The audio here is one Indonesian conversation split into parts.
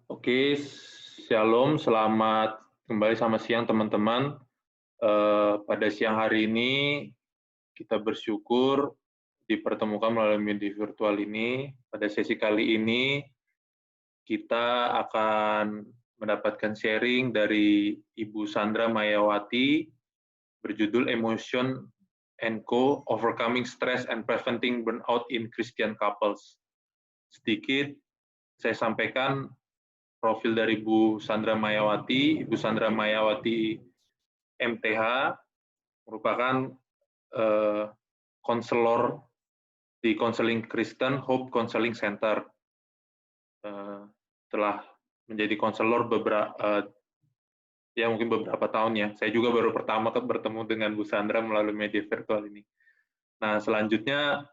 Oke, Shalom, selamat kembali sama siang teman-teman. Pada siang hari ini kita bersyukur dipertemukan melalui media virtual ini. Pada sesi kali ini kita akan mendapatkan sharing dari Ibu Sandra Mayawati berjudul Emotion and Co. Overcoming Stress and Preventing Burnout in Christian Couples. Sedikit saya sampaikan profil dari Bu Sandra Mayawati. Ibu Sandra Mayawati MTH merupakan konselor di Konseling Kristen Hope Counseling Center. Telah menjadi konselor mungkin beberapa tahun ya. Saya juga baru pertama bertemu dengan Bu Sandra melalui media virtual ini. Nah, selanjutnya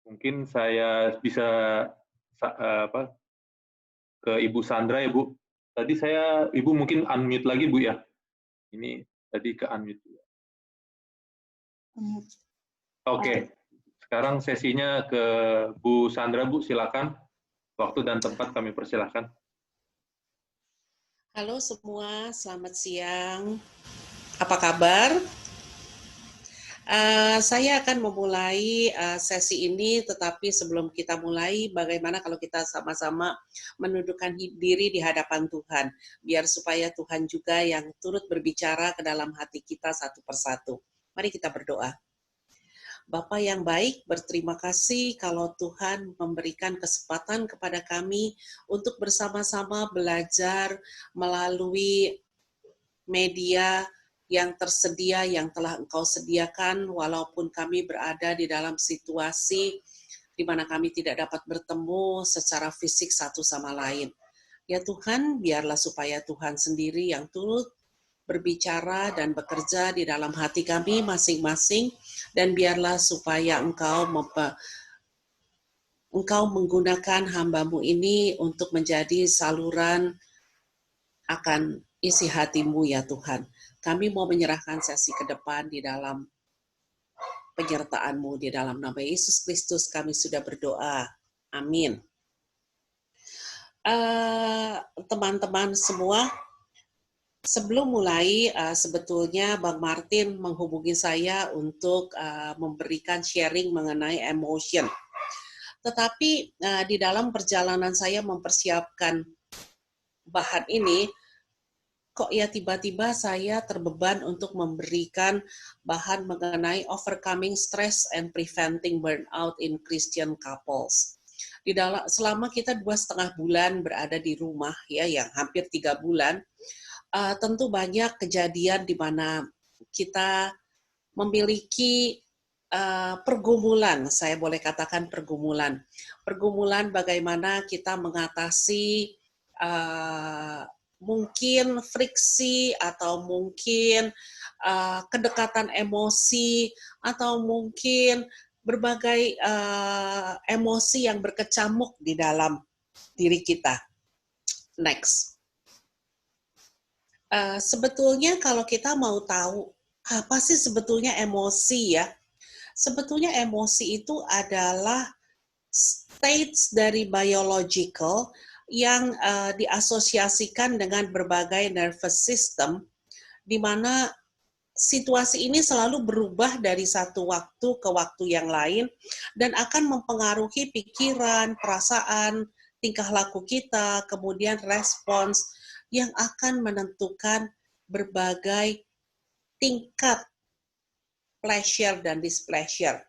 mungkin saya bisa ke Ibu Sandra ya, Bu. Tadi Ibu mungkin unmute lagi, Bu ya. Ini tadi ke unmute. Oke. Sekarang sesinya ke Bu Sandra, Bu. Silakan. Waktu dan tempat kami persilahkan. Halo semua, selamat siang. Apa kabar? Saya akan memulai sesi ini, tetapi sebelum kita mulai, bagaimana kalau kita sama-sama menundukkan diri di hadapan Tuhan, biar supaya Tuhan juga yang turut berbicara ke dalam hati kita satu persatu. Mari kita berdoa. Bapa yang baik, berterima kasih kalau Tuhan memberikan kesempatan kepada kami untuk bersama-sama belajar melalui media yang tersedia, yang telah Engkau sediakan, walaupun kami berada di dalam situasi di mana kami tidak dapat bertemu secara fisik satu sama lain. Ya Tuhan, biarlah supaya Tuhan sendiri yang turut berbicara dan bekerja di dalam hati kami masing-masing, dan biarlah supaya Engkau menggunakan hamba-Mu ini untuk menjadi saluran akan isi hati-Mu ya Tuhan. Kami mau menyerahkan sesi ke depan di dalam penyertaan-Mu, di dalam nama Yesus Kristus kami sudah berdoa. Amin. Teman-teman semua, sebelum mulai, sebetulnya Bang Martin menghubungi saya untuk memberikan sharing mengenai emotion. Tetapi di dalam perjalanan saya mempersiapkan bahan ini, kok ya tiba-tiba saya terbeban untuk memberikan bahan mengenai overcoming stress and preventing burnout in Christian couples. Selama kita 2,5 bulan berada di rumah, ya, yang hampir 3 bulan, tentu banyak kejadian di mana kita memiliki pergumulan, saya boleh katakan pergumulan bagaimana kita mengatasi mungkin friksi atau mungkin kedekatan emosi atau mungkin berbagai emosi yang berkecamuk di dalam diri kita. Next. Sebetulnya kalau kita mau tahu apa sih sebetulnya emosi ya? Sebetulnya emosi itu adalah states dari biological yang diasosiasikan dengan berbagai nervous system, di mana situasi ini selalu berubah dari satu waktu ke waktu yang lain dan akan mempengaruhi pikiran, perasaan, tingkah laku kita, kemudian respons yang akan menentukan berbagai tingkat pleasure dan displeasure,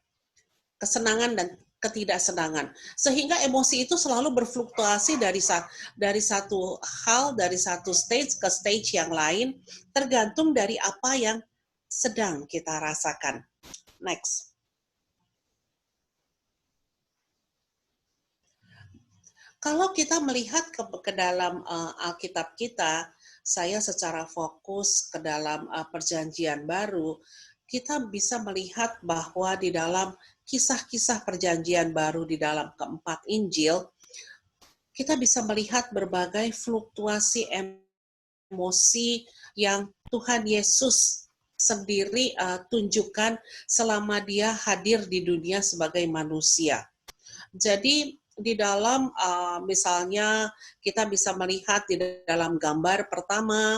kesenangan dan ketidaksenangan, sehingga emosi itu selalu berfluktuasi dari satu hal, dari satu stage ke stage yang lain, tergantung dari apa yang sedang kita rasakan. Next. Kalau kita melihat ke dalam Alkitab kita, saya secara fokus ke dalam Perjanjian Baru, kita bisa melihat bahwa di dalam kisah-kisah Perjanjian Baru di dalam keempat Injil, kita bisa melihat berbagai fluktuasi emosi yang Tuhan Yesus sendiri tunjukkan selama dia hadir di dunia sebagai manusia. Jadi di dalam misalnya kita bisa melihat di dalam gambar pertama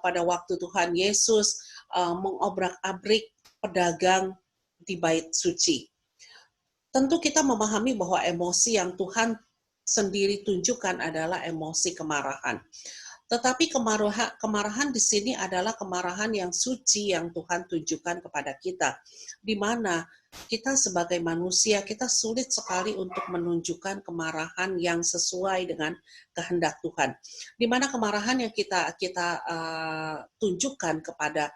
pada waktu Tuhan Yesus mengobrak-abrik pedagang di bait suci. Tentu kita memahami bahwa emosi yang Tuhan sendiri tunjukkan adalah emosi kemarahan. Tetapi kemarahan di sini adalah kemarahan yang suci yang Tuhan tunjukkan kepada kita, di mana kita sebagai manusia, kita sulit sekali untuk menunjukkan kemarahan yang sesuai dengan kehendak Tuhan. Di mana kemarahan yang kita tunjukkan kepada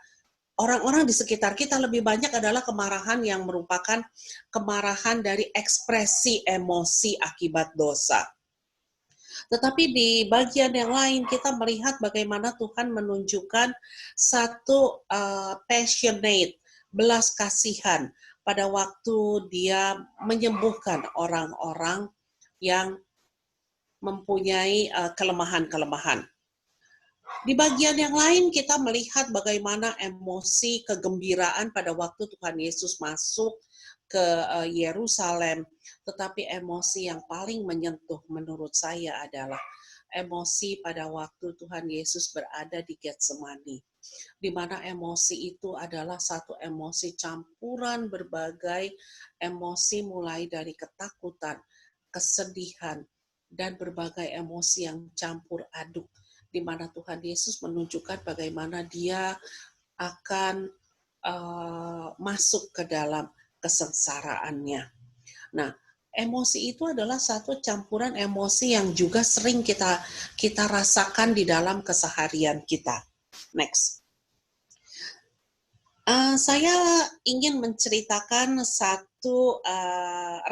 orang-orang di sekitar kita lebih banyak adalah kemarahan yang merupakan kemarahan dari ekspresi emosi akibat dosa. Tetapi di bagian yang lain kita melihat bagaimana Tuhan menunjukkan satu passionate, belas kasihan pada waktu Dia menyembuhkan orang-orang yang mempunyai kelemahan-kelemahan. Di bagian yang lain kita melihat bagaimana emosi kegembiraan pada waktu Tuhan Yesus masuk ke Yerusalem, tetapi emosi yang paling menyentuh menurut saya adalah emosi pada waktu Tuhan Yesus berada di Getsemani, di mana emosi itu adalah satu emosi campuran berbagai emosi mulai dari ketakutan, kesedihan, dan berbagai emosi yang campur aduk, di mana Tuhan Yesus menunjukkan bagaimana Dia akan masuk ke dalam kesengsaraannya. Nah, emosi itu adalah satu campuran emosi yang juga sering kita rasakan di dalam keseharian kita. Next. Saya ingin menceritakan satu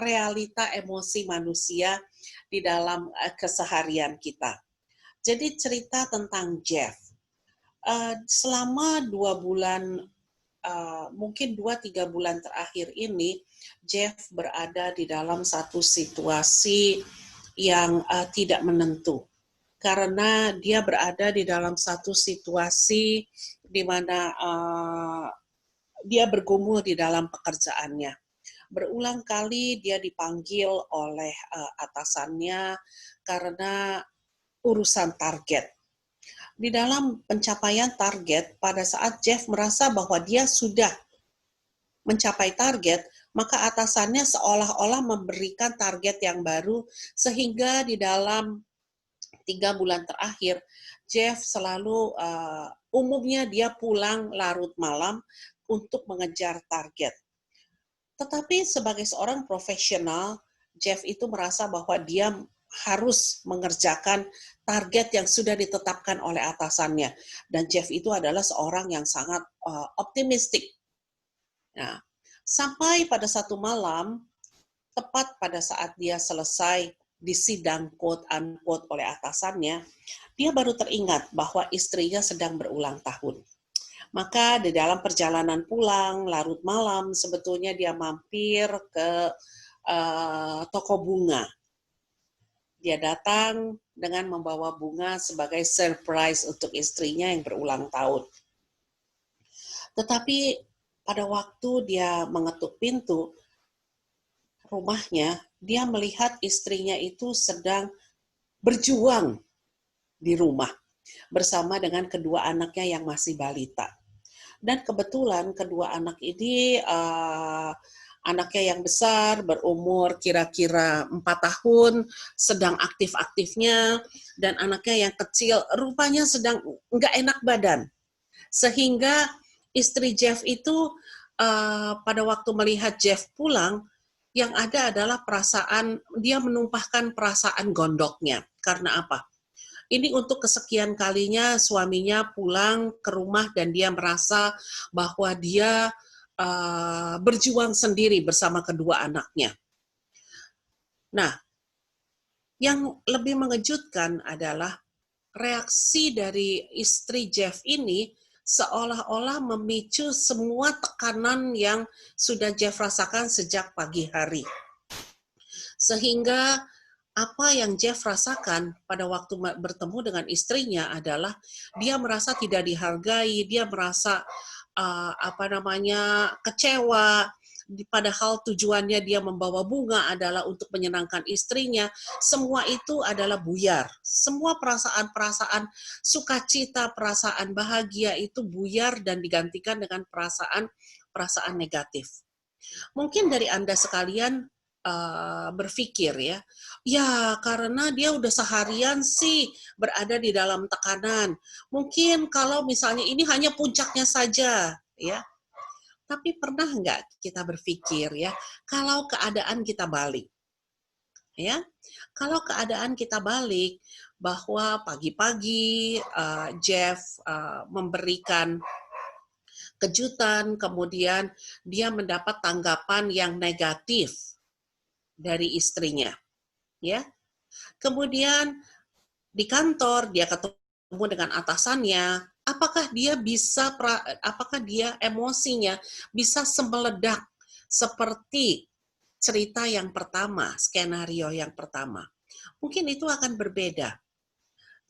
realita emosi manusia di dalam keseharian kita. Jadi cerita tentang Jeff. Selama 2 bulan, mungkin 2-3 bulan terakhir ini, Jeff berada di dalam satu situasi yang tidak menentu. Karena dia berada di dalam satu situasi di mana dia bergumul di dalam pekerjaannya. Berulang kali dia dipanggil oleh atasannya karena urusan target. Di dalam pencapaian target, pada saat Jeff merasa bahwa dia sudah mencapai target, maka atasannya seolah-olah memberikan target yang baru, sehingga di dalam 3 bulan terakhir, Jeff selalu umumnya dia pulang larut malam untuk mengejar target. Tetapi sebagai seorang profesional, Jeff itu merasa bahwa dia harus mengerjakan target yang sudah ditetapkan oleh atasannya. Dan Jeff itu adalah seorang yang sangat optimistik. Nah, sampai pada satu malam, tepat pada saat dia selesai disidang quote-unquote oleh atasannya, dia baru teringat bahwa istrinya sedang berulang tahun. Maka di dalam perjalanan pulang, larut malam, sebetulnya dia mampir ke toko bunga. Dia datang dengan membawa bunga sebagai surprise untuk istrinya yang berulang tahun. Tetapi pada waktu dia mengetuk pintu rumahnya, dia melihat istrinya itu sedang berjuang di rumah bersama dengan kedua anaknya yang masih balita. Dan kebetulan kedua anak ini anaknya yang besar berumur kira-kira 4 tahun, sedang aktif-aktifnya, dan anaknya yang kecil rupanya sedang nggak enak badan. Sehingga istri Jeff itu pada waktu melihat Jeff pulang, yang ada adalah perasaan, dia menumpahkan perasaan gondoknya. Karena apa? Ini untuk kesekian kalinya suaminya pulang ke rumah dan dia merasa bahwa dia berjuang sendiri bersama kedua anaknya. Nah, yang lebih mengejutkan adalah reaksi dari istri Jeff ini seolah-olah memicu semua tekanan yang sudah Jeff rasakan sejak pagi hari. Sehingga apa yang Jeff rasakan pada waktu bertemu dengan istrinya adalah dia merasa tidak dihargai, dia merasa kecewa, padahal tujuannya dia membawa bunga adalah untuk menyenangkan istrinya, semua itu adalah buyar. Semua perasaan-perasaan sukacita, perasaan bahagia itu buyar dan digantikan dengan perasaan negatif. Mungkin dari Anda sekalian berpikir ya karena dia udah seharian sih berada di dalam tekanan. Mungkin kalau misalnya ini hanya puncaknya saja, ya. Tapi pernah nggak kita berpikir ya, kalau keadaan kita balik, ya, kalau keadaan kita balik bahwa pagi-pagi Jeff memberikan kejutan, kemudian dia mendapat tanggapan yang negatif dari istrinya, ya. Kemudian di kantor dia ketemu dengan atasannya, apakah dia emosinya bisa semeledak seperti cerita yang pertama, skenario yang pertama? Mungkin itu akan berbeda.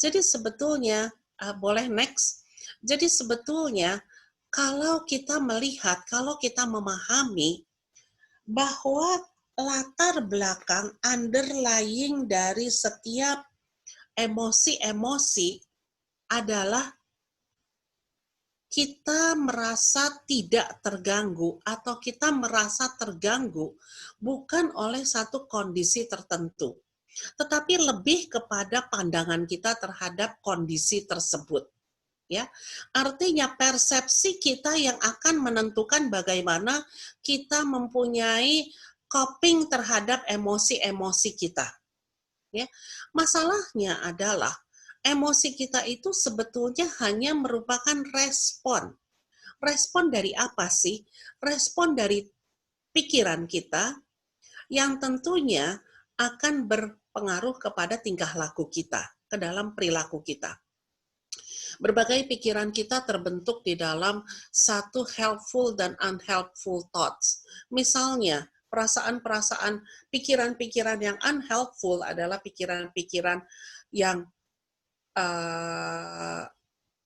Jadi sebetulnya, boleh next? Jadi sebetulnya kalau kita melihat, kalau kita memahami bahwa latar belakang underlying dari setiap emosi-emosi adalah kita merasa tidak terganggu atau kita merasa terganggu bukan oleh satu kondisi tertentu, tetapi lebih kepada pandangan kita terhadap kondisi tersebut. Ya, artinya persepsi kita yang akan menentukan bagaimana kita mempunyai coping terhadap emosi-emosi kita. Ya, masalahnya adalah emosi kita itu sebetulnya hanya merupakan respon. Respon dari apa sih? Respon dari pikiran kita yang tentunya akan berpengaruh kepada tingkah laku kita, ke dalam perilaku kita. Berbagai pikiran kita terbentuk di dalam satu helpful dan unhelpful thoughts. Misalnya, perasaan-perasaan, pikiran-pikiran yang unhelpful adalah pikiran-pikiran yang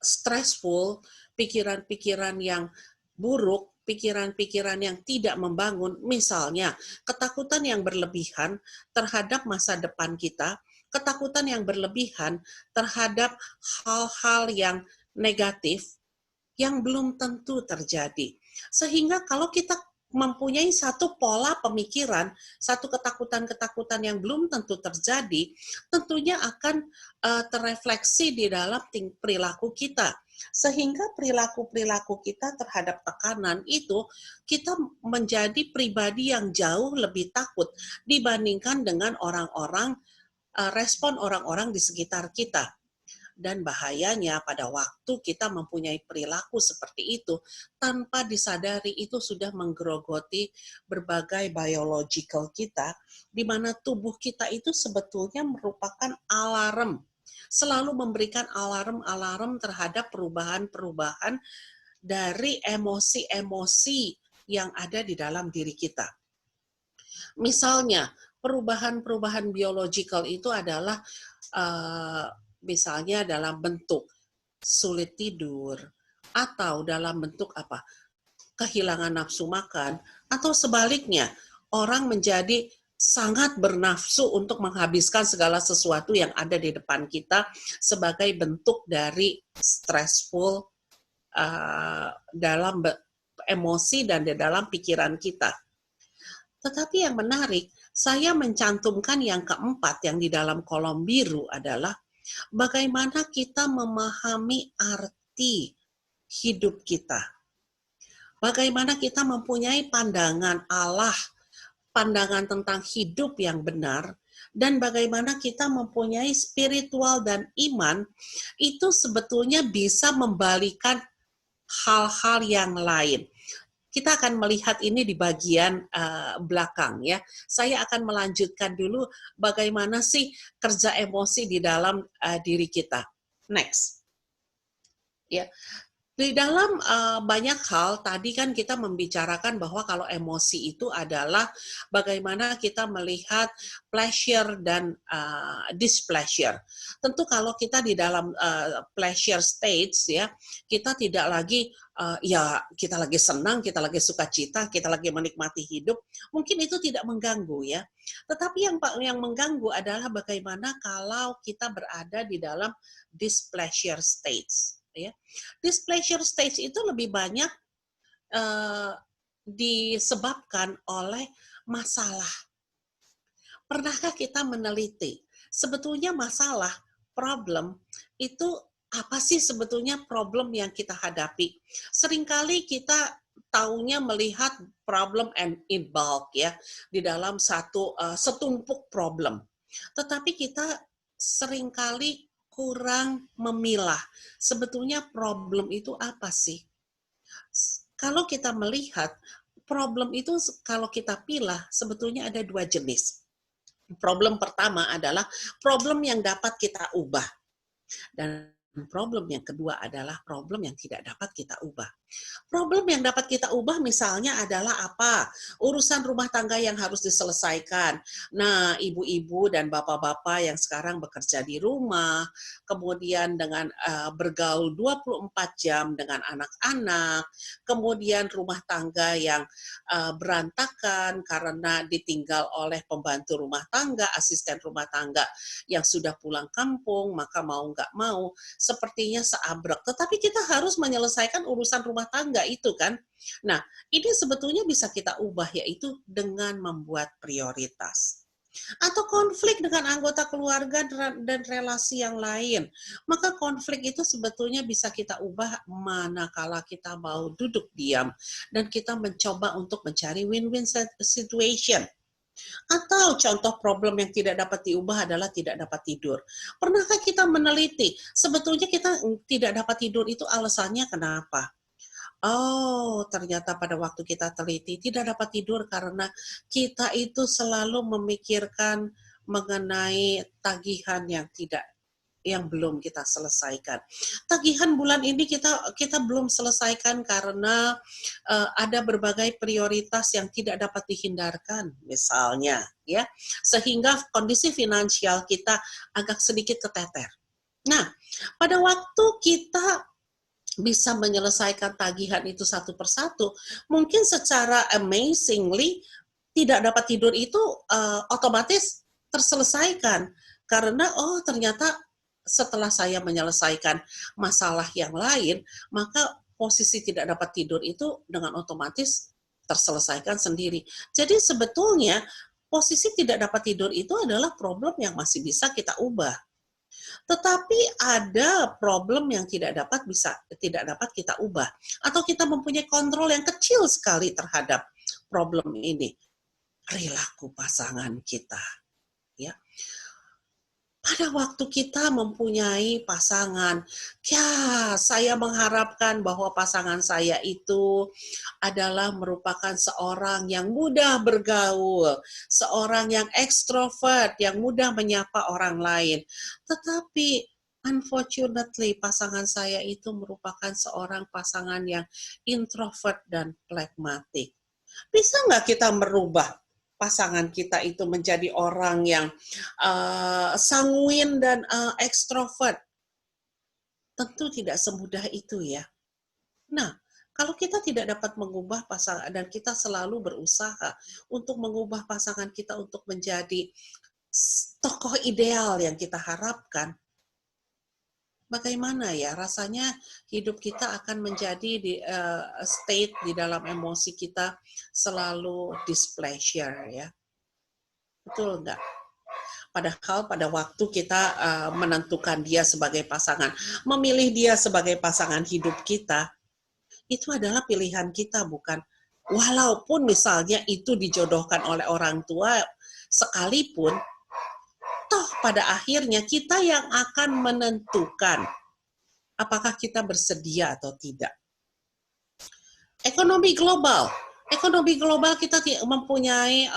stressful, pikiran-pikiran yang buruk, pikiran-pikiran yang tidak membangun. Misalnya, ketakutan yang berlebihan terhadap masa depan kita, ketakutan yang berlebihan terhadap hal-hal yang negatif yang belum tentu terjadi. Sehingga kalau kita mempunyai satu pola pemikiran, satu ketakutan-ketakutan yang belum tentu terjadi, tentunya akan terefleksi di dalam perilaku kita. Sehingga perilaku-perilaku kita terhadap tekanan itu, kita menjadi pribadi yang jauh lebih takut dibandingkan dengan respon orang-orang di sekitar kita. Dan bahayanya pada waktu kita mempunyai perilaku seperti itu, tanpa disadari itu sudah menggerogoti berbagai biological kita, di mana tubuh kita itu sebetulnya merupakan alarm, selalu memberikan alarm-alarm terhadap perubahan-perubahan dari emosi-emosi yang ada di dalam diri kita. Misalnya, perubahan-perubahan biological itu adalah misalnya dalam bentuk sulit tidur, atau dalam bentuk apa? Kehilangan nafsu makan, atau sebaliknya, orang menjadi sangat bernafsu untuk menghabiskan segala sesuatu yang ada di depan kita sebagai bentuk dari stressful dalam emosi dan di dalam pikiran kita. Tetapi yang menarik, saya mencantumkan yang keempat yang di dalam kolom biru adalah bagaimana kita memahami arti hidup kita. Bagaimana kita mempunyai pandangan Allah, pandangan tentang hidup yang benar, dan bagaimana kita mempunyai spiritual dan iman, itu sebetulnya bisa membalikan hal-hal yang lain. Kita akan melihat ini di bagian belakang ya. Saya akan melanjutkan dulu bagaimana sih kerja emosi di dalam diri kita. Next. Ya. Di dalam banyak hal, tadi kan kita membicarakan bahwa kalau emosi itu adalah bagaimana kita melihat pleasure dan displeasure. Tentu kalau kita di dalam pleasure states ya, kita tidak lagi ya kita lagi senang, kita lagi sukacita, kita lagi menikmati hidup, mungkin itu tidak mengganggu ya. Tetapi yang mengganggu adalah bagaimana kalau kita berada di dalam displeasure states ya. Displeasure stage itu lebih banyak disebabkan oleh masalah. Pernahkah kita meneliti sebetulnya masalah, problem itu apa sih sebetulnya problem yang kita hadapi? Seringkali kita taunya melihat problem and in bulk ya, di dalam satu setumpuk problem. Tetapi kita seringkali kurang memilah sebetulnya problem itu apa sih? Kalau kita melihat problem itu kalau kita pilah sebetulnya ada dua jenis. Problem pertama adalah problem yang dapat kita ubah. Dan problem yang kedua adalah problem yang tidak dapat kita ubah. Problem yang dapat kita ubah misalnya adalah apa? Urusan rumah tangga yang harus diselesaikan. Nah, ibu-ibu dan bapak-bapak yang sekarang bekerja di rumah, kemudian dengan bergaul 24 jam dengan anak-anak, kemudian rumah tangga yang berantakan karena ditinggal oleh pembantu rumah tangga, asisten rumah tangga yang sudah pulang kampung, maka mau nggak mau, sepertinya seabrek. Tetapi kita harus menyelesaikan urusan rumah tangga itu kan. Nah, ini sebetulnya bisa kita ubah yaitu dengan membuat prioritas. Atau konflik dengan anggota keluarga dan relasi yang lain. Maka konflik itu sebetulnya bisa kita ubah manakala kita mau duduk diam dan kita mencoba untuk mencari win-win situation. Atau contoh problem yang tidak dapat diubah adalah tidak dapat tidur. Pernahkah kita meneliti sebetulnya kita tidak dapat tidur itu alasannya kenapa? Oh, ternyata pada waktu kita teliti tidak dapat tidur karena kita itu selalu memikirkan mengenai tagihan yang belum kita selesaikan. Tagihan bulan ini kita belum selesaikan karena ada berbagai prioritas yang tidak dapat dihindarkan, misalnya, ya, sehingga kondisi finansial kita agak sedikit keteter. Nah, pada waktu kita bisa menyelesaikan tagihan itu satu persatu, mungkin secara amazingly tidak dapat tidur itu otomatis terselesaikan karena oh ternyata setelah saya menyelesaikan masalah yang lain, maka posisi tidak dapat tidur itu dengan otomatis terselesaikan sendiri. Jadi sebetulnya posisi tidak dapat tidur itu adalah problem yang masih bisa kita ubah. Tetapi ada problem yang tidak dapat kita ubah atau kita mempunyai kontrol yang kecil sekali terhadap problem ini. Perilaku pasangan kita, ya. Pada waktu kita mempunyai pasangan, ya saya mengharapkan bahwa pasangan saya itu adalah merupakan seorang yang mudah bergaul, seorang yang ekstrovert, yang mudah menyapa orang lain. Tetapi unfortunately pasangan saya itu merupakan seorang pasangan yang introvert dan pragmatik. Bisa nggak kita merubah pasangan kita itu menjadi orang yang sanguin dan ekstrovert? Tentu tidak semudah itu ya. Nah, kalau kita tidak dapat mengubah pasangan dan kita selalu berusaha untuk mengubah pasangan kita untuk menjadi tokoh ideal yang kita harapkan, bagaimana ya rasanya hidup kita akan menjadi di state di dalam emosi kita selalu displeasure ya. Betul enggak? Padahal pada waktu kita menentukan dia sebagai pasangan, memilih dia sebagai pasangan hidup kita, itu adalah pilihan kita, bukan walaupun misalnya itu dijodohkan oleh orang tua sekalipun, toh pada akhirnya kita yang akan menentukan apakah kita bersedia atau tidak. Ekonomi global kita mempunyai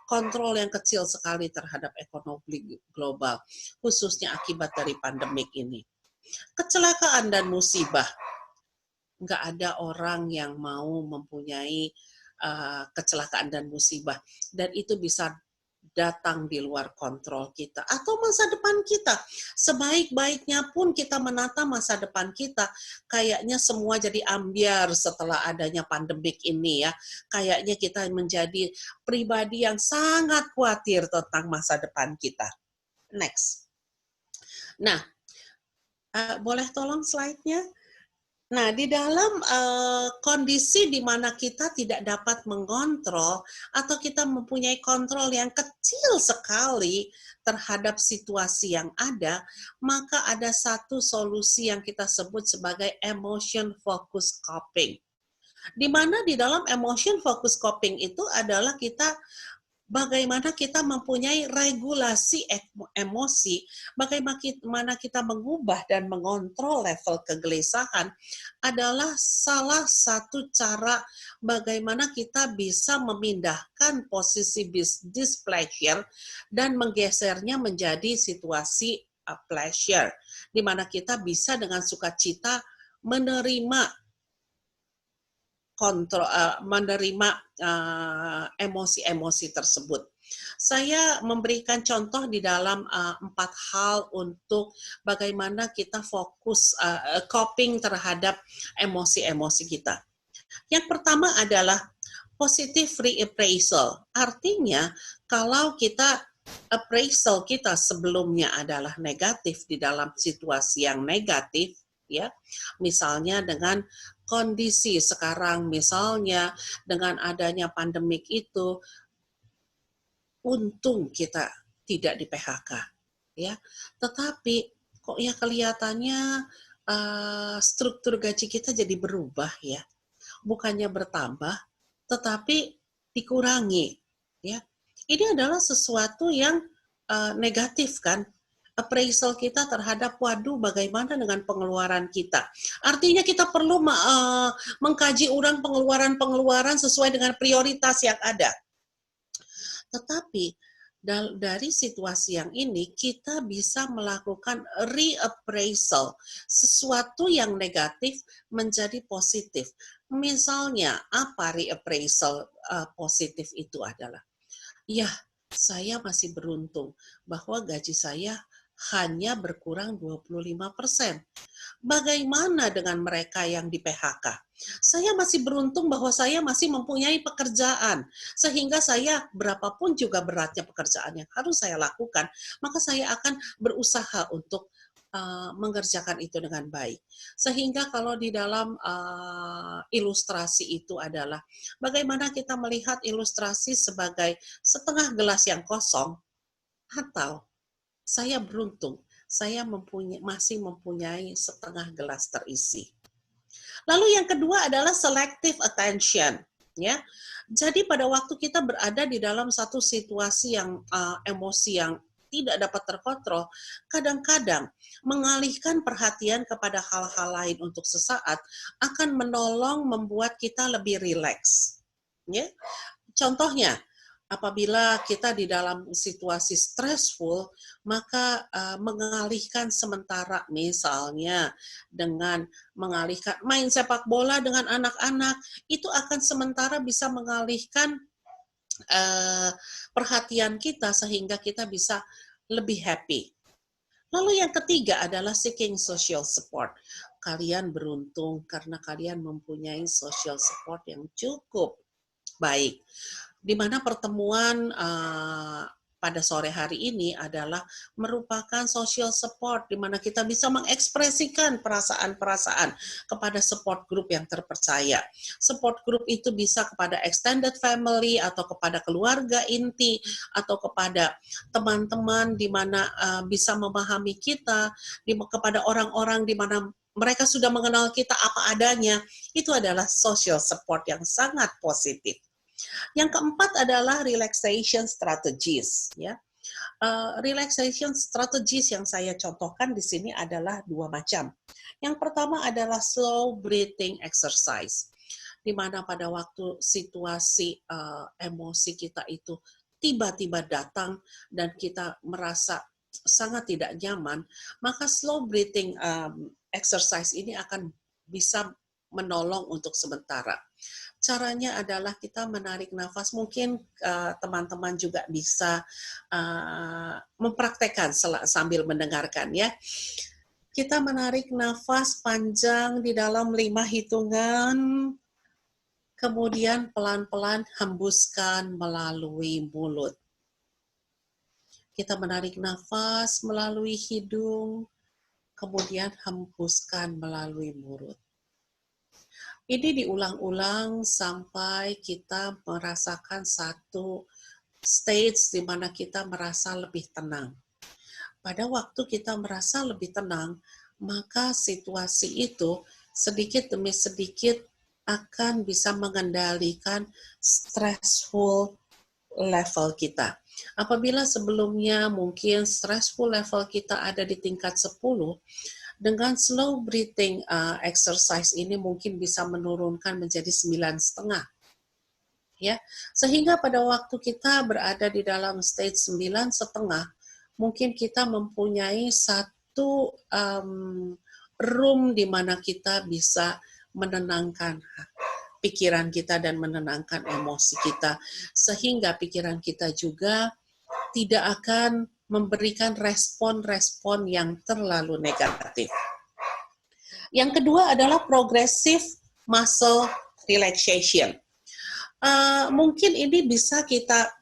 kontrol yang kecil sekali terhadap ekonomi global, khususnya akibat dari pandemik ini. Kecelakaan dan musibah. Nggak ada orang yang mau mempunyai kecelakaan dan musibah. Dan itu bisa datang di luar kontrol kita atau masa depan kita. Sebaik-baiknya pun kita menata masa depan kita, kayaknya semua jadi ambiar setelah adanya pandemik ini ya. Kayaknya kita menjadi pribadi yang sangat khawatir tentang masa depan kita. Next. Nah, boleh tolong slide-nya? Nah, di dalam kondisi di mana kita tidak dapat mengontrol atau kita mempunyai kontrol yang kecil sekali terhadap situasi yang ada, maka ada satu solusi yang kita sebut sebagai emotion focus coping. Di mana di dalam emotion focus coping itu adalah kita bagaimana kita mempunyai regulasi emosi, bagaimana kita mengubah dan mengontrol level kegelisahan adalah salah satu cara bagaimana kita bisa memindahkan posisi displeasure dan menggesernya menjadi situasi pleasure, di mana kita bisa dengan sukacita menerima menerima emosi-emosi tersebut. Saya memberikan contoh di dalam 4 hal untuk bagaimana kita fokus coping terhadap emosi-emosi kita. Yang pertama adalah positive reappraisal. Artinya kalau kita appraisal kita sebelumnya adalah negatif di dalam situasi yang negatif, ya, misalnya dengan kondisi sekarang, misalnya dengan adanya pandemik itu, untung kita tidak di PHK, ya. Tetapi kok ya kelihatannya struktur gaji kita jadi berubah ya, bukannya bertambah, tetapi dikurangi, ya. Ini adalah sesuatu yang negatif kan, appraisal kita terhadap waduh bagaimana dengan pengeluaran kita. Artinya kita perlu mengkaji ulang pengeluaran sesuai dengan prioritas yang ada. Tetapi dari situasi yang ini kita bisa melakukan reappraisal, sesuatu yang negatif menjadi positif. Misalnya apa reappraisal positif itu adalah? Ya, saya masih beruntung bahwa gaji saya hanya berkurang 25%. Bagaimana dengan mereka yang di PHK? Saya masih beruntung bahwa saya masih mempunyai pekerjaan, sehingga saya berapapun juga beratnya pekerjaan yang harus saya lakukan, maka saya akan berusaha untuk mengerjakan itu dengan baik. Sehingga kalau di dalam ilustrasi itu adalah bagaimana kita melihat ilustrasi sebagai setengah gelas yang kosong, atau saya beruntung, saya masih mempunyai setengah gelas terisi. Lalu yang kedua adalah selective attention, ya. Jadi pada waktu kita berada di dalam satu situasi yang emosi yang tidak dapat terkontrol, kadang-kadang mengalihkan perhatian kepada hal-hal lain untuk sesaat akan menolong membuat kita lebih rileks. Ya. Contohnya, apabila kita di dalam situasi stressful, maka mengalihkan sementara, misalnya dengan mengalihkan main sepak bola dengan anak-anak, itu akan sementara bisa mengalihkan perhatian kita sehingga kita bisa lebih happy. Lalu yang ketiga adalah seeking social support. Kalian beruntung karena kalian mempunyai social support yang cukup baik. Di mana pertemuan pada sore hari ini adalah merupakan social support, di mana kita bisa mengekspresikan perasaan-perasaan kepada support group yang terpercaya. Support group itu bisa kepada extended family, atau kepada keluarga inti, atau kepada teman-teman di mana bisa memahami kita, kepada orang-orang di mana mereka sudah mengenal kita apa adanya. Itu adalah social support yang sangat positif. Yang keempat adalah relaxation strategies. Ya, relaxation strategies yang saya contohkan di sini adalah 2 macam. Yang pertama adalah slow breathing exercise, di mana pada waktu situasi emosi kita itu tiba-tiba datang dan kita merasa sangat tidak nyaman, maka slow breathing exercise ini akan bisa menolong untuk sementara. Caranya adalah kita menarik nafas. Mungkin teman-teman juga bisa mempraktekkan sambil mendengarkan ya. Kita menarik nafas panjang di dalam 5 hitungan, kemudian pelan-pelan hembuskan melalui mulut. Kita menarik nafas melalui hidung, kemudian hembuskan melalui mulut. Ini diulang-ulang sampai kita merasakan satu stage di mana kita merasa lebih tenang. Pada waktu kita merasa lebih tenang, maka situasi itu sedikit demi sedikit akan bisa mengendalikan stressful level kita. Apabila sebelumnya mungkin stressful level kita ada di tingkat 10, dengan slow breathing exercise ini mungkin bisa menurunkan menjadi 9,5. Ya, sehingga pada waktu kita berada di dalam stage 9,5, mungkin kita mempunyai satu room di mana kita bisa menenangkan pikiran kita dan menenangkan emosi kita, sehingga pikiran kita juga tidak akan memberikan respon-respon yang terlalu negatif. Yang kedua adalah progressive muscle relaxation. Mungkin ini bisa kita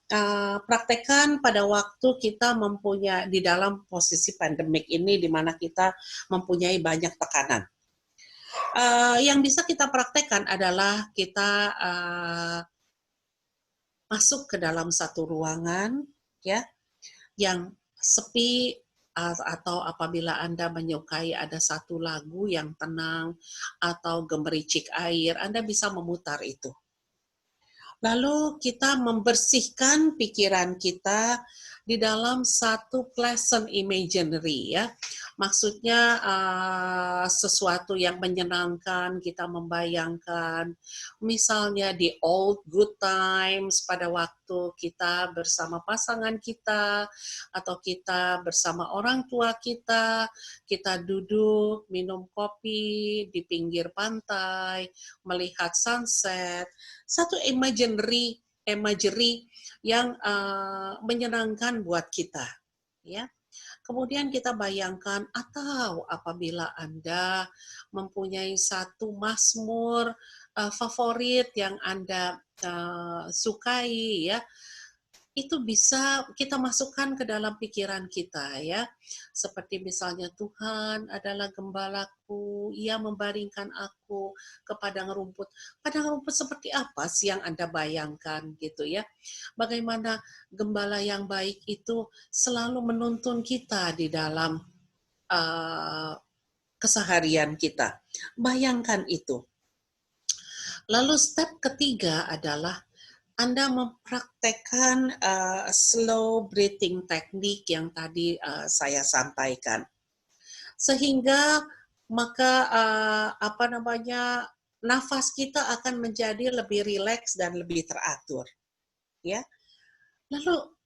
praktekkan pada waktu kita mempunyai di dalam posisi pandemik ini, di mana kita mempunyai banyak tekanan. Yang bisa kita praktekkan adalah kita masuk ke dalam satu ruangan, ya, yang sepi, atau apabila Anda menyukai ada satu lagu yang tenang atau gemericik air, Anda bisa memutar itu. Lalu kita membersihkan pikiran kita di dalam satu pleasant imaginary, ya. Maksudnya sesuatu yang menyenangkan, kita membayangkan misalnya di old good times pada waktu kita bersama pasangan kita atau kita bersama orang tua kita duduk minum kopi di pinggir pantai, melihat sunset, satu imagery yang menyenangkan buat kita, ya. Kemudian kita bayangkan, atau apabila Anda mempunyai satu mazmur favorit yang Anda sukai, ya, itu bisa kita masukkan ke dalam pikiran kita, ya. Seperti misalnya, Tuhan adalah gembalaku, Ia membaringkan aku ke padang rumput. Padang rumput seperti apa sih yang Anda bayangkan, gitu ya? Bagaimana gembala yang baik itu selalu menuntun kita di dalam keseharian kita. Bayangkan itu. Lalu step ketiga adalah Anda mempraktekkan slow breathing teknik yang tadi saya sampaikan, sehingga maka nafas kita akan menjadi lebih rileks dan lebih teratur, ya. Lalu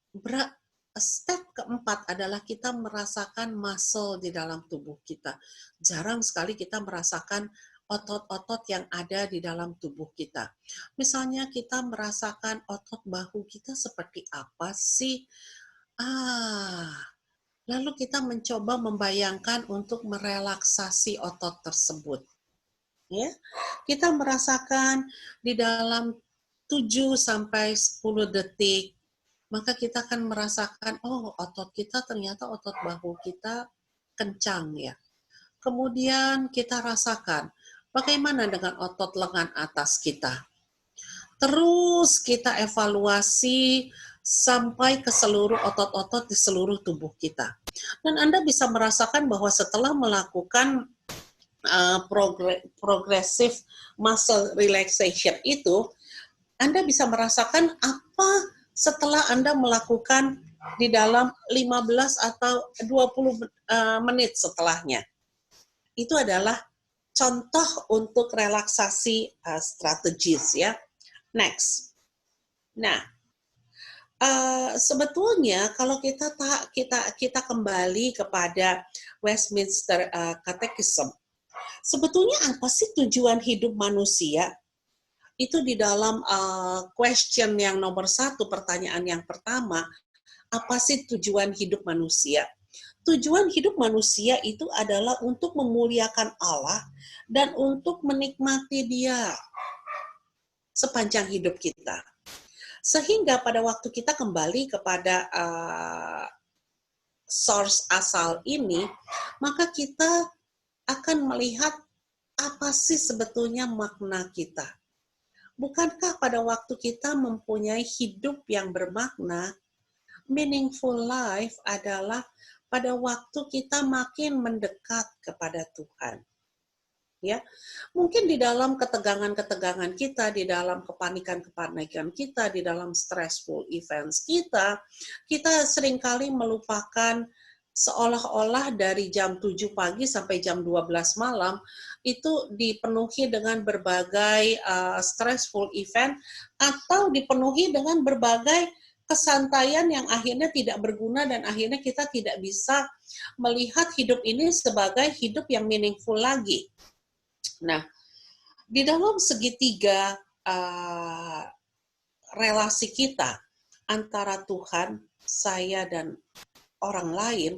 step keempat adalah kita merasakan muscle di dalam tubuh kita. Jarang sekali kita merasakan otot-otot yang ada di dalam tubuh kita. Misalnya kita merasakan otot bahu kita seperti apa sih? Lalu kita mencoba membayangkan untuk merelaksasi otot tersebut. Ya, kita merasakan di dalam 7 sampai 10 detik, maka kita akan merasakan, oh, otot kita ternyata otot bahu kita kencang, ya. Kemudian kita rasakan bagaimana dengan otot lengan atas kita. Terus kita evaluasi sampai ke seluruh otot-otot di seluruh tubuh kita. Dan Anda bisa merasakan bahwa setelah melakukan progressive muscle relaxation itu, Anda bisa merasakan apa setelah Anda melakukan di dalam 15 atau 20 menit setelahnya. Itu adalah contoh untuk relaksasi strategis, ya. Next. Nah, sebetulnya kalau kita kembali kepada Westminster Catechism, sebetulnya apa sih tujuan hidup manusia? Itu di dalam question yang nomor 1, pertanyaan yang pertama, apa sih tujuan hidup manusia? Tujuan hidup manusia itu adalah untuk memuliakan Allah dan untuk menikmati Dia sepanjang hidup kita. Sehingga pada waktu kita kembali kepada source asal ini, maka kita akan melihat apa sih sebetulnya makna kita. Bukankah pada waktu kita mempunyai hidup yang bermakna, meaningful life adalah pada waktu kita makin mendekat kepada Tuhan. Ya, mungkin di dalam ketegangan-ketegangan kita, di dalam kepanikan-kepanikan kita, di dalam stressful events kita seringkali melupakan seolah-olah dari jam 7 pagi sampai jam 12 malam itu dipenuhi dengan berbagai stressful event atau dipenuhi dengan berbagai kesantaian yang akhirnya tidak berguna dan akhirnya kita tidak bisa melihat hidup ini sebagai hidup yang meaningful lagi. Nah, di dalam segitiga relasi kita antara Tuhan, saya, dan orang lain,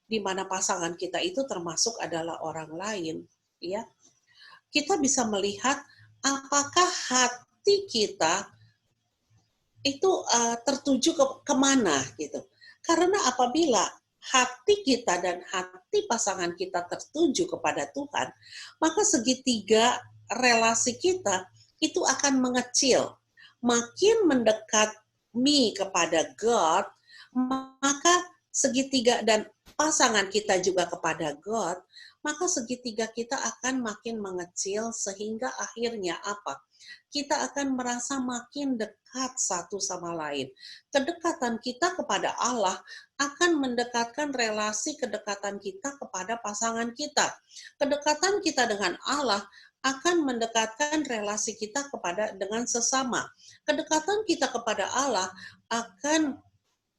di mana pasangan kita itu termasuk adalah orang lain, ya, kita bisa melihat apakah hati kita itu tertuju kemana gitu. Karena apabila hati kita dan hati pasangan kita tertuju kepada Tuhan, maka segitiga relasi kita itu akan mengecil. Makin mendekat kepada God, maka segitiga dan pasangan kita juga kepada God, maka segitiga kita akan makin mengecil sehingga akhirnya apa? Kita akan merasa makin dekat satu sama lain. Kedekatan kita kepada Allah akan mendekatkan relasi kedekatan kita kepada pasangan kita. Kedekatan kita dengan Allah akan mendekatkan relasi kita dengan sesama. Kedekatan kita kepada Allah akan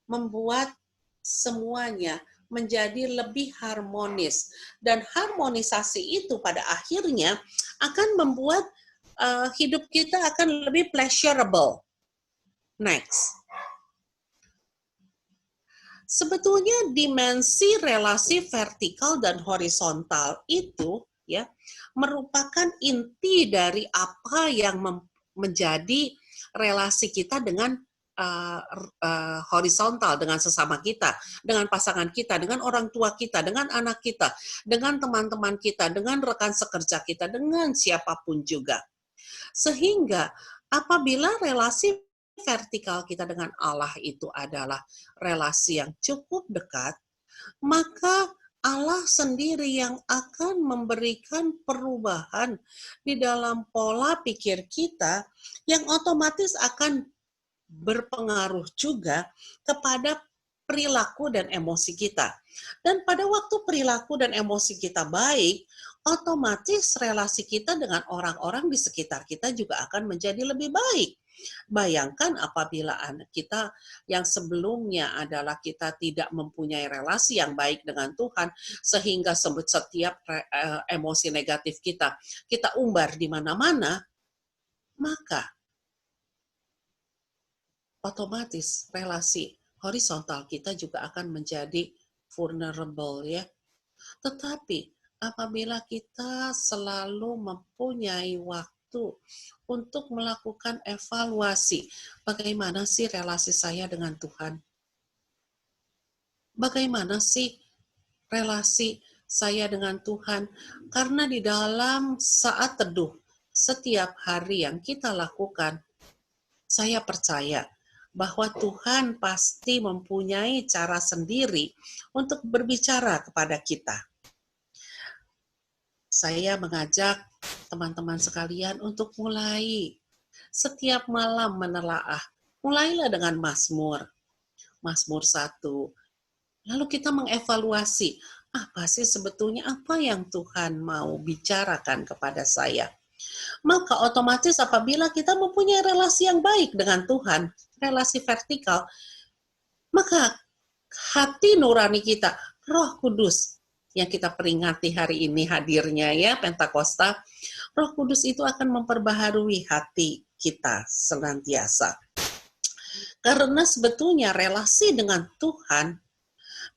membuat semuanya menjadi lebih harmonis. Dan harmonisasi itu pada akhirnya akan membuat hidup kita akan lebih pleasurable. Next. Sebetulnya dimensi relasi vertikal dan horizontal itu ya merupakan inti dari apa yang menjadi relasi kita dengan horizontal, dengan sesama kita, dengan pasangan kita, dengan orang tua kita, dengan anak kita, dengan teman-teman kita, dengan rekan sekerja kita, dengan siapapun juga. Sehingga apabila relasi vertikal kita dengan Allah itu adalah relasi yang cukup dekat, maka Allah sendiri yang akan memberikan perubahan di dalam pola pikir kita yang otomatis akan berpengaruh juga kepada perilaku dan emosi kita. Dan pada waktu perilaku dan emosi kita baik, otomatis relasi kita dengan orang-orang di sekitar kita juga akan menjadi lebih baik. Bayangkan apabila anak kita yang sebelumnya adalah kita tidak mempunyai relasi yang baik dengan Tuhan, sehingga setiap emosi negatif kita umbar di mana-mana, maka otomatis relasi horizontal kita juga akan menjadi vulnerable ya. Tetapi apabila kita selalu mempunyai waktu untuk melakukan evaluasi, bagaimana sih relasi saya dengan Tuhan? Bagaimana sih relasi saya dengan Tuhan? Karena di dalam saat teduh setiap hari yang kita lakukan, saya percaya bahwa Tuhan pasti mempunyai cara sendiri untuk berbicara kepada kita. Saya mengajak teman-teman sekalian untuk mulai setiap malam menelaah. Mulailah dengan Mazmur 1. Lalu kita mengevaluasi, apa sih sebetulnya apa yang Tuhan mau bicarakan kepada saya. Maka otomatis apabila kita mempunyai relasi yang baik dengan Tuhan, relasi vertikal, maka hati nurani kita, Roh Kudus yang kita peringati hari ini hadirnya ya, Pentakosta, Roh Kudus itu akan memperbaharui hati kita senantiasa. Karena sebetulnya relasi dengan Tuhan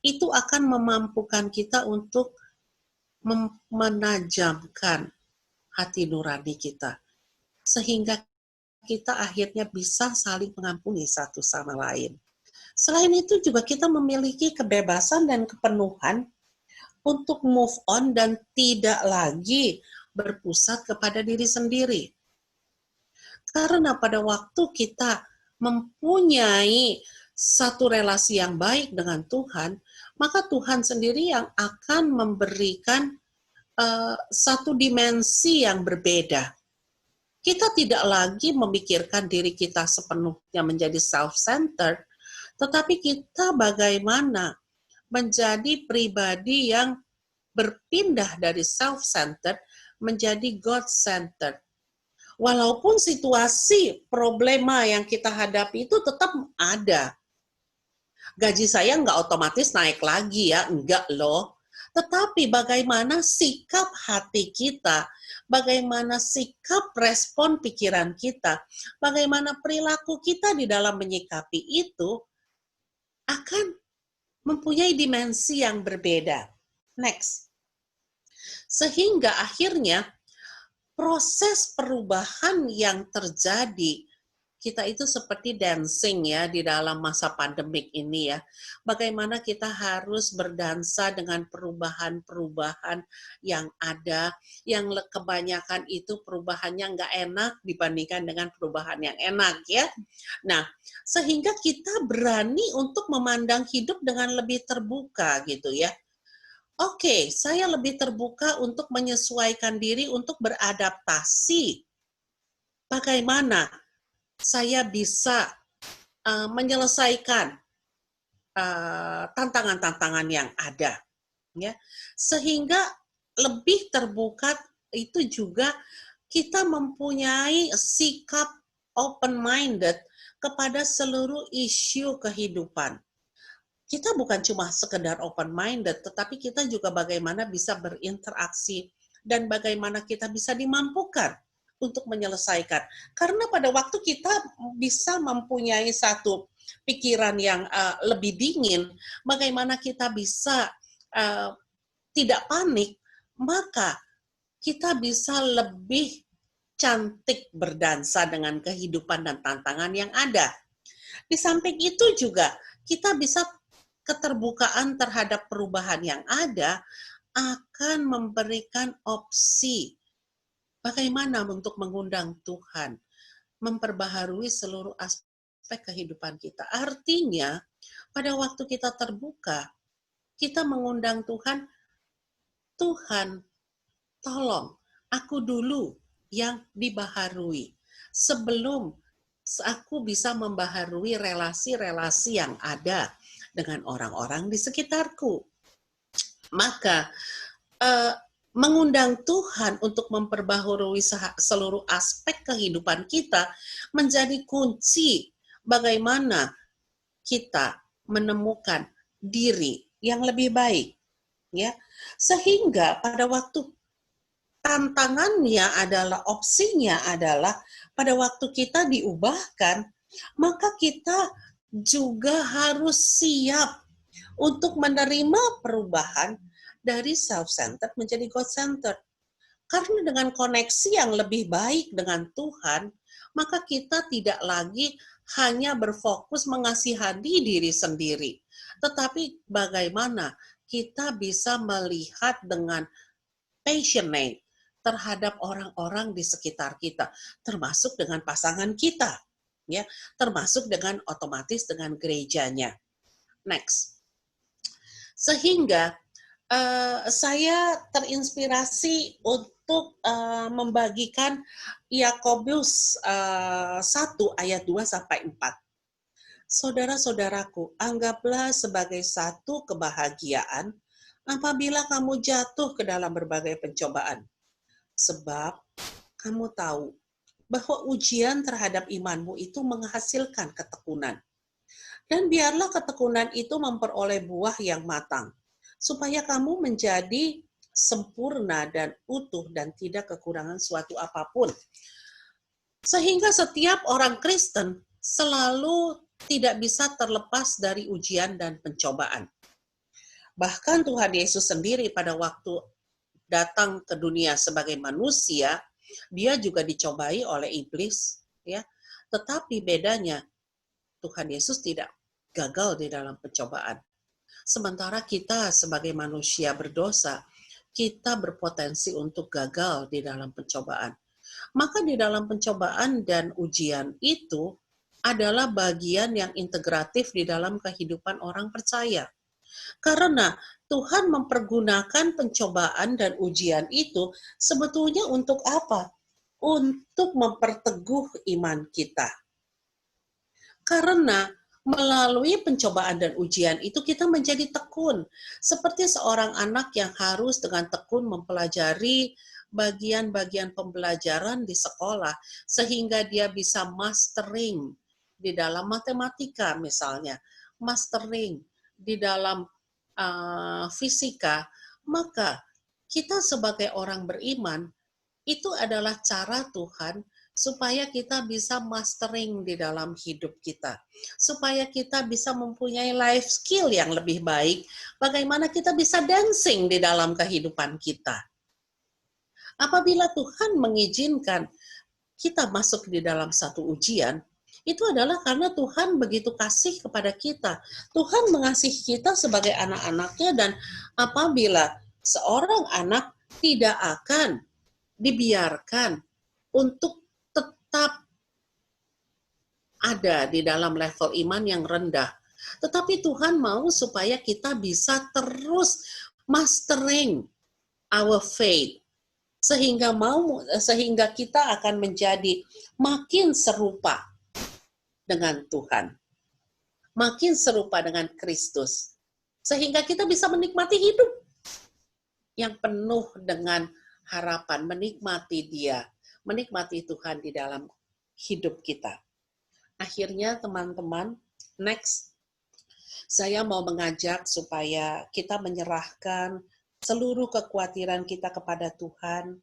itu akan memampukan kita untuk menajamkan hati nurani kita. Sehingga kita akhirnya bisa saling mengampuni satu sama lain. Selain itu juga kita memiliki kebebasan dan kepenuhan untuk move on dan tidak lagi berpusat kepada diri sendiri. Karena pada waktu kita mempunyai satu relasi yang baik dengan Tuhan, maka Tuhan sendiri yang akan memberikan satu dimensi yang berbeda. Kita tidak lagi memikirkan diri kita sepenuhnya menjadi self-centered, tetapi kita bagaimana menjadi pribadi yang berpindah dari self-centered menjadi God-centered. Walaupun situasi problema yang kita hadapi itu tetap ada. Gaji saya nggak otomatis naik lagi ya, enggak loh. Tetapi bagaimana sikap hati kita, bagaimana sikap respon pikiran kita, bagaimana perilaku kita di dalam menyikapi itu akan mempunyai dimensi yang berbeda. Next. Sehingga akhirnya proses perubahan yang terjadi, kita itu seperti dancing ya di dalam masa pandemik ini ya. Bagaimana kita harus berdansa dengan perubahan-perubahan yang ada, yang kebanyakan itu perubahannya nggak enak dibandingkan dengan perubahan yang enak ya. Nah, sehingga kita berani untuk memandang hidup dengan lebih terbuka gitu ya. Oke, saya lebih terbuka untuk menyesuaikan diri untuk beradaptasi. Bagaimana saya bisa menyelesaikan tantangan-tantangan yang ada, ya, sehingga lebih terbuka itu juga kita mempunyai sikap open-minded kepada seluruh isu kehidupan. Kita bukan cuma sekedar open-minded, tetapi kita juga bagaimana bisa berinteraksi dan bagaimana kita bisa dimampukan untuk menyelesaikan. Karena pada waktu kita bisa mempunyai satu pikiran yang lebih dingin, bagaimana kita bisa tidak panik, maka kita bisa lebih cantik berdansa dengan kehidupan dan tantangan yang ada. Di samping itu juga kita bisa keterbukaan terhadap perubahan yang ada akan memberikan opsi bagaimana untuk mengundang Tuhan, memperbaharui seluruh aspek kehidupan kita. Artinya, pada waktu kita terbuka, kita mengundang Tuhan, Tuhan, tolong aku dulu yang dibaharui. Sebelum aku bisa membaharui relasi-relasi yang ada dengan orang-orang di sekitarku. Maka, mengundang Tuhan untuk memperbaharui seluruh aspek kehidupan kita menjadi kunci bagaimana kita menemukan diri yang lebih baik, ya. Sehingga pada waktu tantangannya adalah, opsinya adalah pada waktu kita diubahkan, maka kita juga harus siap untuk menerima perubahan dari self-centered menjadi God-centered. Karena dengan koneksi yang lebih baik dengan Tuhan, maka kita tidak lagi hanya berfokus mengasihani diri sendiri, tetapi bagaimana kita bisa melihat dengan passionate terhadap orang-orang di sekitar kita, termasuk dengan pasangan kita, ya, termasuk dengan otomatis dengan gerejanya. Next. Sehingga saya terinspirasi untuk membagikan Yakobus 1 ayat 2 sampai 4. Saudara-saudaraku, anggaplah sebagai satu kebahagiaan apabila kamu jatuh ke dalam berbagai pencobaan. Sebab kamu tahu bahwa ujian terhadap imanmu itu menghasilkan ketekunan. Dan biarlah ketekunan itu memperoleh buah yang matang, supaya kamu menjadi sempurna dan utuh dan tidak kekurangan suatu apapun. Sehingga setiap orang Kristen selalu tidak bisa terlepas dari ujian dan pencobaan. Bahkan Tuhan Yesus sendiri pada waktu datang ke dunia sebagai manusia, dia juga dicobai oleh iblis, ya. Tetapi bedanya Tuhan Yesus tidak gagal di dalam pencobaan. Sementara kita sebagai manusia berdosa, kita berpotensi untuk gagal di dalam pencobaan. Maka di dalam pencobaan dan ujian itu adalah bagian yang integratif di dalam kehidupan orang percaya. Karena Tuhan mempergunakan pencobaan dan ujian itu sebetulnya untuk apa? Untuk memperteguh iman kita. Karena melalui pencobaan dan ujian itu kita menjadi tekun. Seperti seorang anak yang harus dengan tekun mempelajari bagian-bagian pembelajaran di sekolah sehingga dia bisa mastering di dalam matematika misalnya, mastering di dalam fisika, maka kita sebagai orang beriman itu adalah cara Tuhan supaya kita bisa mastering di dalam hidup kita. Supaya kita bisa mempunyai life skill yang lebih baik, bagaimana kita bisa dancing di dalam kehidupan kita. Apabila Tuhan mengizinkan kita masuk di dalam satu ujian, itu adalah karena Tuhan begitu kasih kepada kita. Tuhan mengasihi kita sebagai anak-anaknya, dan apabila seorang anak tidak akan dibiarkan untuk tetap ada di dalam level iman yang rendah. Tetapi Tuhan mau supaya kita bisa terus mastering our faith, sehingga kita akan menjadi makin serupa dengan Tuhan, makin serupa dengan Kristus, sehingga kita bisa menikmati hidup yang penuh dengan harapan, menikmati Dia, menikmati Tuhan di dalam hidup kita. Akhirnya teman-teman, next, saya mau mengajak supaya kita menyerahkan seluruh kekhawatiran kita kepada Tuhan,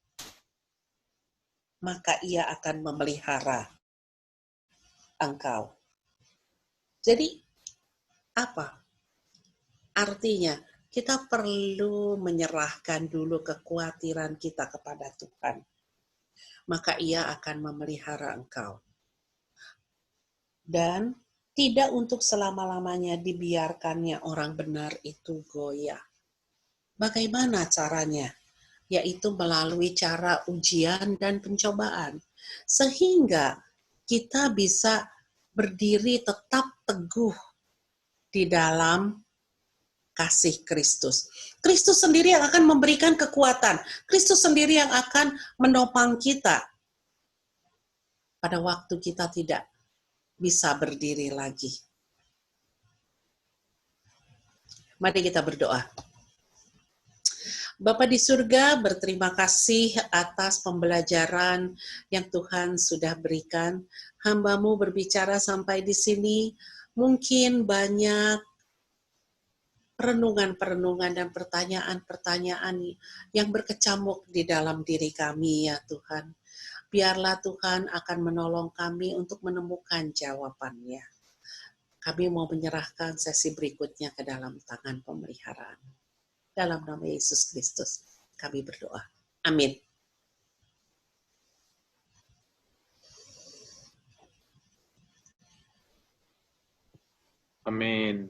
maka Ia akan memelihara engkau. Jadi, apa? Artinya, kita perlu menyerahkan dulu kekhawatiran kita kepada Tuhan, maka Ia akan memelihara engkau. Dan tidak untuk selama-lamanya dibiarkannya orang benar itu goyah. Bagaimana caranya? Yaitu melalui cara ujian dan pencobaan. Sehingga kita bisa berdiri tetap teguh di dalam kasih Kristus. Kristus sendiri yang akan memberikan kekuatan. Kristus sendiri yang akan menopang kita pada waktu kita tidak bisa berdiri lagi. Mari kita berdoa. Bapa di surga, berterima kasih atas pembelajaran yang Tuhan sudah berikan. Hamba-Mu berbicara sampai di sini, mungkin banyak perenungan-perenungan dan pertanyaan-pertanyaan yang berkecamuk di dalam diri kami, ya Tuhan. Biarlah Tuhan akan menolong kami untuk menemukan jawabannya. Kami mau menyerahkan sesi berikutnya ke dalam tangan pemeliharaan. Dalam nama Yesus Kristus, kami berdoa. Amin. Amin.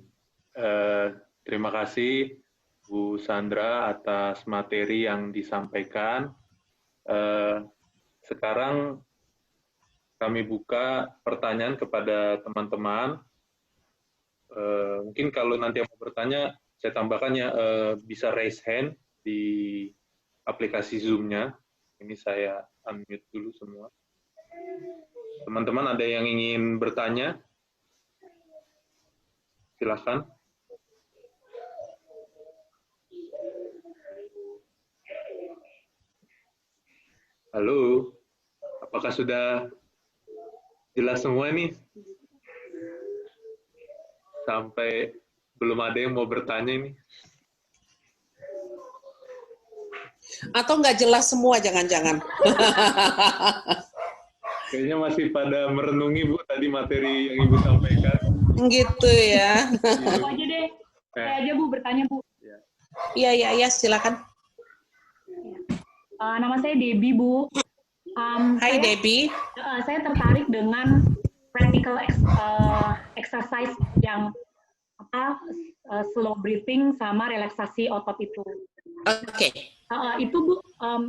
Terima kasih Bu Sandra atas materi yang disampaikan. Sekarang kami buka pertanyaan kepada teman-teman. Mungkin kalau nanti mau bertanya, saya tambahkan ya, bisa raise hand di aplikasi Zoom-nya. Ini saya unmute dulu semua. Teman-teman ada yang ingin bertanya? Silakan. Halo, apakah sudah jelas semua nih? sampai belum ada yang mau bertanya ini. Atau nggak jelas semua, jangan-jangan. Kayaknya masih pada merenungi, Bu, tadi materi yang Ibu sampaikan. Gitu ya. Aku aja deh. Saya aja, Bu, bertanya, Bu. Iya, silakan. Nama saya Debbie, Bu. Hai, Debbie. Saya tertarik dengan practical exercise yang slow breathing sama relaksasi otot itu. Oke. Itu, Bu,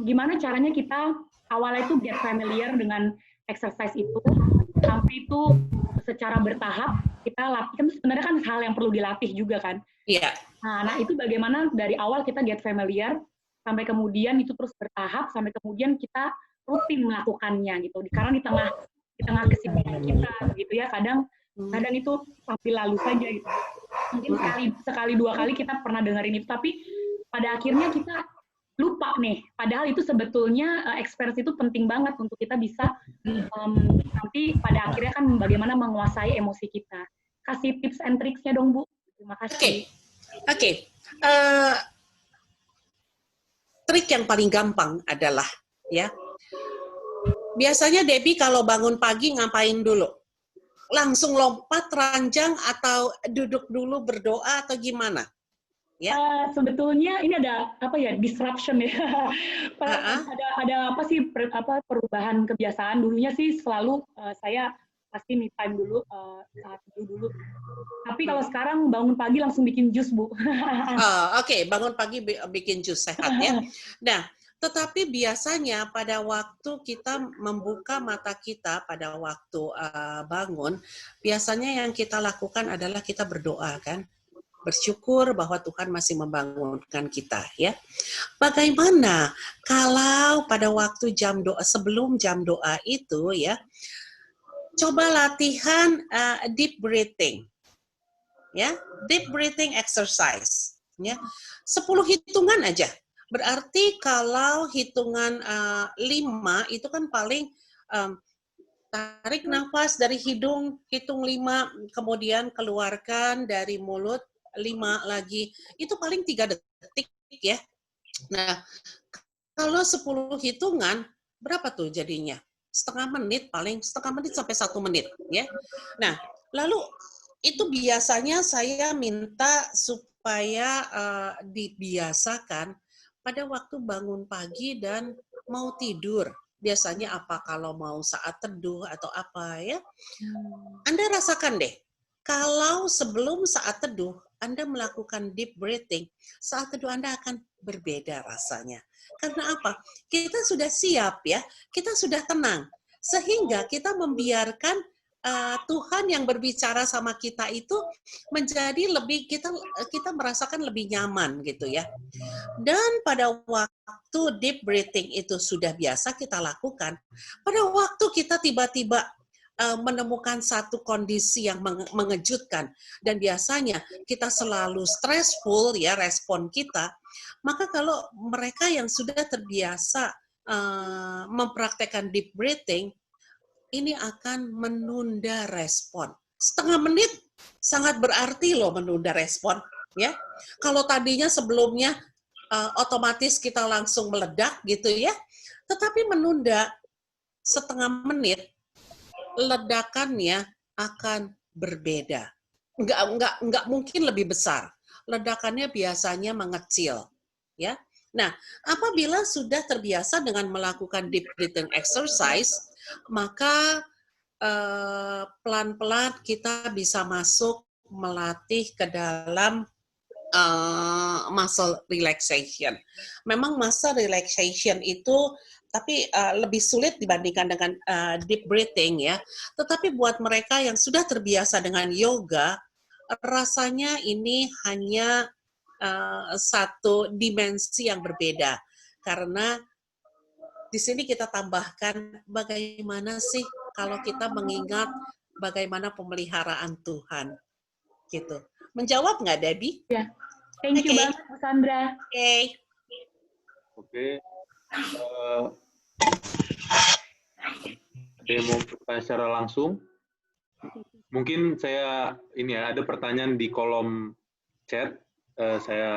gimana caranya kita awalnya itu get familiar dengan exercise itu, sampai itu secara bertahap kita latih. Sebenarnya kan hal yang perlu dilatih juga kan. Iya. Nah, itu bagaimana dari awal kita get familiar, sampai kemudian itu terus bertahap, sampai kemudian kita rutin melakukannya gitu. Karena di tengah kesibukan kita gitu ya, kadang itu sambil lalu saja gitu. Mungkin sekali dua kali kita pernah dengerin itu, tapi pada akhirnya kita lupa nih. Padahal itu sebetulnya experience itu penting banget untuk kita bisa nanti pada akhirnya kan bagaimana menguasai emosi kita. Kasih tips and tricks-nya dong, Bu. Terima kasih. Oke. Trik yang paling gampang adalah ya. Biasanya Debbie kalau bangun pagi ngapain dulu? Langsung lompat, ranjang, atau duduk dulu berdoa atau gimana? Ya. Sebetulnya ini ada disruption ya. Ada perubahan kebiasaan. Dulunya sih selalu saya pasti me time dulu, saat itu dulu. Tapi kalau sekarang bangun pagi langsung bikin jus, Bu. Oke, bangun pagi bikin jus, sehat ya. Nah, tetapi biasanya pada waktu kita membuka mata kita pada waktu bangun, biasanya yang kita lakukan adalah kita berdoa kan. Bersyukur bahwa Tuhan masih membangunkan kita ya. Bagaimana kalau pada waktu jam doa, sebelum jam doa itu ya, coba latihan deep breathing. Ya, deep breathing exercise ya. 10 hitungan aja. Berarti kalau hitungan 5 itu kan paling tarik nafas dari hidung, hitung 5, kemudian keluarkan dari mulut 5 lagi, itu paling 3 detik ya. Nah, kalau 10 hitungan, berapa tuh jadinya? Setengah menit sampai 1 menit ya. Nah, lalu itu biasanya saya minta supaya dibiasakan pada waktu bangun pagi dan mau tidur. Biasanya apa kalau mau saat teduh atau apa ya. Anda rasakan deh, kalau sebelum saat teduh Anda melakukan deep breathing, saat teduh Anda akan berbeda rasanya. Karena apa? Kita sudah siap ya, kita sudah tenang. Sehingga kita membiarkan Tuhan yang berbicara sama kita itu menjadi lebih, kita merasakan lebih nyaman gitu ya. Dan pada waktu deep breathing itu sudah biasa kita lakukan, pada waktu kita tiba-tiba menemukan satu kondisi yang mengejutkan dan biasanya kita selalu stressful ya respon kita, maka kalau mereka yang sudah terbiasa mempraktekkan deep breathing, ini akan menunda respon. Setengah menit sangat berarti loh menunda respon ya. Kalau tadinya sebelumnya otomatis kita langsung meledak gitu ya, tetapi menunda setengah menit, ledakannya akan berbeda. Enggak mungkin lebih besar. Ledakannya biasanya mengecil, ya. Nah, apabila sudah terbiasa dengan melakukan deep breathing exercise, maka pelan-pelan kita bisa masuk melatih ke dalam muscle relaxation. Memang muscle relaxation itu tapi lebih sulit dibandingkan dengan deep breathing ya. Tetapi buat mereka yang sudah terbiasa dengan yoga, rasanya ini hanya satu dimensi yang berbeda. Karena di sini kita tambahkan bagaimana sih kalau kita mengingat bagaimana pemeliharaan Tuhan. Gitu. Menjawab nggak, Debbie? Ya. Thank you banget, Bu Sandra. Oke. Ada yang mau bertanya secara langsung? Mungkin saya ini ya, ada pertanyaan di kolom chat, saya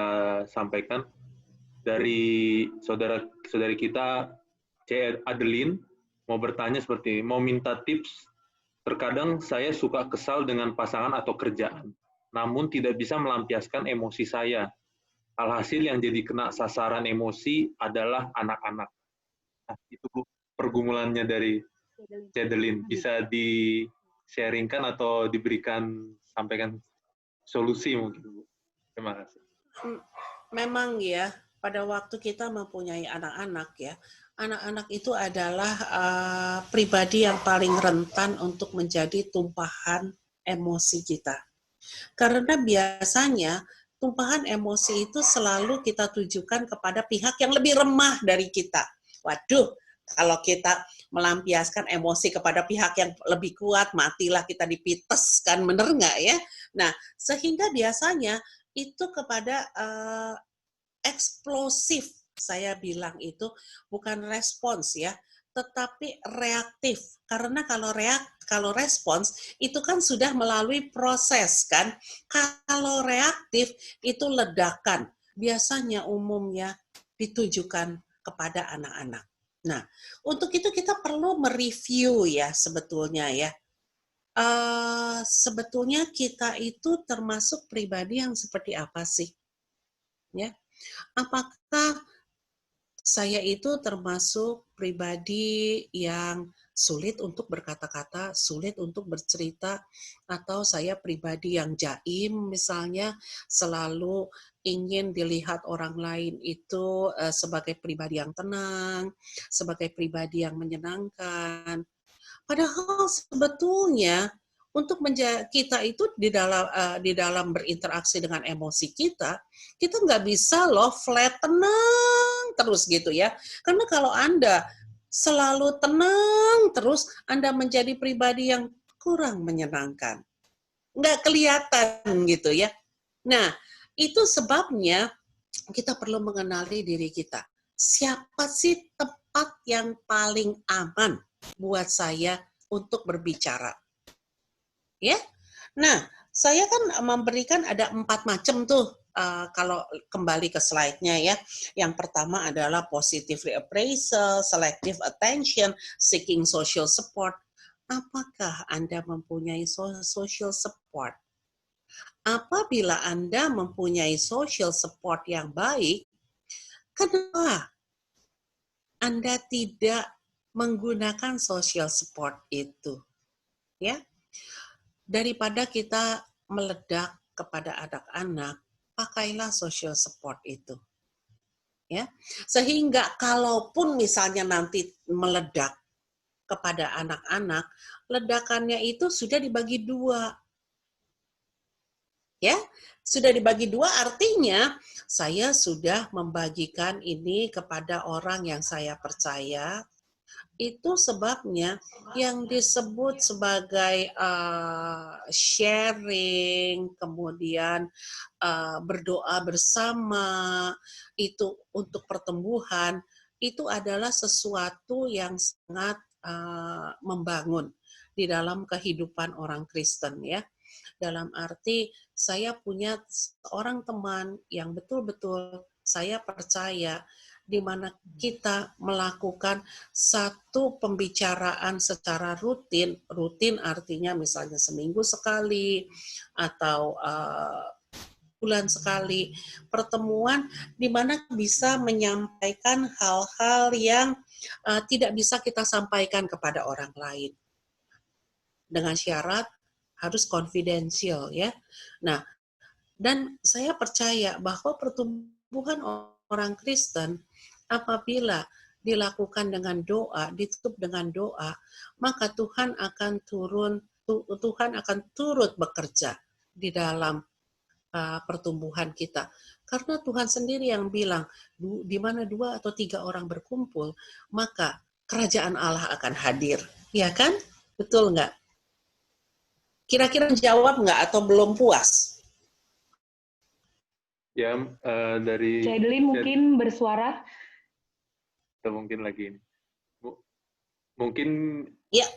sampaikan dari saudari kita C. Adeline mau bertanya seperti ini, mau minta tips. Terkadang saya suka kesal dengan pasangan atau kerjaan, namun tidak bisa melampiaskan emosi saya. Alhasil yang jadi kena sasaran emosi adalah anak-anak. Nah, itu Bu, pergumulannya dari Cedelin. Bisa di-sharingkan atau diberikan, sampaikan solusi mungkin, Bu. Terima kasih. Memang ya, pada waktu kita mempunyai anak-anak ya, anak-anak itu adalah pribadi yang paling rentan untuk menjadi tumpahan emosi kita. Karena biasanya tumpahan emosi itu selalu kita tujukan kepada pihak yang lebih remah dari kita. Waduh, kalau kita melampiaskan emosi kepada pihak yang lebih kuat, matilah kita dipites, kan, bener nggak ya? Nah, sehingga biasanya itu kepada eksplosif, saya bilang itu bukan respons ya, tetapi reaktif. Karena kalau respons itu kan sudah melalui proses kan. Kalau reaktif itu ledakan. Biasanya umumnya ditujukan kepada anak-anak. Nah, untuk itu kita perlu mereview ya sebetulnya ya. Sebetulnya kita itu termasuk pribadi yang seperti apa sih? Ya, apakah saya itu termasuk pribadi yang sulit untuk berkata-kata, sulit untuk bercerita, atau saya pribadi yang jaim misalnya, selalu ingin dilihat orang lain itu sebagai pribadi yang tenang, sebagai pribadi yang menyenangkan. Padahal sebetulnya untuk kita itu di dalam berinteraksi dengan emosi kita nggak bisa loh flat tenang terus gitu ya. Karena kalau Anda selalu tenang terus, Anda menjadi pribadi yang kurang menyenangkan. Nggak kelihatan gitu ya. Nah, itu sebabnya kita perlu mengenali diri kita. Siapa sih tempat yang paling aman buat saya untuk berbicara? Ya, nah saya kan memberikan ada 4 macam tuh. Kalau kembali ke slide-nya ya, yang pertama adalah positive reappraisal, selective attention, seeking social support. Apakah Anda mempunyai social support? Apabila Anda mempunyai social support yang baik, kenapa Anda tidak menggunakan social support itu? Ya, daripada kita meledak kepada anak-anak, pakailah social support itu. Ya, sehingga kalaupun misalnya nanti meledak kepada anak-anak, ledakannya itu sudah dibagi 2. Ya, sudah dibagi 2 artinya saya sudah membagikan ini kepada orang yang saya percaya. Itu sebabnya yang disebut sebagai sharing, kemudian berdoa bersama, itu untuk pertumbuhan, itu adalah sesuatu yang sangat membangun di dalam kehidupan orang Kristen ya. Dalam arti saya punya seorang teman yang betul-betul saya percaya, di mana kita melakukan satu pembicaraan secara rutin artinya misalnya seminggu sekali atau bulan sekali pertemuan, di mana bisa menyampaikan hal-hal yang tidak bisa kita sampaikan kepada orang lain dengan syarat harus konfidensial ya. Nah, dan saya percaya bahwa pertumbuhan orang Kristen apabila dilakukan dengan doa, ditutup dengan doa, maka Tuhan akan turut bekerja di dalam pertumbuhan kita. Karena Tuhan sendiri yang bilang, di mana 2 atau 3 orang berkumpul, maka kerajaan Allah akan hadir. Ya kan? Betul nggak? Kira-kira jawab nggak atau belum puas? Ya, dari Cedelin mungkin bersuara. Atau mungkin lagi ini. Mungkin ya.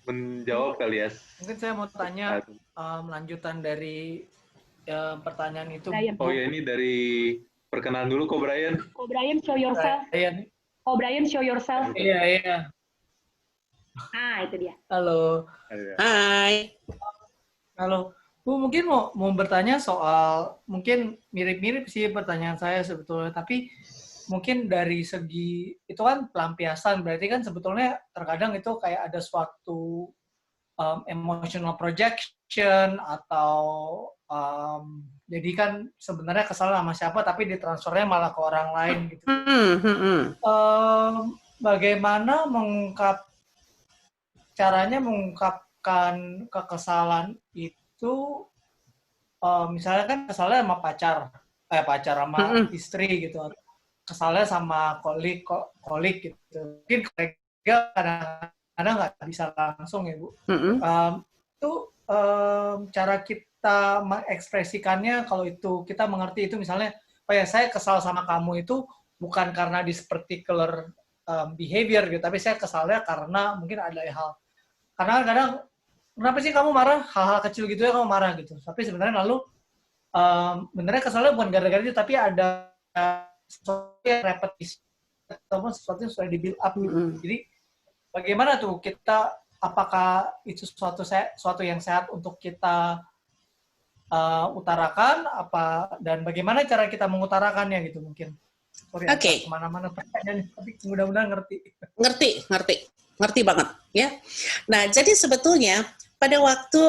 menjawab kali ya. Mungkin saya mau tanya lanjutan dari pertanyaan itu. Brian. Oh ya, ini dari perkenalan dulu kok Brian. Ko Brian, show yourself. Ko Brian, show yourself. Iya. Itu dia. Halo. Hai. Halo. Bu, mungkin mau bertanya soal, mungkin mirip-mirip sih pertanyaan saya sebetulnya, tapi mungkin dari segi, itu kan pelampiasan, berarti kan sebetulnya terkadang itu kayak ada suatu emotional projection, atau jadi kan sebenarnya kesal sama siapa, tapi ditransfernya malah ke orang lain gitu. Bagaimana caranya mengungkapkan kekesalan itu, misalnya kan kesalnya sama pacar sama istri gitu, kesalnya sama kolik gitu, mungkin kolega kadang-kadang nggak bisa langsung ya Bu. Itu cara kita mengekspresikannya, kalau itu kita mengerti itu misalnya, oh ya saya kesal sama kamu itu bukan karena this particular behavior gitu, tapi saya kesalnya karena mungkin ada hal, karena kadang kenapa sih kamu marah, hal-hal kecil gitu ya kamu marah gitu, tapi sebenarnya lalu sebenarnya kesalnya bukan gara-gara itu, tapi ada sesuatu yang repetisi ataupun sesuatu yang sudah di-build up gitu. Jadi bagaimana tuh kita, apakah itu suatu yang sehat untuk kita utarakan, dan bagaimana cara kita mengutarakannya gitu mungkin. Oke. Kemana-mana pertanyaan, tapi mudah-mudahan ngerti banget ya. Nah, jadi sebetulnya pada waktu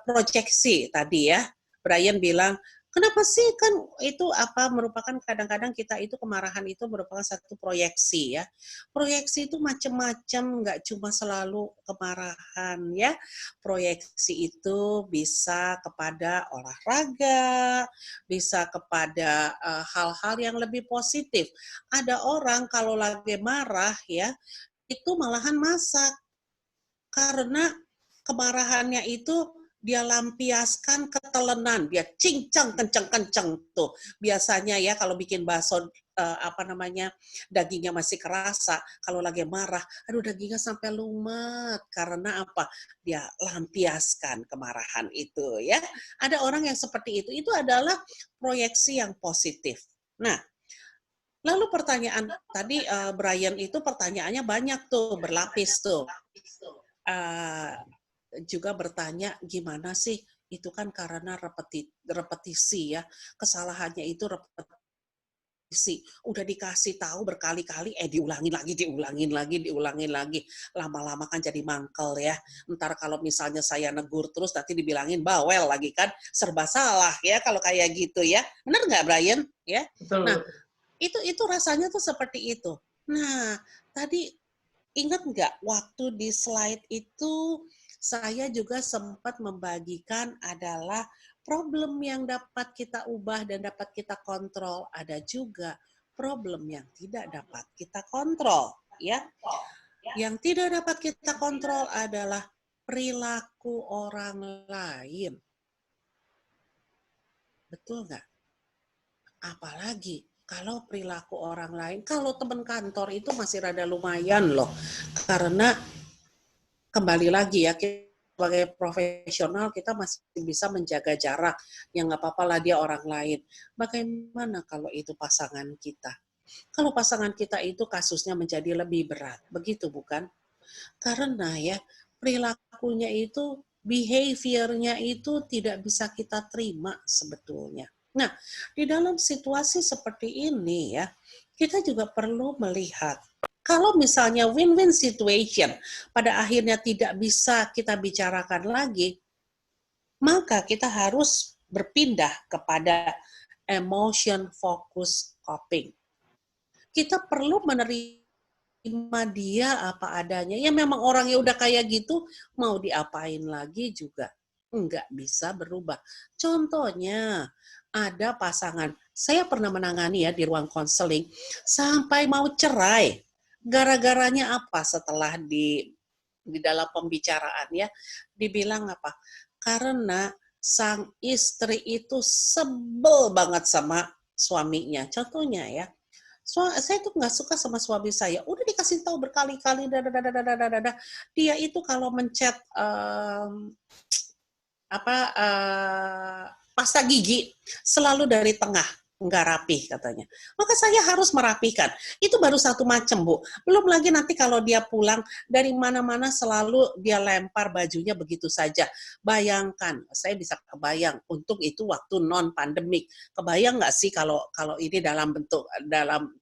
proyeksi tadi ya, Brian bilang, kenapa sih kan itu merupakan kadang-kadang kita itu kemarahan itu merupakan satu proyeksi ya. Proyeksi itu macam-macam, nggak cuma selalu kemarahan ya. Proyeksi itu bisa kepada olahraga, bisa kepada hal-hal yang lebih positif. Ada orang kalau lagi marah ya, itu malahan masak. Karena kemarahannya itu dia lampiaskan ketelenan, dia cincang kenceng-kenceng tuh. Biasanya ya kalau bikin bakso dagingnya masih kerasa, kalau lagi marah, aduh dagingnya sampai lumet. Karena apa? Dia lampiaskan kemarahan itu ya. Ada orang yang seperti itu. Itu adalah proyeksi yang positif. Nah, lalu pertanyaan tadi Brian itu pertanyaannya banyak tuh, berlapis tuh. Juga bertanya gimana sih, itu kan karena repetisi ya, kesalahannya itu repetisi, udah dikasih tahu berkali-kali, diulangin lagi, lama-lama kan jadi mangkel ya. Ntar kalau misalnya saya negur terus nanti dibilangin bawel lagi kan, serba salah ya kalau kayak gitu ya. Benar nggak Brian? Ya. Betul. Nah, itu rasanya tuh seperti itu. Nah, tadi ingat nggak waktu di slide itu saya juga sempat membagikan adalah problem yang dapat kita ubah dan dapat kita kontrol. Ada juga problem yang tidak dapat kita kontrol. Ya, yang tidak dapat kita kontrol adalah perilaku orang lain. Betul nggak? Apalagi kalau perilaku orang lain, kalau teman kantor itu masih rada lumayan loh. Karena kembali lagi ya, sebagai profesional kita masih bisa menjaga jarak. Yang nggak apa-apa lah dia orang lain. Bagaimana kalau itu pasangan kita? Kalau pasangan kita itu kasusnya menjadi lebih berat. Begitu bukan? Karena ya perilakunya itu, behavior-nya itu tidak bisa kita terima sebetulnya. Nah, di dalam situasi seperti ini ya, kita juga perlu melihat kalau misalnya win-win situation pada akhirnya tidak bisa kita bicarakan lagi, maka kita harus berpindah kepada emotion focus coping. Kita perlu menerima dia apa adanya. Ya memang orangnya udah kayak gitu, mau diapain lagi juga nggak bisa berubah. Contohnya, ada pasangan, saya pernah menangani ya di ruang konseling, sampai mau cerai. Gara-garanya apa setelah di dalam pembicaraan ya, dibilang apa? Karena sang istri itu sebel banget sama suaminya. Contohnya ya, Saya tuh nggak suka sama suami saya. Udah dikasih tahu berkali-kali, dia itu kalau mencet pasta gigi selalu dari tengah, nggak rapih katanya. Maka saya harus merapikan. Itu baru satu macam, Bu. Belum lagi nanti kalau dia pulang dari mana-mana selalu dia lempar bajunya begitu saja. Bayangkan, saya bisa kebayang untuk itu waktu non pandemik. Kebayang nggak sih kalau ini dalam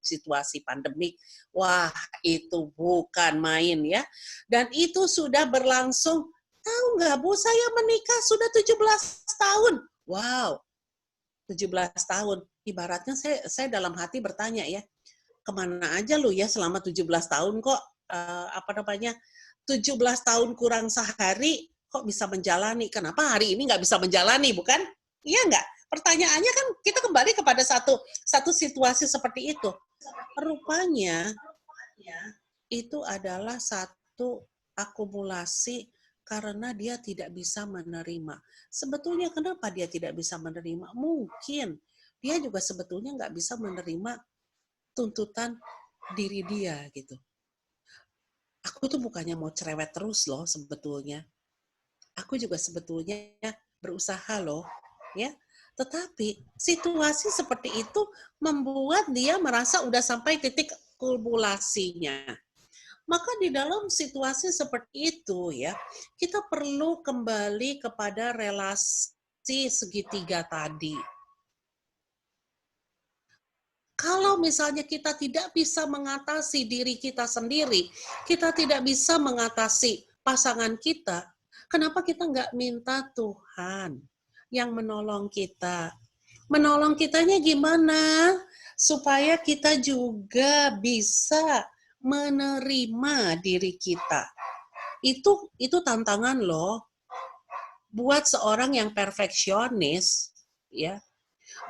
situasi pandemik? Wah, itu bukan main ya. Dan itu sudah berlangsung. Tahu nggak, Bu, saya menikah sudah 17 tahun. Wow, 17 tahun. Ibaratnya saya dalam hati bertanya ya, kemana aja lu ya selama 17 tahun kok, 17 tahun kurang sehari, kok bisa menjalani? Kenapa hari ini nggak bisa menjalani, bukan? Iya nggak? Pertanyaannya kan kita kembali kepada satu situasi seperti itu. Rupanya itu adalah satu akumulasi karena dia tidak bisa menerima. Sebetulnya kenapa dia tidak bisa menerima? Mungkin dia juga sebetulnya nggak bisa menerima tuntutan diri dia gitu. Aku tuh bukannya mau cerewet terus loh sebetulnya. Aku juga sebetulnya berusaha loh, ya. Tetapi situasi seperti itu membuat dia merasa udah sampai titik kulminasinya. Maka di dalam situasi seperti itu ya, kita perlu kembali kepada relasi segitiga tadi. Kalau misalnya kita tidak bisa mengatasi diri kita sendiri, kita tidak bisa mengatasi pasangan kita, kenapa kita nggak minta Tuhan yang menolong kita? Menolong kitanya gimana? Supaya kita juga bisa menerima diri kita. Itu tantangan loh. Buat seorang yang perfeksionis, ya,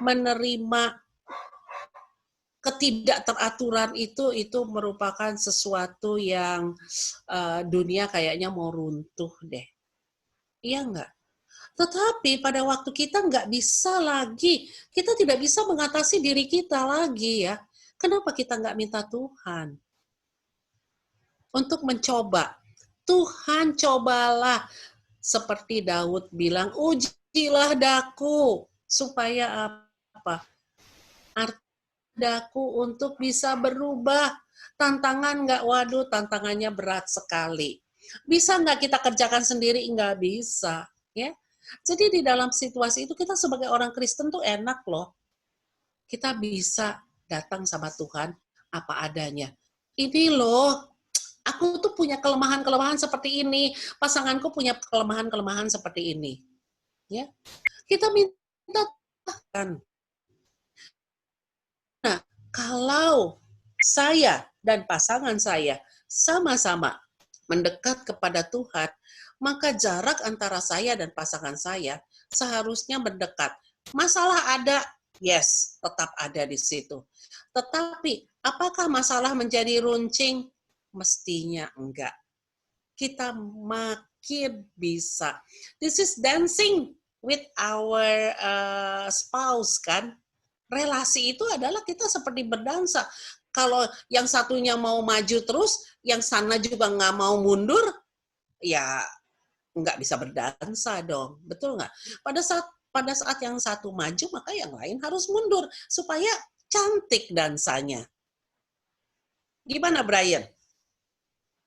menerima ketidakteraturan itu merupakan sesuatu yang dunia kayaknya mau runtuh deh. Iya nggak? Tetapi pada waktu kita nggak bisa lagi, kita tidak bisa mengatasi diri kita lagi ya. Kenapa kita nggak minta Tuhan? Untuk mencoba. Tuhan cobalah. Seperti Daud bilang, ujilah daku. Supaya apa? Daku untuk bisa berubah. Tantangan nggak? Waduh, tantangannya berat sekali. Bisa nggak kita kerjakan sendiri? Nggak bisa. Ya. Jadi di dalam situasi itu kita sebagai orang Kristen tuh enak loh. Kita bisa datang sama Tuhan apa adanya. Ini loh, aku tuh punya kelemahan-kelemahan seperti ini. Pasanganku punya kelemahan-kelemahan seperti ini. Ya, kita minta Tuhan. Nah, kalau saya dan pasangan saya sama-sama mendekat kepada Tuhan, maka jarak antara saya dan pasangan saya seharusnya mendekat. Masalah ada, yes, tetap ada di situ. Tetapi, apakah masalah menjadi runcing? Mestinya enggak. Kita makin bisa. This is dancing with our spouse, kan? Relasi itu adalah kita seperti berdansa. Kalau yang satunya mau maju terus, yang sana juga nggak mau mundur, ya nggak bisa berdansa dong. Betul nggak? Pada saat yang satu maju, maka yang lain harus mundur supaya cantik dansanya. Gimana, Brian?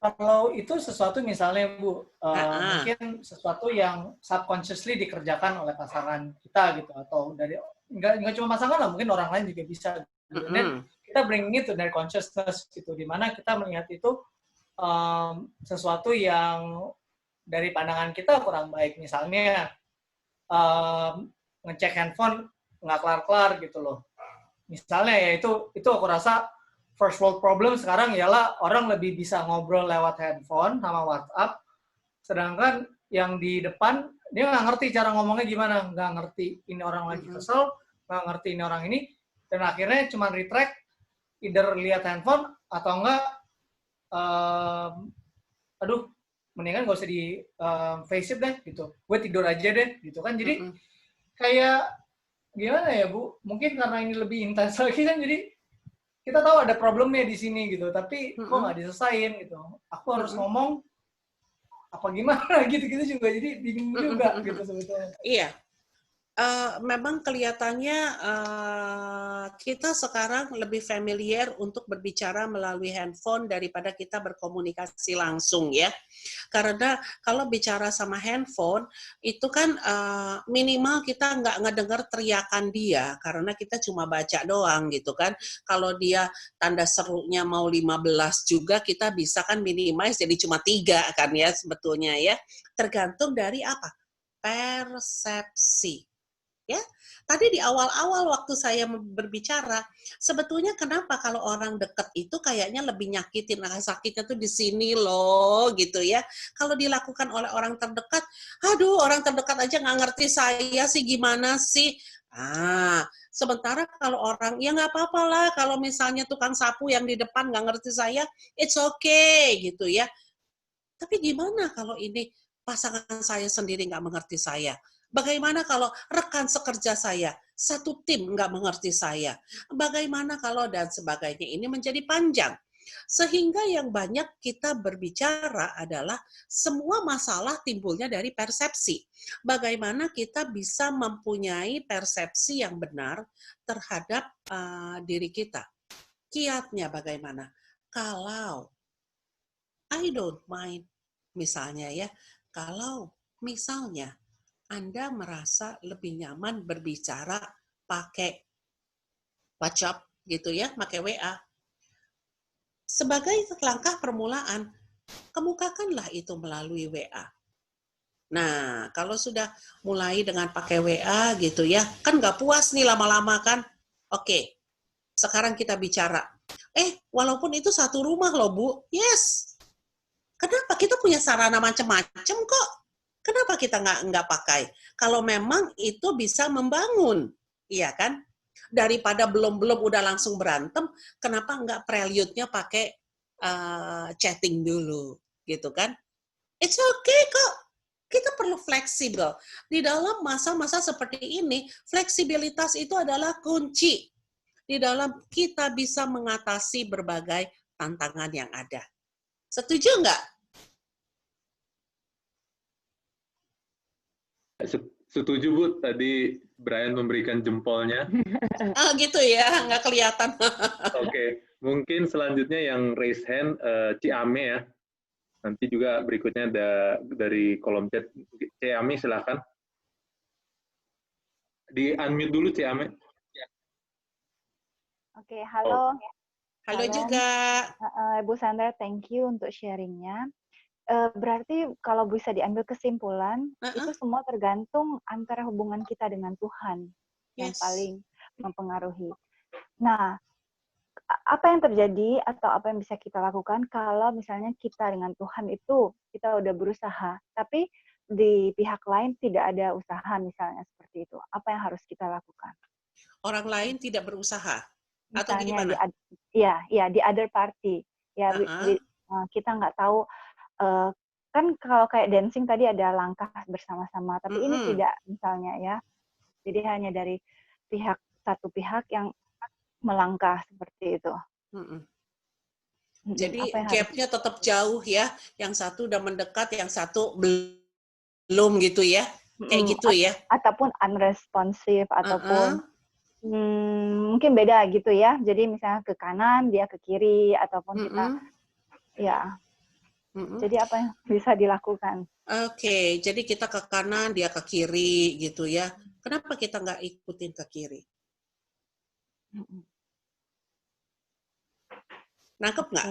Kalau itu sesuatu misalnya Bu, mungkin sesuatu yang subconsciously dikerjakan oleh pasangan kita gitu, atau dari nggak cuma pasangan lah, mungkin orang lain juga bisa. Gitu. Dan kita bring itu dari consciousness gitu, dimana kita melihat itu sesuatu yang dari pandangan kita kurang baik, misalnya ngecek handphone nggak kelar-kelar gitu loh. Misalnya ya itu aku rasa first world problem sekarang ialah orang lebih bisa ngobrol lewat handphone sama WhatsApp, sedangkan yang di depan dia nggak ngerti cara ngomongnya gimana, nggak ngerti ini orang lagi kesel, nggak ngerti ini orang ini, dan akhirnya cuma retract, either lihat handphone atau enggak, aduh, mendingan gak usah di face it deh gitu, gue tidur aja deh gitu kan. Jadi kayak gimana ya Bu, mungkin karena ini lebih intens lagi kan, jadi kita tahu ada problemnya di sini gitu, tapi kok nggak diselesain gitu. Aku harus ngomong apa gimana gitu-gitu juga, jadi bingung juga gitu sebetulnya. Iya. Memang kelihatannya kita sekarang lebih familiar untuk berbicara melalui handphone daripada kita berkomunikasi langsung ya. Karena kalau bicara sama handphone itu kan minimal kita nggak ngedengar teriakan dia karena kita cuma baca doang gitu kan. Kalau dia tanda serunya mau 15 juga kita bisa kan minimize jadi cuma 3 kan ya sebetulnya ya. Tergantung dari apa? Persepsi. Ya, tadi di awal-awal waktu saya berbicara, sebetulnya kenapa kalau orang dekat itu kayaknya lebih nyakitin, nah sakitnya tuh di sini loh, gitu ya. Kalau dilakukan oleh orang terdekat, aduh orang terdekat aja nggak ngerti saya sih gimana sih. Sementara kalau orang, ya nggak apa-apa lah, kalau misalnya tukang sapu yang di depan nggak ngerti saya, it's okay, gitu ya. Tapi gimana kalau ini pasangan saya sendiri nggak mengerti saya? Bagaimana kalau rekan sekerja saya, satu tim nggak mengerti saya? Bagaimana kalau dan sebagainya ini menjadi panjang? Sehingga yang banyak kita berbicara adalah semua masalah timbulnya dari persepsi. Bagaimana kita bisa mempunyai persepsi yang benar terhadap diri kita. Kiatnya bagaimana? Kalau I don't mind, misalnya ya, kalau misalnya Anda merasa lebih nyaman berbicara pakai WhatsApp gitu ya, pakai WA. Sebagai langkah permulaan, kemukakanlah itu melalui WA. Nah, kalau sudah mulai dengan pakai WA gitu ya, kan nggak puas nih lama-lama kan? Oke, sekarang kita bicara. Walaupun itu satu rumah loh Bu, yes. Kenapa? Kita punya sarana macam-macam kok. Kenapa kita nggak pakai? Kalau memang itu bisa membangun, iya kan? Daripada belum udah langsung berantem, kenapa nggak prelude-nya pakai chatting dulu, gitu kan? It's okay kok. Kita perlu fleksibel. Di dalam masa-masa seperti ini, fleksibilitas itu adalah kunci di dalam kita bisa mengatasi berbagai tantangan yang ada. Setuju nggak? Setuju Bu, tadi Brian memberikan jempolnya. Gitu ya, nggak kelihatan. Oke, mungkin selanjutnya yang raise hand Ciame ya. Nanti juga berikutnya ada dari kolom chat. Ciame silakan. Di unmute dulu Ciame. Oke, halo. Halo juga. Bu Sandra, thank you untuk sharingnya. Berarti kalau bisa diambil kesimpulan, itu semua tergantung antara hubungan kita dengan Tuhan yang paling mempengaruhi. Nah, apa yang terjadi atau apa yang bisa kita lakukan kalau misalnya kita dengan Tuhan itu kita udah berusaha, tapi di pihak lain tidak ada usaha misalnya seperti itu. Apa yang harus kita lakukan? Orang lain tidak berusaha atau Misalnya gimana? di other party. Ya, kita nggak tahu. Kan kalau kayak dancing tadi ada langkah bersama-sama, tapi ini tidak misalnya ya. Jadi hanya dari satu pihak yang melangkah seperti itu. Jadi gap-nya tetap jauh ya. Yang satu udah mendekat, yang satu belum gitu ya. Kayak gitu ya. Ataupun unresponsive ataupun mungkin beda gitu ya. Jadi misalnya ke kanan, dia ke kiri ataupun kita ya. Jadi apa yang bisa dilakukan? Oke, jadi kita ke kanan, dia ke kiri gitu ya. Kenapa kita nggak ikutin ke kiri? Nangkep nggak?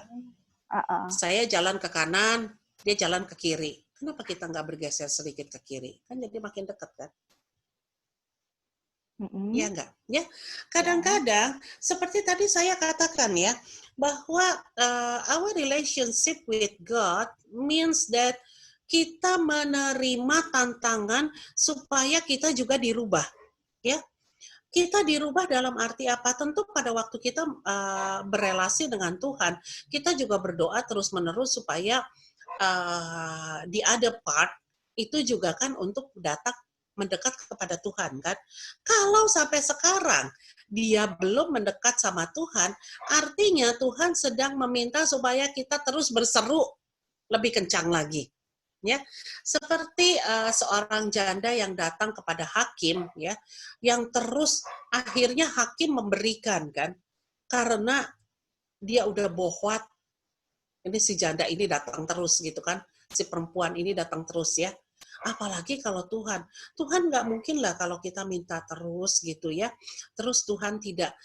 Saya jalan ke kanan, dia jalan ke kiri. Kenapa kita nggak bergeser sedikit ke kiri? Kan jadi makin dekat kan? Ya enggak? Ya, kadang-kadang seperti tadi saya katakan ya, bahwa our relationship with God means that kita menerima tantangan supaya kita juga dirubah, ya. Kita dirubah dalam arti apa? Tentu pada waktu kita berelasi dengan Tuhan, kita juga berdoa terus-menerus supaya the other part itu juga kan untuk datang mendekat kepada Tuhan kan. Kalau sampai sekarang dia belum mendekat sama Tuhan, artinya Tuhan sedang meminta supaya kita terus berseru lebih kencang lagi. Ya, seperti seorang janda yang datang kepada hakim, ya, yang terus akhirnya hakim memberikan kan, karena dia udah bohwat. Ini si janda ini datang terus gitu kan, si perempuan ini datang terus ya. Apalagi kalau Tuhan nggak mungkin lah kalau kita minta terus gitu ya. Terus Tuhan tidak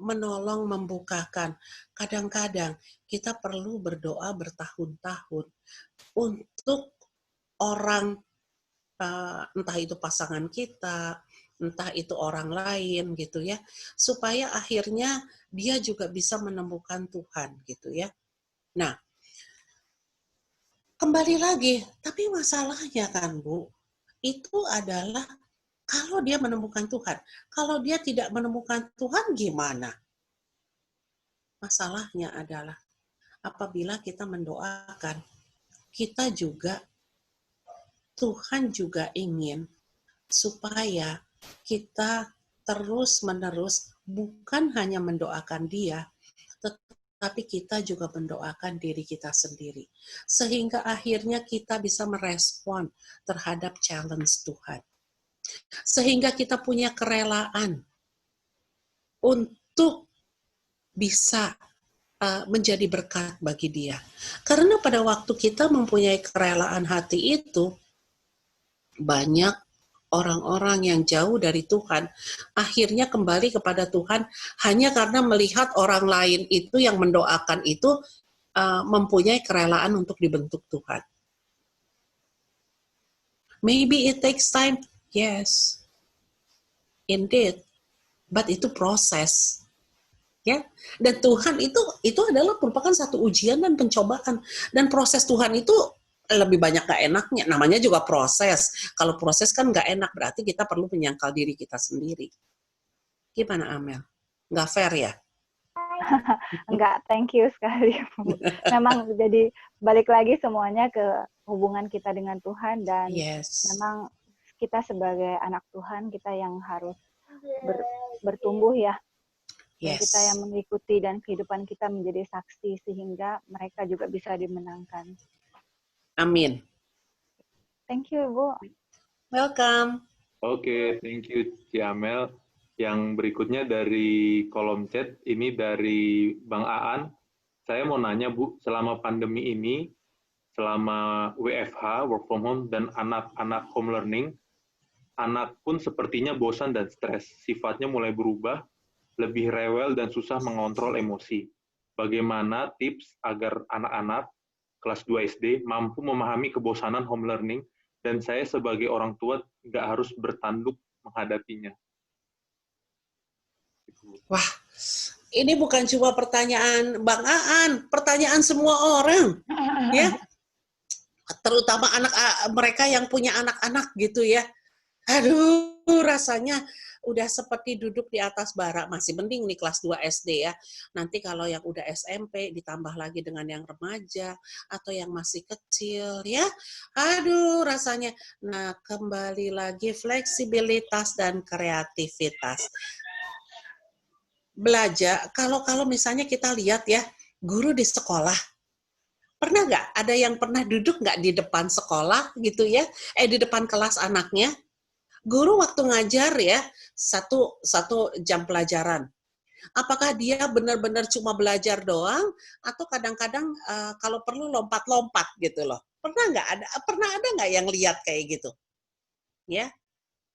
menolong membukakan. Kadang-kadang kita perlu berdoa bertahun-tahun untuk orang, entah itu pasangan kita, entah itu orang lain gitu ya, supaya akhirnya dia juga bisa menemukan Tuhan gitu ya. Nah, kembali lagi, tapi masalahnya kan Bu, itu adalah kalau dia menemukan Tuhan. Kalau dia tidak menemukan Tuhan gimana? Masalahnya adalah apabila kita mendoakan, kita juga, Tuhan juga ingin supaya kita terus-menerus bukan hanya mendoakan dia, tapi kita juga mendoakan diri kita sendiri. Sehingga akhirnya kita bisa merespon terhadap challenge Tuhan. Sehingga kita punya kerelaan untuk bisa menjadi berkat bagi dia. Karena pada waktu kita mempunyai kerelaan hati itu, banyak orang-orang yang jauh dari Tuhan akhirnya kembali kepada Tuhan hanya karena melihat orang lain itu yang mendoakan itu mempunyai kerelaan untuk dibentuk Tuhan. Maybe it takes time, yes, indeed, but itu proses, ya. Dan Tuhan itu adalah merupakan satu ujian dan pencobaan, dan proses Tuhan itu lebih banyak gak enaknya, namanya juga proses. Kalau proses kan gak enak, berarti kita perlu menyangkal diri kita sendiri. Gimana Amel? Gak fair ya? Enggak, thank you sekali Bu. Memang jadi balik lagi semuanya ke hubungan kita dengan Tuhan, dan memang kita sebagai anak Tuhan, kita yang harus bertumbuh ya. Dan kita yang mengikuti, dan kehidupan kita menjadi saksi sehingga mereka juga bisa dimenangkan. Amin. Thank you, Bu. Welcome. Oke, thank you, Ciamel. Yang berikutnya dari kolom chat, ini dari Bang Aan. Saya mau nanya, Bu, selama pandemi ini, selama WFH, work from home, dan anak-anak home learning, anak pun sepertinya bosan dan stres. Sifatnya mulai berubah, lebih rewel dan susah mengontrol emosi. Bagaimana tips agar anak-anak kelas 2 SD mampu memahami kebosanan home learning, dan saya sebagai orang tua nggak harus bertanduk menghadapinya. Wah, ini bukan cuma pertanyaan Bang Aan, pertanyaan semua orang, ya, terutama mereka yang punya anak-anak gitu ya. Aduh, rasanya udah seperti duduk di atas bara. Masih mending nih kelas 2 SD ya. Nanti kalau yang udah SMP ditambah lagi dengan yang remaja atau yang masih kecil ya. Aduh, rasanya. Nah, kembali lagi fleksibilitas dan kreativitas. Belajar, kalau misalnya kita lihat ya, guru di sekolah, pernah nggak ada yang pernah duduk nggak di depan sekolah gitu ya, di depan kelas anaknya? Guru waktu ngajar ya, satu jam pelajaran. Apakah dia benar-benar cuma belajar doang, atau kadang-kadang kalau perlu lompat-lompat gitu loh? Pernah ada nggak yang lihat kayak gitu? Ya,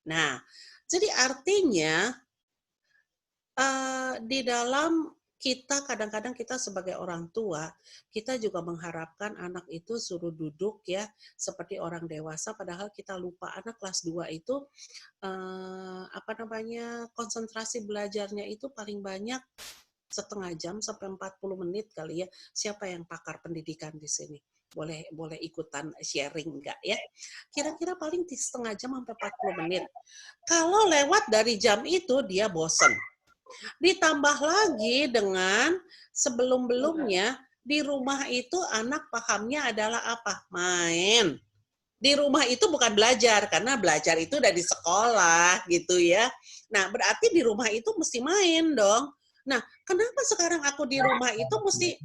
nah, jadi artinya di dalam kita kadang-kadang kita sebagai orang tua, kita juga mengharapkan anak itu suruh duduk ya seperti orang dewasa, padahal kita lupa anak kelas 2 itu konsentrasi belajarnya itu paling banyak setengah jam sampai 40 menit kali ya. Siapa yang pakar pendidikan di sini? Boleh ikutan sharing enggak ya? Kira-kira paling setengah jam sampai 40 menit. Kalau lewat dari jam itu dia bosen. Ditambah lagi dengan sebelum-belumnya di rumah itu anak pahamnya adalah apa? Main. di rumah itu bukan belajar, karena belajar itu udah di sekolah gitu ya. Nah, berarti di rumah itu mesti main dong. Nah, kenapa sekarang aku di rumah itu mesti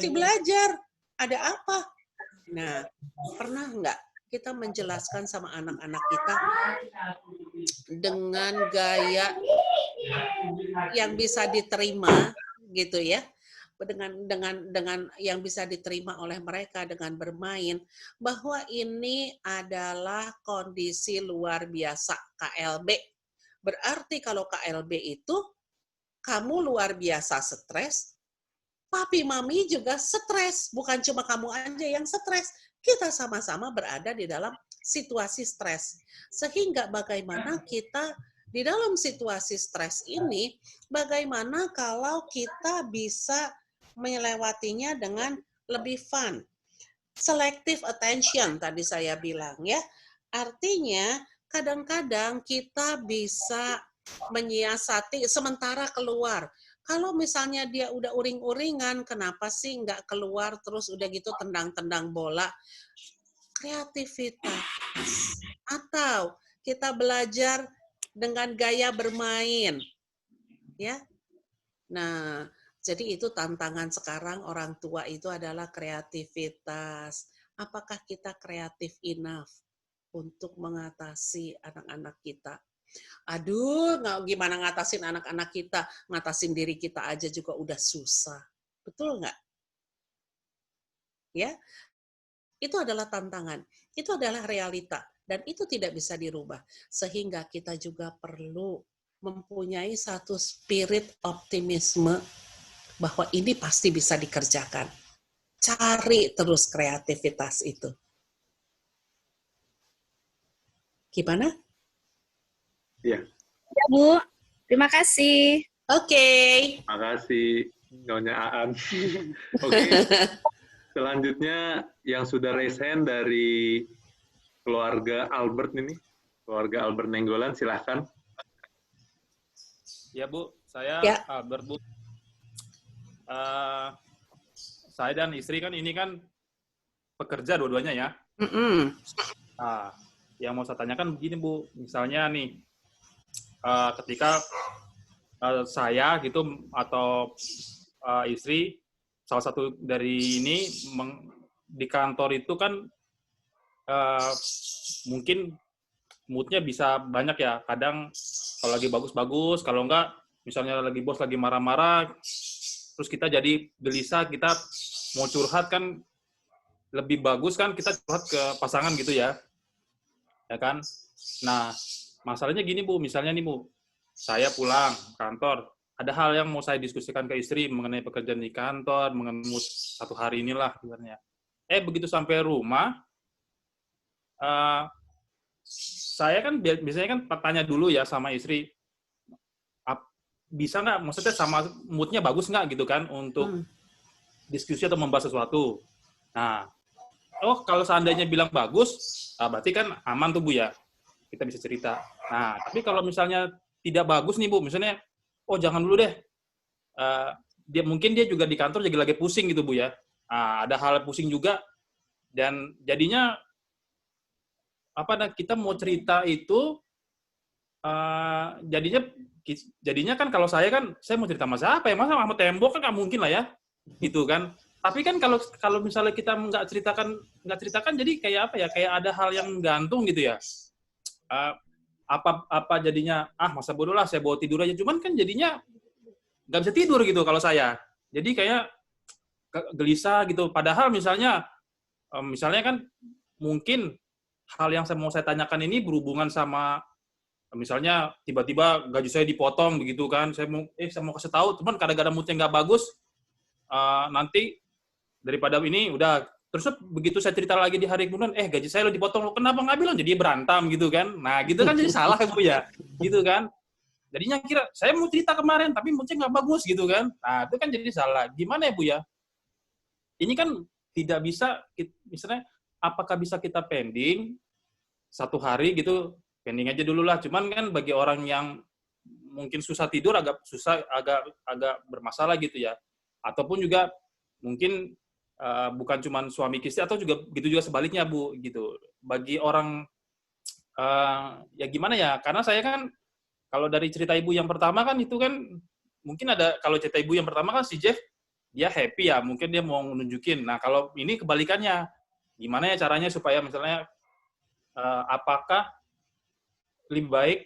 belajar? Ada apa? Nah, pernah nggak kita menjelaskan sama anak-anak kita dengan gaya yang bisa diterima gitu ya, dengan yang bisa diterima oleh mereka dengan bermain, bahwa ini adalah kondisi luar biasa KLB. Berarti kalau KLB itu kamu luar biasa stres, papi mami juga stres, bukan cuma kamu aja yang stres. Kita sama-sama berada di dalam situasi stres. Sehingga bagaimana kita di dalam situasi stres ini, bagaimana kalau kita bisa melewatinya dengan lebih fun. Selective attention tadi saya bilang ya. Artinya kadang-kadang kita bisa menyiasati sementara keluar. Kalau misalnya dia udah uring-uringan, kenapa sih nggak keluar terus udah gitu tendang-tendang bola? Kreativitas. Atau kita belajar dengan gaya bermain. Ya. Nah, jadi itu tantangan sekarang orang tua itu adalah kreativitas. Apakah kita kreatif enough untuk mengatasi anak-anak kita? Aduh, gimana ngatasin anak-anak kita, ngatasin diri kita aja juga udah susah. Betul nggak? Ya, itu adalah tantangan, itu adalah realita, dan itu tidak bisa dirubah. Sehingga kita juga perlu mempunyai satu spirit optimisme bahwa ini pasti bisa dikerjakan. Cari terus kreativitas itu. Gimana? Iya. Ya, Bu. Terima kasih. Oke. Terima kasih, Nyonya Aan. Oke. Selanjutnya yang sudah raise hand dari keluarga Albert ini, keluarga Albert Nenggolan, silahkan. Ya Bu, saya ya. Albert Bu. Saya dan istri kan ini kan pekerja dua-duanya ya. Nah, yang mau saya tanyakan begini Bu, misalnya nih, ketika saya gitu atau istri salah satu dari ini di kantor itu kan mungkin moodnya bisa banyak ya. Kadang kalau lagi bagus-bagus, kalau enggak misalnya lagi bos lagi marah-marah, terus kita jadi gelisah, kita mau curhat kan lebih bagus kan kita curhat ke pasangan gitu ya. Ya kan? Nah, masalahnya gini Bu, misalnya nih Bu, saya pulang kantor, ada hal yang mau saya diskusikan ke istri mengenai pekerjaan di kantor, mengenai satu hari inilah sebenarnya. Begitu sampai rumah, saya kan biasanya kan tanya dulu ya sama istri, bisa nggak, maksudnya sama moodnya bagus nggak gitu kan untuk diskusi atau membahas sesuatu. Nah, kalau seandainya bilang bagus, berarti kan aman tuh Bu ya, kita bisa cerita. Nah, tapi kalau misalnya tidak bagus nih Bu, misalnya, jangan dulu deh, mungkin dia juga di kantor lagi pusing gitu Bu ya, ada hal pusing juga, dan jadinya kita mau cerita itu, jadinya kan kalau saya mau cerita sama siapa ya, masa sama tembok kan nggak mungkin lah ya, gitu kan. Tapi kan kalau misalnya kita nggak ceritakan jadi kayak apa ya, kayak ada hal yang gantung gitu ya. Apa jadinya, masa bodoh lah, saya bawa tidur aja. Cuman kan jadinya nggak bisa tidur gitu kalau saya. Jadi kayak gelisah gitu. Padahal misalnya kan mungkin hal yang mau saya tanyakan ini berhubungan sama, misalnya tiba-tiba gaji saya dipotong begitu kan. Saya mau kasih tahu, teman kadang-kadang moodnya nggak bagus, nanti daripada ini udah, terus begitu saya cerita lagi di hari kemudian, gaji saya lo dipotong, lo kenapa nggak bilang? Jadi berantem gitu kan. Nah gitu kan jadi salah Bu ya, gitu kan. Jadinya kira saya mau cerita kemarin tapi moodnya nggak bagus gitu kan. Nah itu kan jadi salah. Gimana ya Bu ya? Ini kan tidak bisa, misalnya apakah bisa kita pending satu hari gitu, pending aja dulu lah. Cuman kan bagi orang yang mungkin susah tidur agak bermasalah gitu ya. Ataupun juga mungkin bukan cuma suami istri atau juga begitu juga sebaliknya Bu gitu. Bagi orang ya gimana ya? Karena saya kan kalau dari cerita Ibu yang pertama kan itu kan mungkin ada kalau cerita Ibu yang pertama kan si Jeff dia happy ya, mungkin dia mau nunjukin. Nah, kalau ini kebalikannya. Gimana ya caranya supaya misalnya apakah lebih baik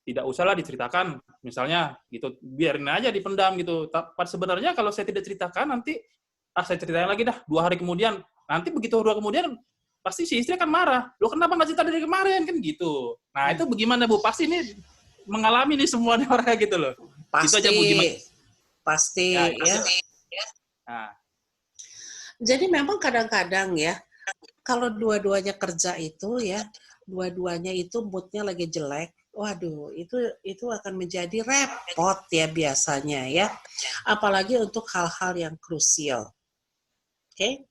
tidak usahlah diceritakan misalnya gitu, biarin aja dipendam gitu. Tapi sebenarnya kalau saya tidak ceritakan nanti saya ceritain lagi dah 2 hari kemudian. Nanti begitu 2 hari kemudian pasti si istri akan marah. Lo kenapa nggak cerita dari kemarin kan gitu. Nah, itu bagaimana Bu? Pasti ini mengalami nih semua orang kayak gitu loh. Pasti. Itu aja Bu gimana? Pasti ya. Nah. Jadi memang kadang-kadang ya kalau dua-duanya kerja itu ya, dua-duanya itu moodnya lagi jelek, waduh, itu akan menjadi repot ya biasanya ya, apalagi untuk hal-hal yang krusial. Oke,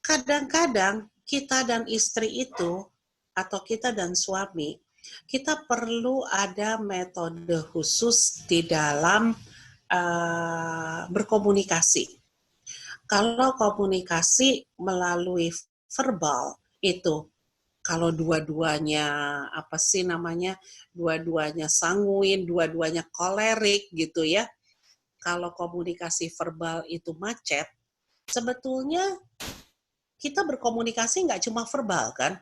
kadang-kadang kita dan istri itu, atau kita dan suami, kita perlu ada metode khusus di dalam berkomunikasi. Kalau komunikasi melalui verbal itu, kalau dua-duanya dua-duanya sanguin, dua-duanya kolerik gitu ya. Kalau komunikasi verbal itu macet, sebetulnya kita berkomunikasi nggak cuma verbal kan,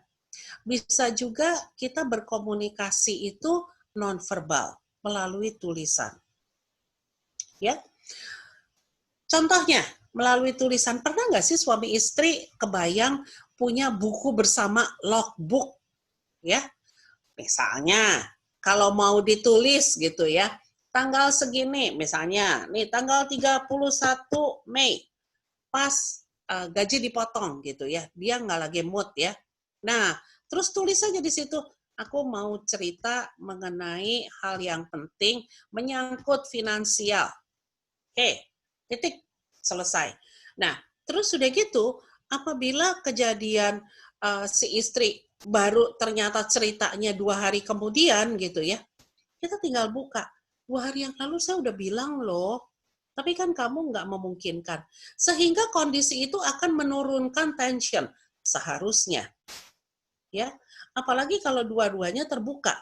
bisa juga kita berkomunikasi itu non-verbal melalui tulisan. Ya, contohnya melalui tulisan. Pernah nggak sih suami istri kebayang punya buku bersama logbook, ya? Misalnya, kalau mau ditulis gitu ya, tanggal segini, misalnya, nih tanggal 31 Mei, pas gaji dipotong gitu ya, dia nggak lagi mood ya. Nah, terus tulis aja di situ, aku mau cerita mengenai hal yang penting menyangkut finansial. Oke, titik. Selesai. Nah, terus sudah gitu, apabila kejadian si istri baru ternyata ceritanya 2 hari kemudian gitu ya, kita tinggal buka. 2 hari yang lalu saya udah bilang loh, tapi kan kamu nggak memungkinkan. Sehingga kondisi itu akan menurunkan tension seharusnya. Ya, apalagi kalau dua-duanya terbuka.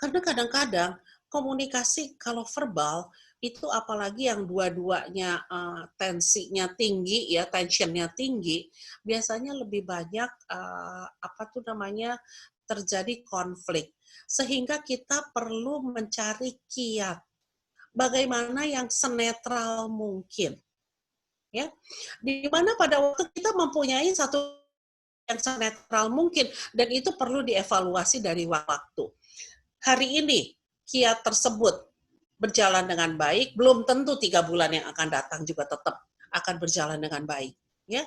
Karena kadang-kadang komunikasi kalau verbal itu apalagi yang dua-duanya tensinya tinggi ya, tensionnya tinggi, biasanya lebih banyak terjadi konflik. Sehingga kita perlu mencari kiat bagaimana yang senetral mungkin. Ya. Di mana pada waktu kita mempunyai satu yang senetral mungkin dan itu perlu dievaluasi dari waktu. Hari ini kiat tersebut berjalan dengan baik, belum tentu 3 bulan yang akan datang juga tetap akan berjalan dengan baik. Ya,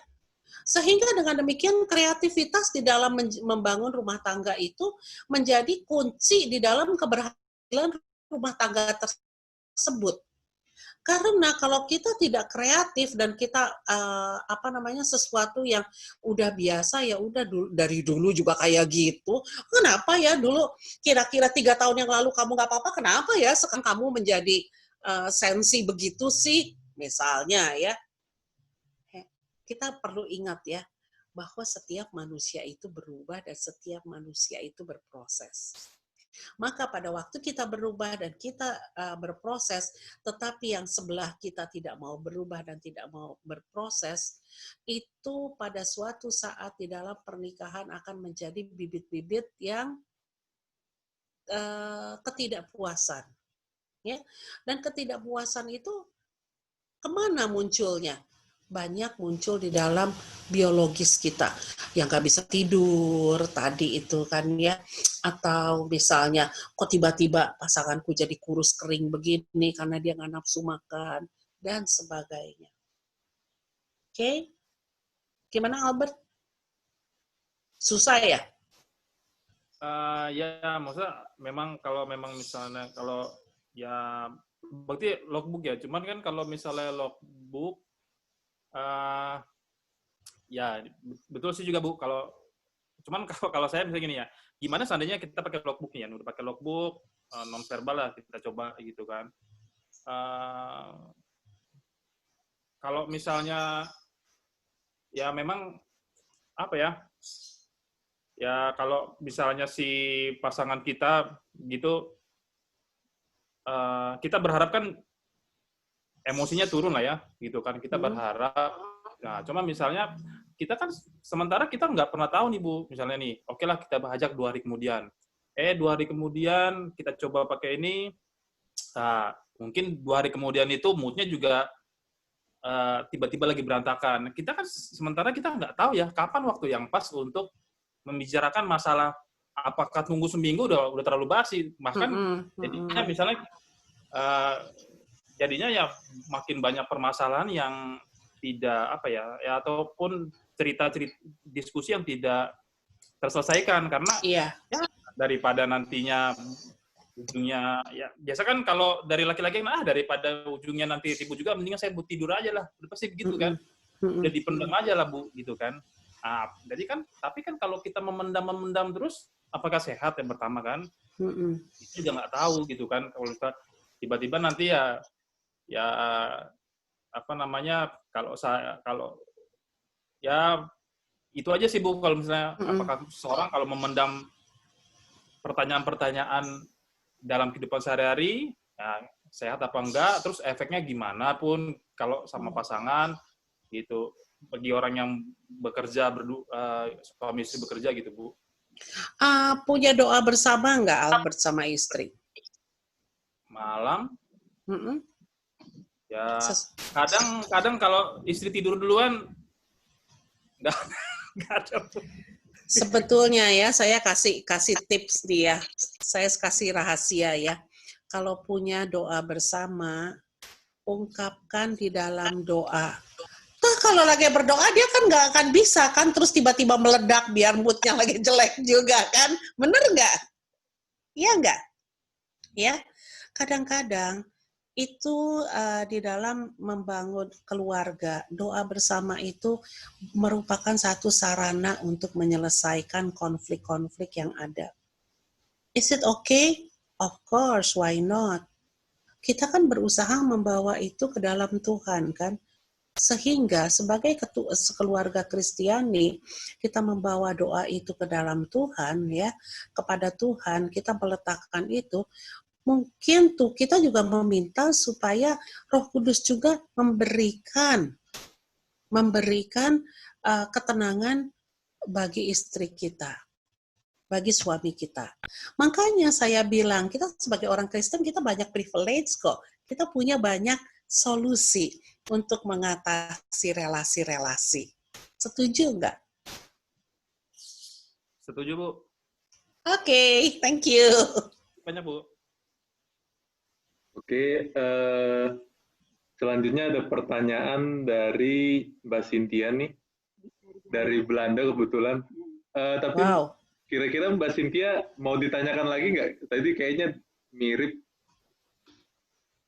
sehingga dengan demikian kreativitas di dalam membangun rumah tangga itu menjadi kunci di dalam keberhasilan rumah tangga tersebut. Karena kalau kita tidak kreatif dan kita sesuatu yang udah biasa ya udah dari dulu juga kayak gitu. Kenapa ya dulu kira-kira 3 tahun yang lalu kamu nggak apa-apa, kenapa ya sekarang kamu menjadi sensi begitu sih? Misalnya ya. Kita perlu ingat ya bahwa setiap manusia itu berubah dan setiap manusia itu berproses. Maka pada waktu kita berubah dan kita berproses, tetapi yang sebelah kita tidak mau berubah dan tidak mau berproses, itu pada suatu saat di dalam pernikahan akan menjadi bibit-bibit yang ketidakpuasan. Ya? Dan ketidakpuasan itu kemana munculnya? Banyak muncul di dalam biologis kita yang nggak bisa tidur tadi itu kan ya, atau misalnya kok tiba-tiba pasanganku jadi kurus kering begini karena dia nggak nafsu makan dan sebagainya. Oke, gimana Albert? Susah ya? Ya maksudnya memang kalau memang misalnya kalau ya berarti logbook ya, cuman kan kalau misalnya logbook ya betul sih juga Bu, kalau saya misalnya gini ya, gimana seandainya kita pakai logbook ya, udah pakai logbook non verbal lah kita coba gitu kan, kalau misalnya ya memang apa ya? Ya kalau misalnya si pasangan kita gitu, kita berharap kan emosinya turun lah ya, gitu kan. Kita berharap. Nah, cuma misalnya kita kan sementara kita nggak pernah tahu nih Bu, misalnya nih, oke lah kita ajak 2 hari kemudian. 2 hari kemudian kita coba pakai ini, nah, mungkin 2 hari kemudian itu moodnya juga tiba-tiba lagi berantakan. Kita kan sementara kita nggak tahu ya kapan waktu yang pas untuk membicarakan masalah. Apakah tunggu seminggu udah terlalu basi, bahkan jadinya misalnya jadinya ya makin banyak permasalahan yang tidak apa ya ataupun cerita-cerita diskusi yang tidak terselesaikan karena ya daripada nantinya ujungnya ya biasa kan kalau dari laki-laki daripada ujungnya nanti ribut juga mendingan saya tidur aja lah, udah pasti begitu kan, udah dipendam aja lah Bu gitu kan. Nah, jadi kan tapi kan kalau kita memendam terus apakah sehat yang pertama kan, itu juga nggak tahu gitu kan. Kalau kita tiba-tiba nanti ya apa namanya kalau ya itu aja sih Bu, kalau misalnya apakah seseorang kalau memendam pertanyaan-pertanyaan dalam kehidupan sehari-hari ya, sehat apa enggak, terus efeknya gimana pun kalau sama pasangan gitu, bagi orang yang bekerja suami istri bekerja gitu Bu. Punya doa bersama nggak Albert sama istri? Malam ya kadang kalau istri tidur duluan nggak ada. Sebetulnya ya saya kasih tips dia, saya kasih rahasia ya. Kalau punya doa bersama, ungkapkan di dalam doa. Kalau lagi berdoa dia kan nggak akan bisa kan terus tiba-tiba meledak biar moodnya lagi jelek juga kan, bener nggak? Iya nggak? Ya, kadang-kadang itu di dalam membangun keluarga, doa bersama itu merupakan satu sarana untuk menyelesaikan konflik-konflik yang ada. Is it okay? Of course, why not? Kita kan berusaha membawa itu ke dalam Tuhan kan? Sehingga sebagai keluarga Kristiani, kita membawa doa itu ke dalam Tuhan ya, kepada Tuhan, kita meletakkan itu. Mungkin tuh kita juga meminta supaya Roh Kudus juga memberikan ketenangan bagi istri kita, bagi suami kita. Makanya saya bilang, kita sebagai orang Kristen kita banyak privilege kok. Kita punya banyak solusi untuk mengatasi relasi-relasi. Setuju nggak? Setuju Bu. Oke, thank you. Banyak Bu. Oke, selanjutnya ada pertanyaan dari Mbak Cynthia nih, dari Belanda kebetulan. Tapi kira-kira Mbak Cynthia mau ditanyakan lagi nggak? Tadi kayaknya mirip.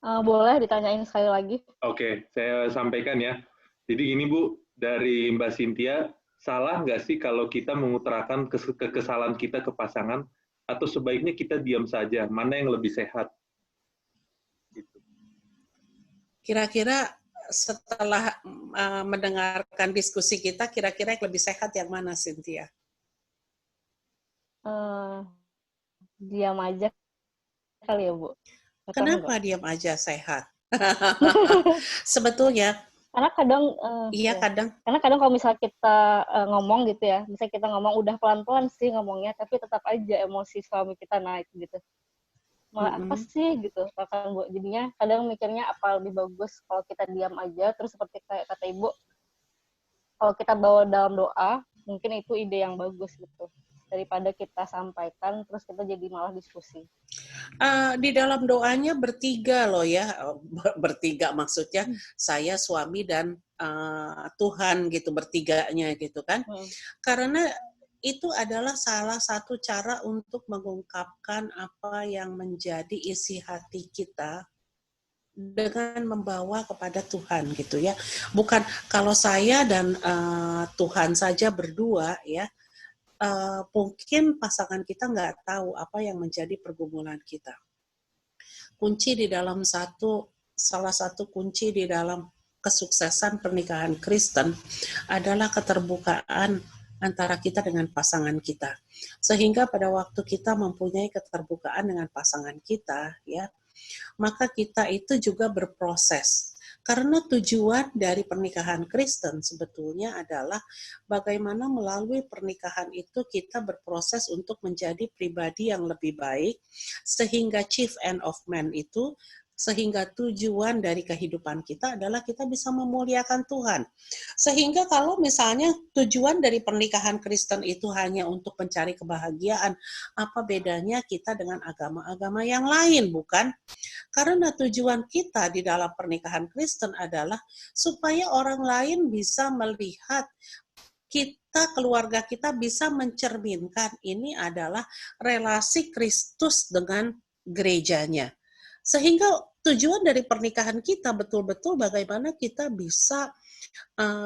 Boleh ditanyain sekali lagi. Oke, saya sampaikan ya. Jadi gini Bu, dari Mbak Cynthia, salah nggak sih kalau kita mengutarakan kekesalan kita ke pasangan, atau sebaiknya kita diam saja? Mana yang lebih sehat? Kira-kira setelah mendengarkan diskusi kita, kira-kira yang lebih sehat yang mana, Cynthia? Diam aja kali ya, Bu. Kenapa diam aja sehat? Sebetulnya, karena kadang, karena kadang kalau misalnya kita ngomong gitu ya, misalnya kita ngomong udah pelan-pelan sih ngomongnya, tapi tetap aja emosi suami kita naik gitu. Malah apa sih gitu, bahkan Bu, jadinya kadang mikirnya apa lebih bagus kalau kita diam aja, terus seperti kayak kata Ibu, kalau kita bawa dalam doa, mungkin itu ide yang bagus gitu, daripada kita sampaikan terus kita jadi malah diskusi. Di dalam doanya bertiga loh ya, bertiga maksudnya saya, suami, dan Tuhan gitu, bertiganya gitu kan. Karena itu adalah salah satu cara untuk mengungkapkan apa yang menjadi isi hati kita dengan membawa kepada Tuhan gitu ya. Bukan kalau saya dan Tuhan saja berdua ya, mungkin pasangan kita nggak tahu apa yang menjadi pergumulan kita. Kunci di dalam salah satu kunci di dalam kesuksesan pernikahan Kristen adalah keterbukaan antara kita dengan pasangan kita. Sehingga pada waktu kita mempunyai keterbukaan dengan pasangan kita, ya, maka kita itu juga berproses. Karena tujuan dari pernikahan Kristen sebetulnya adalah bagaimana melalui pernikahan itu kita berproses untuk menjadi pribadi yang lebih baik, sehingga chief end of man itu, sehingga tujuan dari kehidupan kita adalah kita bisa memuliakan Tuhan. Sehingga kalau misalnya tujuan dari pernikahan Kristen itu hanya untuk mencari kebahagiaan, apa bedanya kita dengan agama-agama yang lain, bukan? Karena tujuan kita di dalam pernikahan Kristen adalah supaya orang lain bisa melihat kita, keluarga kita bisa mencerminkan ini adalah relasi Kristus dengan gerejanya. Sehingga tujuan dari pernikahan kita betul-betul bagaimana kita bisa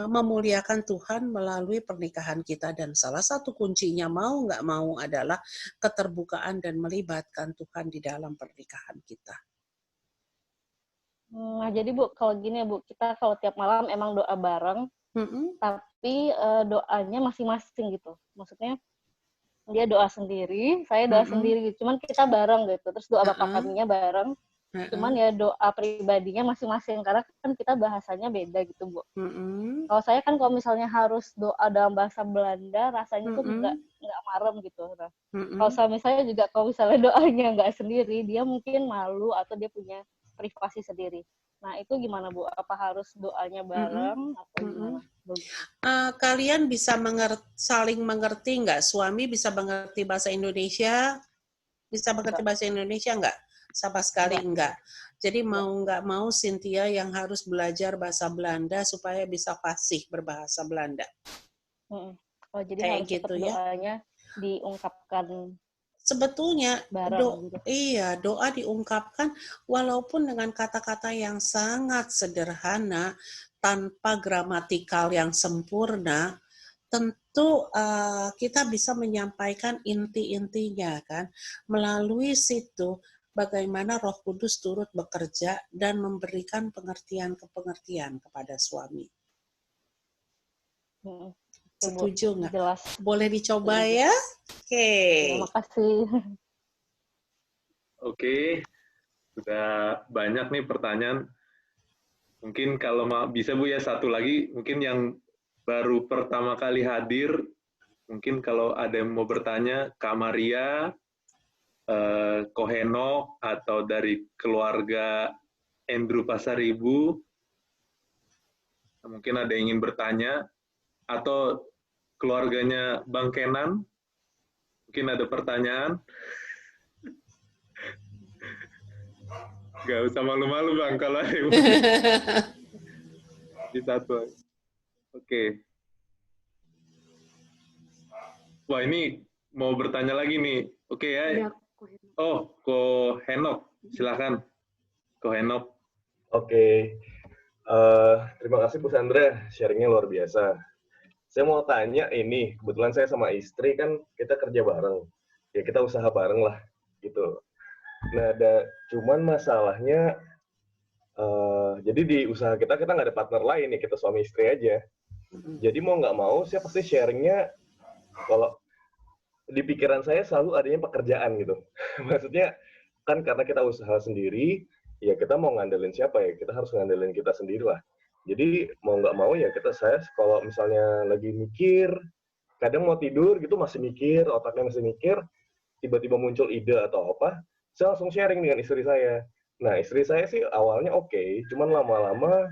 memuliakan Tuhan melalui pernikahan kita. Dan salah satu kuncinya mau nggak mau adalah keterbukaan dan melibatkan Tuhan di dalam pernikahan kita. Nah, jadi Bu, kalau gini ya Bu, kita kalau tiap malam emang doa bareng, tapi doanya masing-masing gitu. Maksudnya dia doa sendiri, saya doa sendiri, cuman kita bareng gitu. Terus doa Bapak kaminya bareng, cuman ya doa pribadinya masing-masing, karena kan kita bahasanya beda gitu Bu. Kalau saya kan kalau misalnya harus doa dalam bahasa Belanda, rasanya tuh nggak marem gitu. Nah, kalau suami saya juga kalau misalnya doanya nggak sendiri, dia mungkin malu atau dia punya privasi sendiri. Nah, itu gimana Bu? Apa harus doanya bareng atau gimana? Kalian bisa saling mengerti nggak? Suami bisa mengerti bahasa Indonesia? Bisa mengerti bahasa Indonesia nggak? Sama sekali enggak. Jadi mau nggak mau Cynthia yang harus belajar bahasa Belanda supaya bisa fasih berbahasa Belanda. Oh, jadi kayak harus gitu ya. Doanya diungkapkan. Sebetulnya bareng, doa diungkapkan walaupun dengan kata-kata yang sangat sederhana, tanpa gramatikal yang sempurna, tentu kita bisa menyampaikan inti-intinya kan. Melalui situ bagaimana Roh Kudus turut bekerja dan memberikan pengertian-pengertian kepada suami. Setuju nggak? Jelas. Boleh dicoba ya? Oke. Terima kasih. Oke, sudah banyak nih pertanyaan. Mungkin kalau bisa Bu ya satu lagi, mungkin yang baru pertama kali hadir, mungkin kalau ada yang mau bertanya, Kak Maria, Koheno, atau dari keluarga Andrew Pasaribu, mungkin ada yang ingin bertanya, atau keluarganya Bang Kenan, mungkin ada pertanyaan. Gak usah malu-malu Bang, kalau ada yang di satu. Oke. Wah, ini mau bertanya lagi nih. Oke ya. Oh, Ko Henok, silakan. Ko Henok. Oke. Terima kasih Bu Sandra, sharingnya luar biasa. Saya mau tanya ini, kebetulan saya sama istri kan kita kerja bareng. Ya kita usaha bareng lah, gitu. Nah, cuman masalahnya, jadi di usaha kita nggak ada partner lain nih, kita suami istri aja. Jadi mau nggak mau, saya pasti sharingnya, kalau di pikiran saya selalu adanya pekerjaan gitu. Maksudnya, kan karena kita usaha sendiri, ya kita mau ngandelin siapa ya? Kita harus ngandelin kita sendiri lah. Jadi mau nggak mau ya saya kalau misalnya lagi mikir, kadang mau tidur gitu masih mikir, otaknya masih mikir, tiba-tiba muncul ide atau apa, saya langsung sharing dengan istri saya. Nah, istri saya sih awalnya oke, cuman lama-lama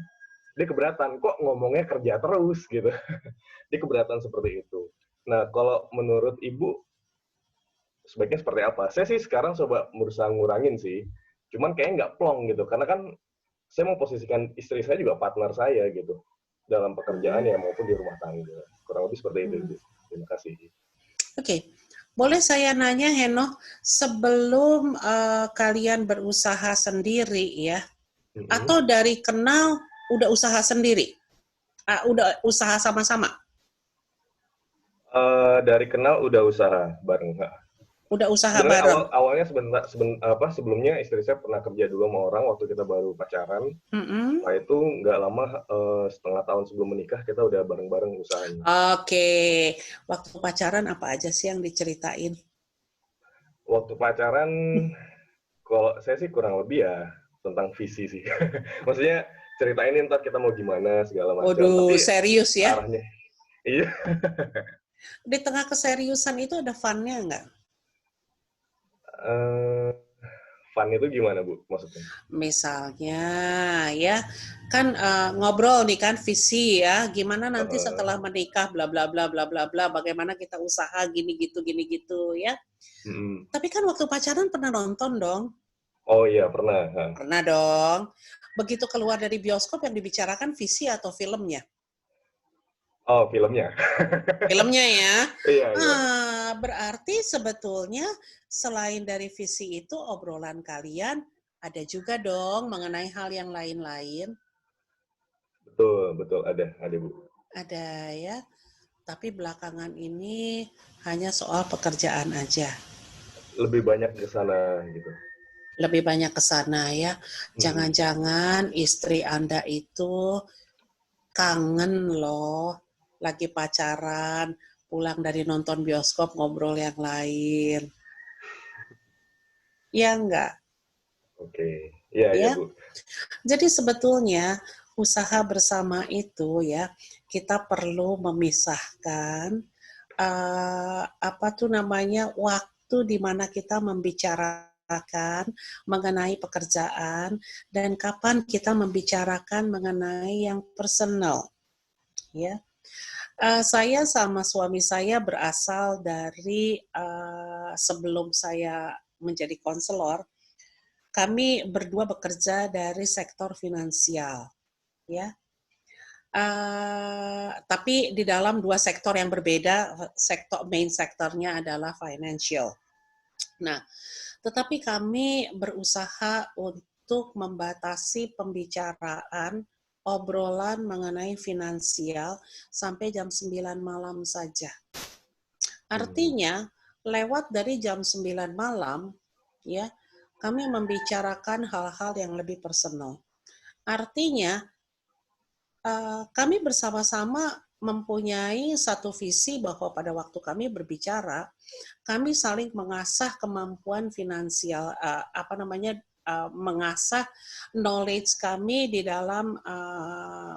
dia keberatan, kok ngomongnya kerja terus gitu. Dia keberatan seperti itu. Nah, kalau menurut Ibu, sebaiknya seperti apa? Saya sih sekarang coba berusaha ngurangin sih, cuman kayaknya nggak plong gitu, karena kan saya mau posisikan istri saya juga partner saya gitu, dalam pekerjaan ya maupun di rumah tangga. Kurang lebih seperti itu. Terima kasih. Oke. Boleh saya nanya, Heno, sebelum kalian berusaha sendiri ya, atau dari kenal udah usaha sendiri? Udah usaha sama-sama? Dari kenal udah usaha bareng. Udah usaha Sebenarnya bareng? awalnya sebelumnya istri saya pernah kerja dulu sama orang waktu kita baru pacaran. Nah itu nggak lama, setengah tahun sebelum menikah kita udah bareng-bareng usahanya. Oke. Waktu pacaran apa aja sih yang diceritain? Waktu pacaran, kalau saya sih kurang lebih ya tentang visi sih. Maksudnya ceritain ntar kita mau gimana segala macam. Waduh, Tapi serius ya? arahnya, iya. Di tengah keseriusan itu ada fun-nya nggak? Fun itu gimana Bu maksudnya? Misalnya ya kan ngobrol nih kan visi ya, gimana nanti setelah menikah bla bla bla bla bla bla, bagaimana kita usaha gini gitu ya. Tapi kan waktu pacaran pernah nonton dong? Oh iya pernah. Pernah dong. Begitu keluar dari bioskop yang dibicarakan visi atau filmnya? Oh filmnya. Filmnya ya. Iya. Berarti sebetulnya selain dari visi itu obrolan kalian ada juga dong mengenai hal yang lain-lain. Betul ada Bu. Ada ya. Tapi belakangan ini hanya soal pekerjaan aja. Lebih banyak ke sana gitu. Lebih banyak ke sana ya. Jangan-jangan istri Anda itu kangen loh, lagi pacaran, pulang dari nonton bioskop ngobrol yang lain. Ya enggak? Oke. Iya Bu. Jadi sebetulnya usaha bersama itu ya, kita perlu memisahkan waktu di mana kita membicarakan mengenai pekerjaan dan kapan kita membicarakan mengenai yang personal. Ya. Saya sama suami saya berasal dari sebelum saya menjadi konselor, kami berdua bekerja dari sektor finansial, ya. Tapi di dalam dua sektor yang berbeda, main sektornya adalah financial. Nah, tetapi kami berusaha untuk membatasi pembicaraan obrolan mengenai finansial sampai jam 9 malam saja. Artinya, lewat dari jam 9 malam, ya, kami membicarakan hal-hal yang lebih personal. Artinya, kami bersama-sama mempunyai satu visi bahwa pada waktu kami berbicara, kami saling mengasah kemampuan finansial, mengasah knowledge kami di dalam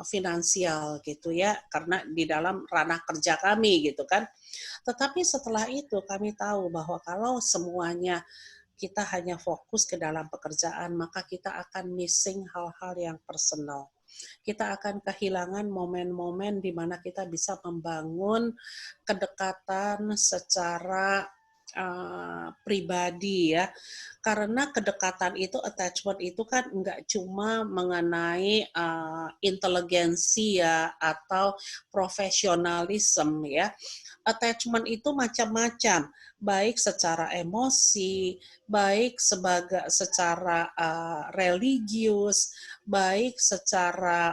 finansial gitu ya, karena di dalam ranah kerja kami gitu kan. Tetapi setelah itu kami tahu bahwa kalau semuanya kita hanya fokus ke dalam pekerjaan, maka kita akan missing hal-hal yang personal. Kita akan kehilangan momen-momen di mana kita bisa membangun kedekatan secara pribadi ya. Karena kedekatan itu, attachment itu kan nggak cuma mengenai inteligensi ya atau profesionalisme ya. Attachment itu macam-macam, baik secara emosi, baik secara religius, baik secara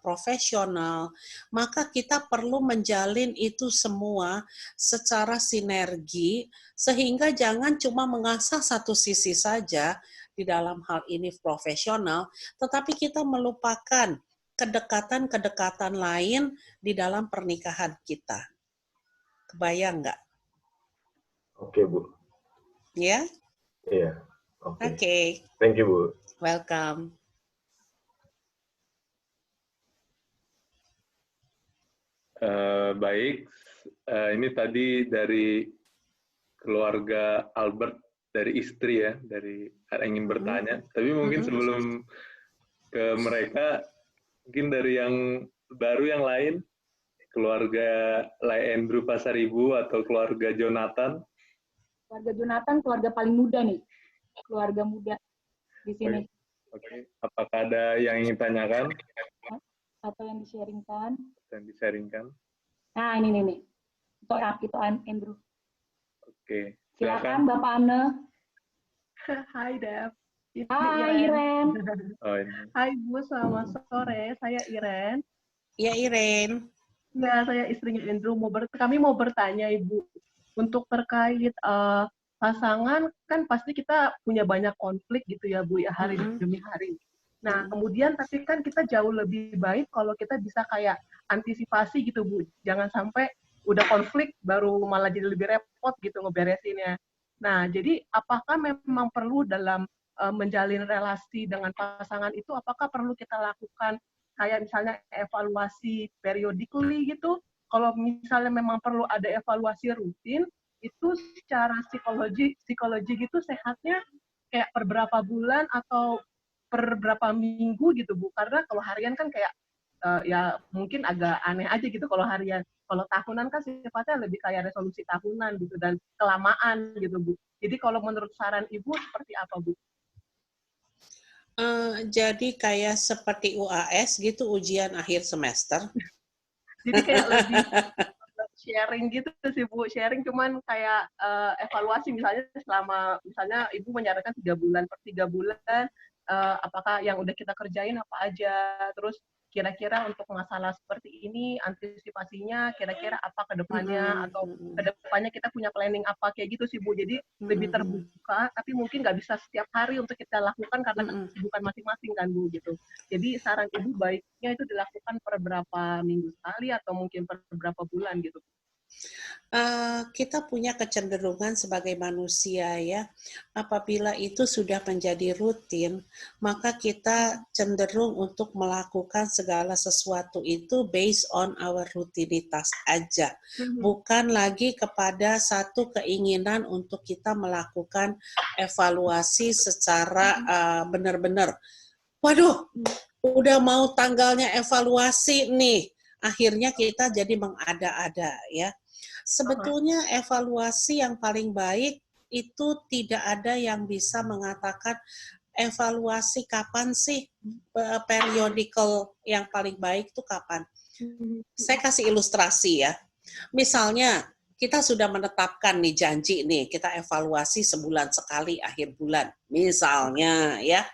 profesional, maka kita perlu menjalin itu semua secara sinergi, sehingga jangan cuma mengasah satu sisi saja di dalam hal ini profesional, tetapi kita melupakan kedekatan-kedekatan lain di dalam pernikahan kita. Kebayang nggak? Oke, Bu. Ya? Iya. Oke. Thank you, Bu. Welcome. Baik, ini tadi dari keluarga Albert, dari istri ya, dari ingin bertanya. Tapi mungkin sebelum ke mereka, mungkin dari yang baru yang lain, keluarga Andrew Pasaribu atau keluarga Jonathan. Keluarga Jonathan, keluarga paling muda nih, keluarga muda di sini. Oke. Apakah ada yang ingin tanyakan? Atau yang di-sharingkan? Nah, ini nih. Itu Andrew. Oke. Silakan Bapak Anne. Hai Dev. Hai Iren. Hai Bu, selamat sore. Saya Iren. Ya Iren. Ya, saya istrinya Andrew. Kami mau bertanya Ibu. untuk terkait pasangan kan pasti kita punya banyak konflik gitu ya Bu ya hari demi hari. Nah, kemudian tapi kan kita jauh lebih baik kalau kita bisa kayak antisipasi gitu Bu. Jangan sampai udah konflik baru malah jadi lebih repot gitu ngeberesinnya. Nah, jadi apakah memang perlu dalam menjalin relasi dengan pasangan itu, apakah perlu kita lakukan kayak misalnya evaluasi periodically gitu? Kalau misalnya memang perlu ada evaluasi rutin, itu secara psikologi gitu sehatnya kayak per berapa bulan atau per berapa minggu gitu Bu, karena kalau harian kan kayak ya mungkin agak aneh aja gitu kalau harian. Kalau tahunan kan sifatnya lebih kayak resolusi tahunan gitu dan kelamaan gitu Bu. Jadi kalau menurut saran Ibu seperti apa Bu? Jadi kayak seperti UAS gitu, ujian akhir semester. Jadi kayak lebih sharing gitu sih Bu, sharing cuman kayak evaluasi misalnya selama misalnya Ibu menyarankan 3 bulan, per 3 bulan apakah yang udah kita kerjain apa aja, terus kira-kira untuk masalah seperti ini antisipasinya kira-kira apa ke depannya, atau ke depannya kita punya planning apa, kayak gitu sih Bu. Jadi lebih terbuka, tapi mungkin nggak bisa setiap hari untuk kita lakukan karena kesibukan masing-masing kan Bu gitu. Jadi saran Ibu baiknya itu dilakukan per berapa minggu sekali atau mungkin per berapa bulan gitu. Kita punya kecenderungan sebagai manusia ya, apabila itu sudah menjadi rutin, maka kita cenderung untuk melakukan segala sesuatu itu based on our rutinitas aja, bukan lagi kepada satu keinginan untuk kita melakukan evaluasi secara benar-benar. Waduh, udah mau tanggalnya evaluasi nih, akhirnya kita jadi mengada-ada ya. Sebetulnya evaluasi yang paling baik itu tidak ada yang bisa mengatakan evaluasi kapan sih periodical yang paling baik itu kapan. Saya kasih ilustrasi ya. Misalnya kita sudah menetapkan nih janji nih, kita evaluasi sebulan sekali akhir bulan. Misalnya ya.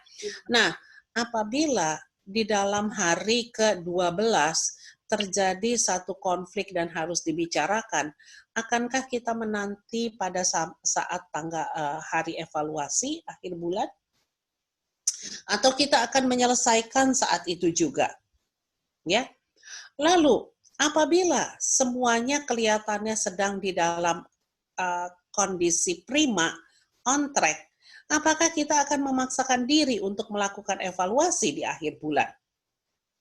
Nah, apabila di dalam hari ke-12 terjadi satu konflik dan harus dibicarakan, akankah kita menanti pada saat tanggal hari evaluasi akhir bulan? Atau kita akan menyelesaikan saat itu juga? Ya. Lalu, apabila semuanya kelihatannya sedang di dalam kondisi prima, on track, apakah kita akan memaksakan diri untuk melakukan evaluasi di akhir bulan?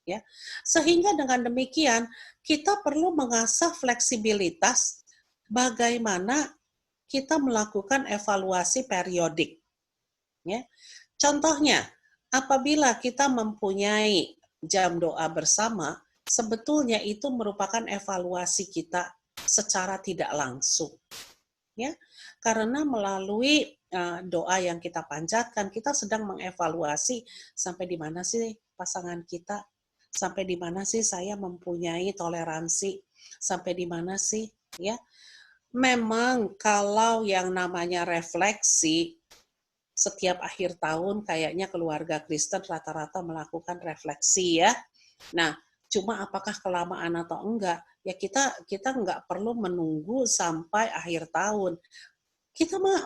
Ya, sehingga dengan demikian kita perlu mengasah fleksibilitas bagaimana kita melakukan evaluasi periodik. Ya, contohnya, apabila kita mempunyai jam doa bersama, sebetulnya itu merupakan evaluasi kita secara tidak langsung. Ya, karena melalui doa yang kita panjatkan, kita sedang mengevaluasi sampai di mana sih pasangan kita, sampai di mana sih saya mempunyai toleransi, sampai di mana sih ya. Memang kalau yang namanya refleksi setiap akhir tahun kayaknya keluarga Kristen rata-rata melakukan refleksi ya. Nah, cuma apakah kelamaan atau enggak? Ya kita enggak perlu menunggu sampai akhir tahun.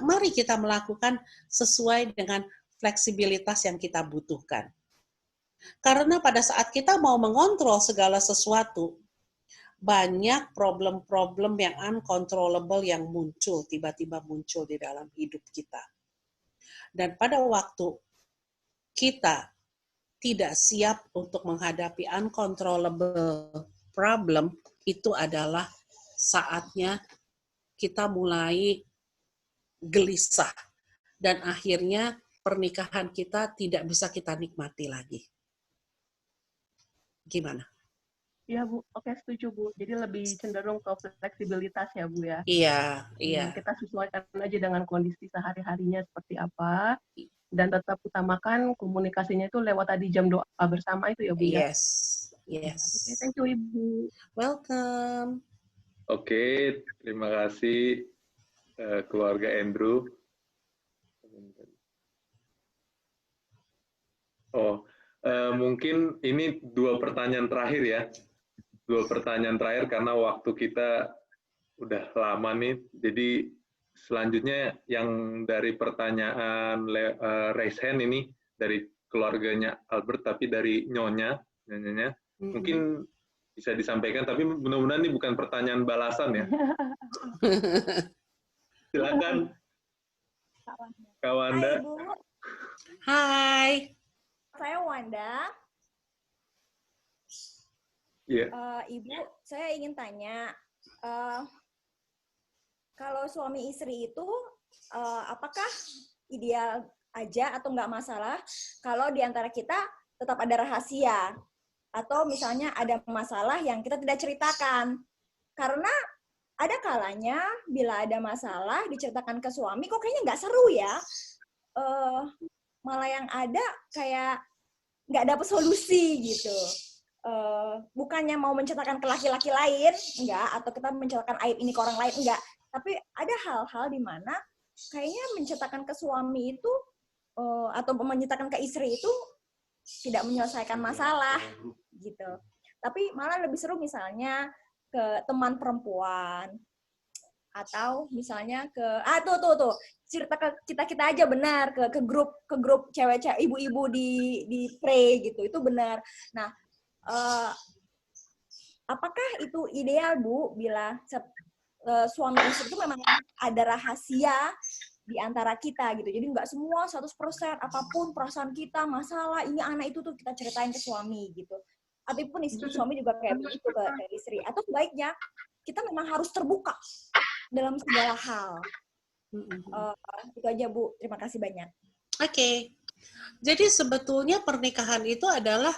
Mari kita melakukan sesuai dengan fleksibilitas yang kita butuhkan. Karena pada saat kita mau mengontrol segala sesuatu, banyak problem-problem yang uncontrollable yang muncul, tiba-tiba muncul di dalam hidup kita. Dan pada waktu kita tidak siap untuk menghadapi uncontrollable problem, itu adalah saatnya kita mulai gelisah. Dan akhirnya pernikahan kita tidak bisa kita nikmati lagi. Gimana? Iya Bu, oke setuju Bu. Jadi lebih cenderung ke fleksibilitas ya Bu ya. Iya. Kita sesuaikan aja dengan kondisi sehari-harinya seperti apa. Dan tetap utamakan komunikasinya itu lewat tadi jam doa bersama itu ya Bu ya. Yes. Okay, thank you Ibu. Welcome. Oke, terima kasih keluarga Andrew. Mungkin ini 2 pertanyaan terakhir ya. 2 pertanyaan terakhir karena waktu kita udah lama nih. Jadi selanjutnya yang dari pertanyaan raise hand ini dari keluarganya Albert, tapi dari nyonyanya. Mungkin bisa disampaikan, tapi mudah-mudahan ini bukan pertanyaan balasan ya. Silakan, Kak Wanda. Hai, Bu. Hai. Saya Wanda. Iya. Ibu, saya ingin tanya, kalau suami istri itu apakah ideal aja atau nggak masalah kalau di antara kita tetap ada rahasia atau misalnya ada masalah yang kita tidak ceritakan? Karena ada kalanya bila ada masalah diceritakan ke suami kok kayaknya nggak seru ya, malah yang ada kayak nggak dapet solusi gitu. Bukannya mau menceritakan ke laki-laki lain, enggak, atau kita menceritakan aib ini ke orang lain, enggak. Tapi ada hal-hal di mana kayaknya menceritakan ke suami itu atau menceritakan ke istri itu tidak menyelesaikan masalah gitu. Tapi malah lebih seru misalnya ke teman perempuan atau misalnya ke tuh cerita ke kita aja benar ke grup cewek-cewek ibu-ibu di pray gitu, itu benar. Nah, apakah itu ideal, Bu, bila suami istri itu memang ada rahasia di antara kita gitu. Jadi nggak semua 100% apapun perasaan kita, masalah ini anak itu tuh kita ceritain ke suami gitu. Ataupun suami juga kayak begitu ke istri. Atau sebaiknya kita memang harus terbuka dalam segala hal. Itu aja, Bu. Terima kasih banyak. Oke. Jadi sebetulnya pernikahan itu adalah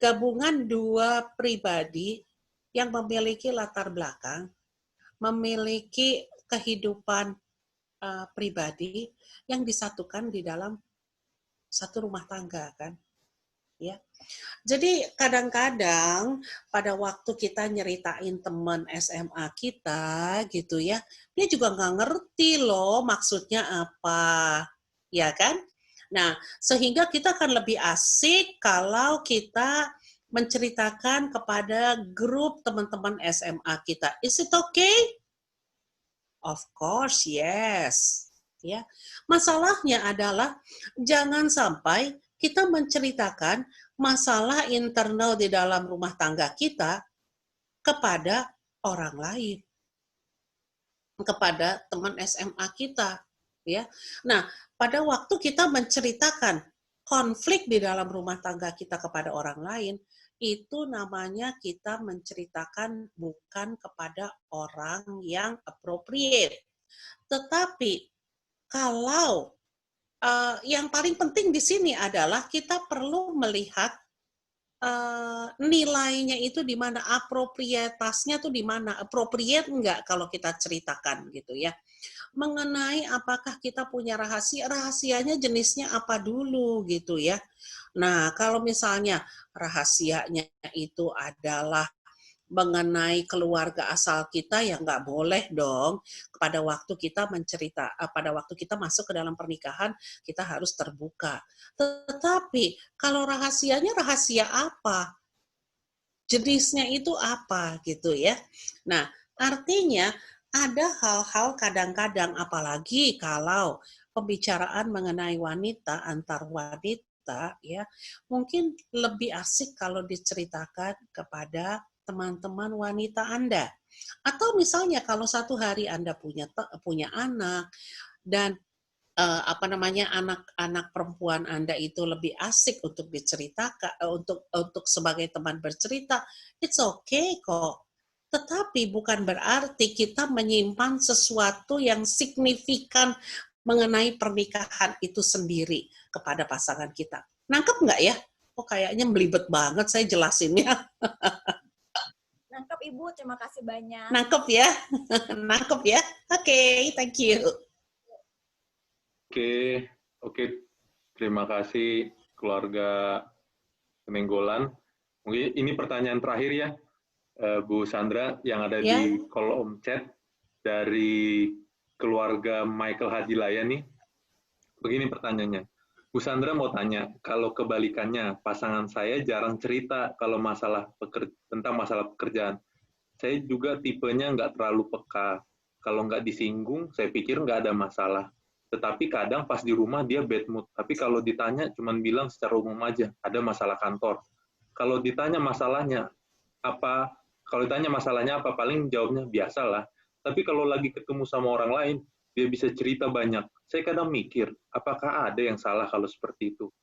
gabungan dua pribadi yang memiliki latar belakang, memiliki kehidupan pribadi yang disatukan di dalam satu rumah tangga, kan? Ya. Jadi kadang-kadang pada waktu kita nyeritain teman SMA kita gitu ya, dia juga nggak ngerti loh maksudnya apa, ya kan? Nah, sehingga kita akan lebih asik kalau kita menceritakan kepada grup teman-teman SMA kita. Is it okay? Of course, yes. Ya. Masalahnya adalah jangan sampai kita menceritakan masalah internal di dalam rumah tangga kita kepada orang lain, kepada teman SMA kita. Ya. Nah, pada waktu kita menceritakan konflik di dalam rumah tangga kita kepada orang lain, itu namanya kita menceritakan bukan kepada orang yang appropriate. Tetapi kalau yang paling penting di sini adalah kita perlu melihat nilainya itu di mana, aproprietasnya tuh di mana, appropriate enggak kalau kita ceritakan gitu ya. Mengenai apakah kita punya rahasia, rahasianya jenisnya apa dulu gitu ya. Nah, kalau misalnya rahasianya itu adalah mengenai keluarga asal kita, ya nggak boleh dong. Pada waktu kita pada waktu kita masuk ke dalam pernikahan, kita harus terbuka. Tetapi kalau rahasianya rahasia apa? Jenisnya itu apa gitu ya. Nah, artinya ada hal-hal kadang-kadang, apalagi kalau pembicaraan mengenai wanita, antar wanita, ya mungkin lebih asik kalau diceritakan kepada teman-teman wanita Anda. Atau misalnya kalau satu hari Anda punya anak dan anak-anak perempuan Anda itu lebih asik untuk diceritakan, untuk sebagai teman bercerita, it's okay kok. Tetapi bukan berarti kita menyimpan sesuatu yang signifikan mengenai pernikahan itu sendiri kepada pasangan kita. Nangkep nggak ya? Oh, kayaknya belibet banget saya jelasinnya. Nangkep, Ibu. Terima kasih banyak. Nangkep ya? Nangkep ya? Oke, thank you. Oke. Terima kasih keluarga Penenggolan. Mungkin ini pertanyaan terakhir ya, Bu Sandra, yang ada di kolom chat dari keluarga Michael Hadilaya nih. Begini pertanyaannya. Bu Sandra mau tanya, kalau kebalikannya, pasangan saya jarang cerita kalau tentang masalah pekerjaan. saya juga tipenya nggak terlalu peka. Kalau nggak disinggung, saya pikir nggak ada masalah. Tetapi kadang pas di rumah dia bad mood. Tapi kalau ditanya, cuman bilang secara umum aja, ada masalah kantor. Kalau ditanya masalahnya apa, paling jawabnya biasalah. Tapi kalau lagi ketemu sama orang lain, dia bisa cerita banyak. Saya kadang mikir, apakah ada yang salah kalau seperti itu?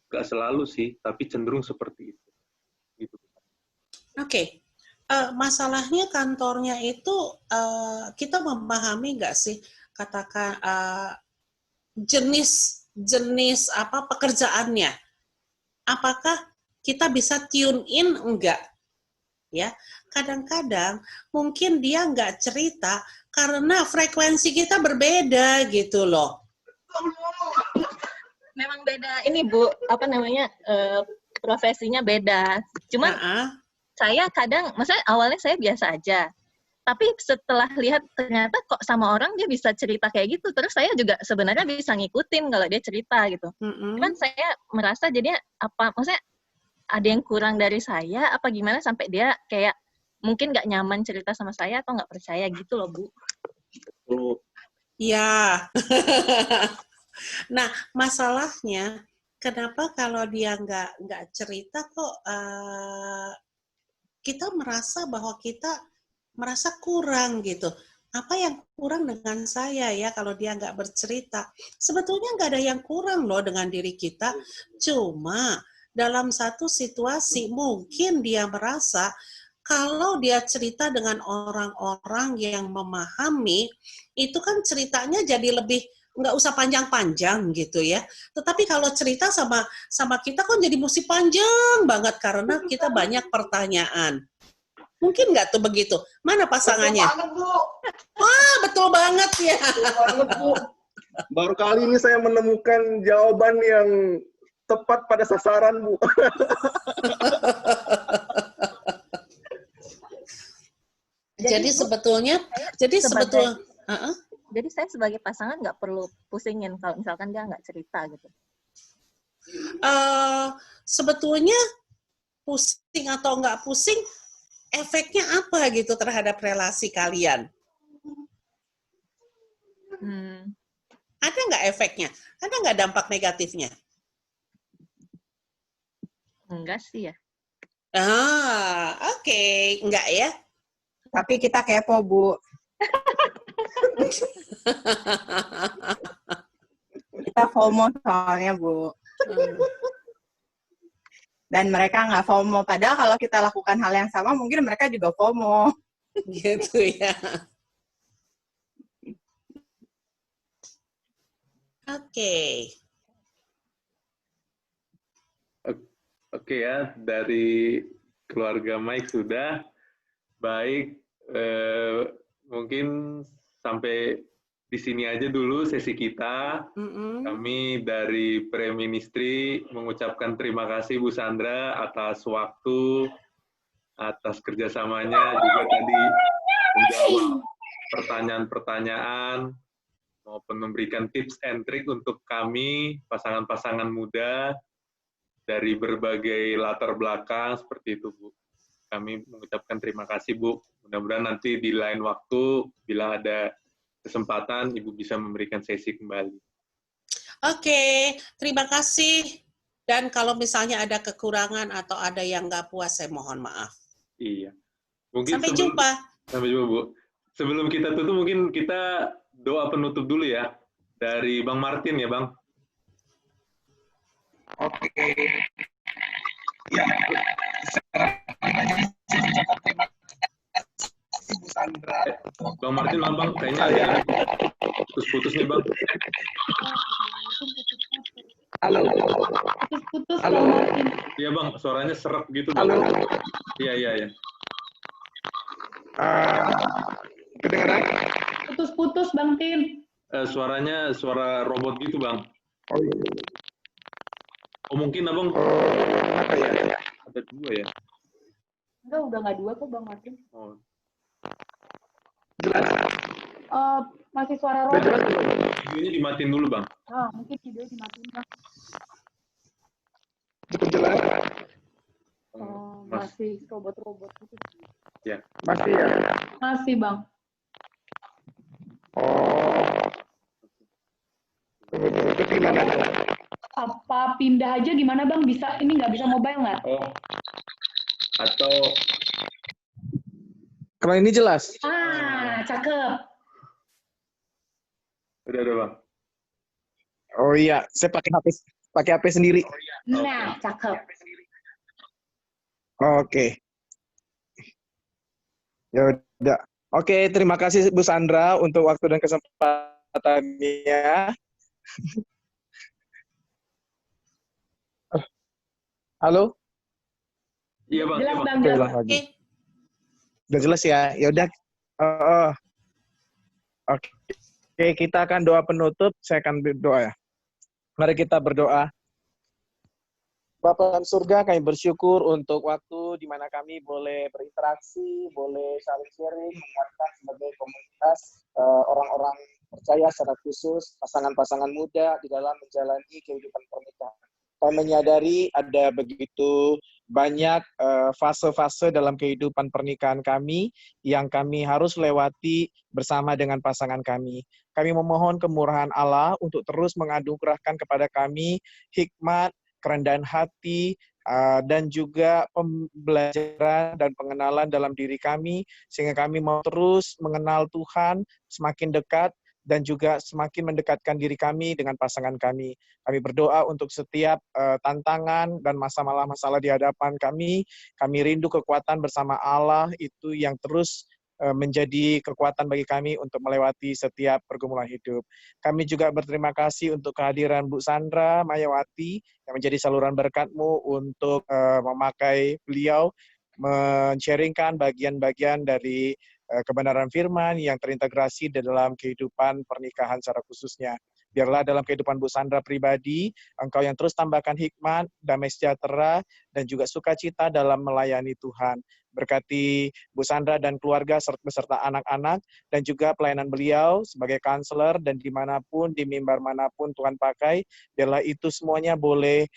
Nggak selalu sih, tapi cenderung seperti itu. Gitu. Oke. Masalahnya kantornya itu kita memahami nggak sih katakan jenis apa pekerjaannya? Apakah kita bisa tune in enggak? Ya, kadang-kadang mungkin dia nggak cerita karena frekuensi kita berbeda gitu loh. Memang beda ini Bu, apa namanya profesinya beda. Cuman saya kadang, maksudnya awalnya saya biasa aja. Tapi setelah lihat ternyata kok sama orang dia bisa cerita kayak gitu, terus saya juga sebenarnya bisa ngikutin kalau dia cerita gitu. Cuman saya merasa jadinya apa, maksudnya ada yang kurang dari saya apa gimana sampai dia kayak mungkin nggak nyaman cerita sama saya atau nggak percaya gitu loh Bu. Ya. Nah masalahnya kenapa kalau dia nggak cerita kok kita merasa bahwa kita merasa kurang gitu. Apa yang kurang dengan saya ya kalau dia nggak bercerita? Sebetulnya nggak ada yang kurang loh dengan diri kita. Cuma dalam satu situasi mungkin dia merasa kalau dia cerita dengan orang-orang yang memahami, itu kan ceritanya jadi lebih nggak usah panjang-panjang gitu ya. Tetapi kalau cerita sama kita kan jadi mesti panjang banget karena kita banyak pertanyaan. Mungkin nggak tuh begitu? Mana pasangannya? Betul banget, Bu. Wah, betul banget ya. Betul banget, Bu. Baru kali ini saya menemukan jawaban yang tepat pada sasaran, Bu. Jadi sebetulnya, jadi saya sebagai pasangan nggak perlu pusingin kalau misalkan dia nggak cerita gitu. Sebetulnya pusing atau nggak pusing, efeknya apa gitu terhadap relasi kalian? Ada nggak efeknya? Ada nggak dampak negatifnya? Enggak sih ya. Oke. Enggak ya? Tapi kita kepo, Bu. Kita FOMO soalnya, Bu. Dan mereka nggak FOMO. Padahal kalau kita lakukan hal yang sama, mungkin mereka juga FOMO. Gitu ya. Oke. Oke ya, dari keluarga Mike sudah. Baik, mungkin sampai di sini aja dulu sesi kita. Kami dari Preministry mengucapkan terima kasih Bu Sandra atas waktu, atas kerjasamanya, juga tadi menjawab pertanyaan-pertanyaan, maupun memberikan tips and trick untuk kami, pasangan-pasangan muda, dari berbagai latar belakang, seperti itu Bu. Kami mengucapkan terima kasih Bu. Mudah-mudahan nanti di lain waktu, bila ada kesempatan, Ibu bisa memberikan sesi kembali. Oke, terima kasih. Dan kalau misalnya ada kekurangan atau ada yang nggak puas, saya mohon maaf. Iya. Mungkin sampai jumpa. Sampai jumpa Bu. Sebelum kita tutup, mungkin kita doa penutup dulu ya. Dari Bang Martin ya Bang. Oke. Ya. Bu Sandra. Bang Martin, Bang, kayaknya ada putus-putus nih Bang. Halo. Putus-putus Bang Martin. Iya Bang, suaranya seret gitu Bang. Halo. Iya. Kedengeran? Putus-putus Bang Tin. Suaranya suara robot gitu Bang. Oh iya. Oh mungkin Abang apa ya? Ada dua ya? Enggak, udah nggak dua kok Bang Martin. Oh. Jelas. Masih suara robot. Videonya dimatiin dulu Bang. Mungkin videonya dimatiin Bang. Cukup jelas. masih robot-robot gitu. Ya. Masih ya? Masih, Bang. Oh. Itu gimana? Apa pindah aja gimana, Bang? Bisa, ini nggak bisa mobile nggak? Oh. Atau Kalau ini jelas. Cakep. Udah, Bang. Oh iya, saya pakai HP sendiri. Nah, cakep. Oke. Ya udah. Oke, terima kasih Bu Sandra untuk waktu dan kesempatannya. Halo? Iya, Bang. Jelas, Bang. Oke, Jelas. ulang lagi. Udah jelas ya? Ya udah. Oke, kita akan doa penutup. Saya akan berdoa ya. Mari kita berdoa. Bapa dalam surga, kami bersyukur untuk waktu di mana kami boleh berinteraksi, boleh saling sharing, menguatkan sebagai komunitas orang-orang percaya secara khusus, pasangan-pasangan muda di dalam menjalani kehidupan pernikahan. Kami menyadari ada begitu banyak fase-fase dalam kehidupan pernikahan kami yang kami harus lewati bersama dengan pasangan kami. Kami memohon kemurahan Allah untuk terus menganugerahkan kepada kami hikmat, kerendahan hati, dan juga pembelajaran dan pengenalan dalam diri kami, sehingga kami mau terus mengenal Tuhan semakin dekat, dan juga semakin mendekatkan diri kami dengan pasangan kami. Kami berdoa untuk setiap tantangan dan masalah-masalah di hadapan kami. Kami rindu kekuatan bersama Allah itu yang terus menjadi kekuatan bagi kami untuk melewati setiap pergumulan hidup. Kami juga berterima kasih untuk kehadiran Bu Sandra Mayawati yang menjadi saluran berkat-Mu untuk memakai beliau men-sharingkan bagian-bagian dari kebenaran firman yang terintegrasi di dalam kehidupan pernikahan secara khususnya. Biarlah dalam kehidupan Bu Sandra pribadi, Engkau yang terus tambahkan hikmat, damai sejahtera, dan juga sukacita dalam melayani Tuhan. Berkati Bu Sandra dan keluarga beserta anak-anak, dan juga pelayanan beliau sebagai kanselor, dan dimanapun, di mimbar manapun Tuhan pakai, biarlah itu semuanya boleh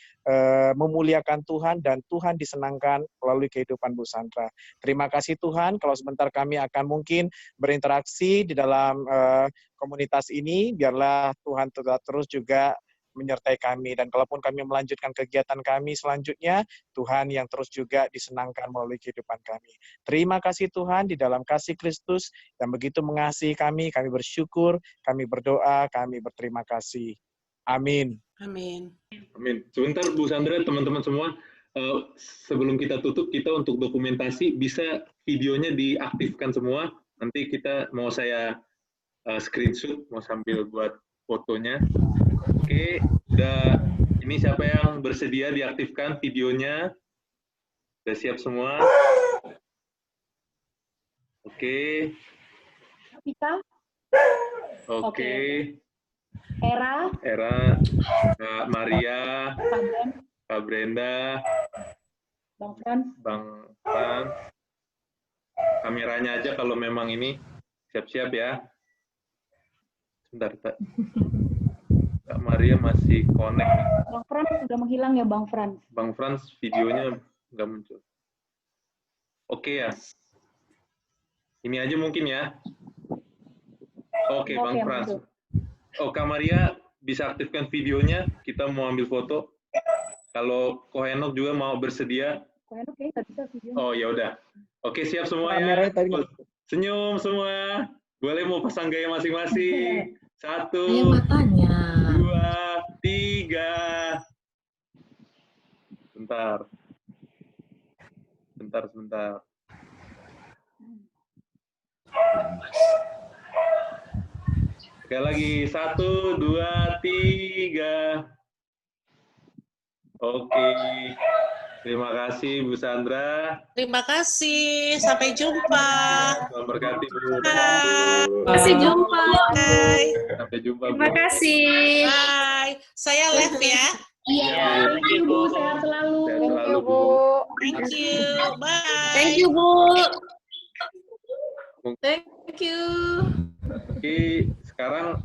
memuliakan Tuhan, dan Tuhan disenangkan melalui kehidupan Bu Sandra. Terima kasih Tuhan, kalau sebentar kami akan mungkin berinteraksi di dalam komunitas ini, biarlah Tuhan tetap terus juga menyertai kami. Dan kalaupun kami melanjutkan kegiatan kami selanjutnya, Tuhan yang terus juga disenangkan melalui kehidupan kami. Terima kasih Tuhan, di dalam kasih Kristus yang begitu mengasihi kami bersyukur, kami berdoa, kami berterima kasih. Amin. Amin. Amin. Sebentar Bu Sandra, teman-teman semua, sebelum kita tutup, kita untuk dokumentasi bisa videonya diaktifkan semua. Nanti kita mau saya screenshot, mau sambil buat fotonya. Oke, udah. Ini siapa yang bersedia diaktifkan videonya? Udah siap semua? Oke. Bisa? Oke. Era, Kak Maria, Kak Brenda, Bang Frans. Bang Frans. Kameranya aja kalau memang ini siap-siap ya. Sebentar, Kak. Kak Maria masih connect. Bang Frans sudah menghilang ya, Bang Frans? Bang Frans videonya nggak muncul. Oke ya. Ini aja mungkin ya. Oke, Bang Frans. Muncul. Oh, Kak Maria bisa aktifkan videonya. Kita mau ambil foto. Kalau Ko Henok juga mau bersedia. Ko Henok kayaknya nggak bisa video. Oh, ya udah. Oke, siap semua ya. Senyum semua. Boleh mau pasang gaya masing-masing. 1, 2, 3. Sebentar. Sekali lagi, 1, 2, 3. Oke. Terima kasih Bu Sandra. Terima kasih. Sampai jumpa. Selamat berkati Bu. Sampai jumpa. Bye. Sampai jumpa Bu. Terima kasih. Bye. Saya live ya. Iya. Thank you Bu. Sehat selalu. Sehat selalu Bu. Thank you. Bye. Thank you, Bu. Thank you. Oke, sekarang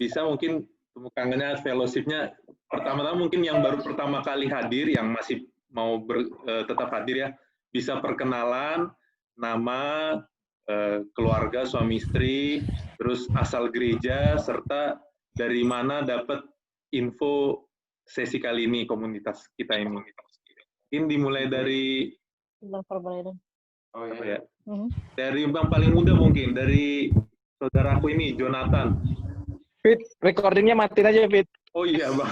bisa mungkin kangennya fellowship-nya pertama-tama mungkin yang baru pertama kali hadir, yang masih mau tetap hadir ya, bisa perkenalan, nama, keluarga, suami istri, terus asal gereja, serta dari mana dapat info sesi kali ini, komunitas kita ini. Mungkin dimulai dari... Oh ya. Dari yang paling muda mungkin, dari saudaraku ini, Jonathan. Fit, recordingnya matiin aja, Fit. Oh iya, Bang.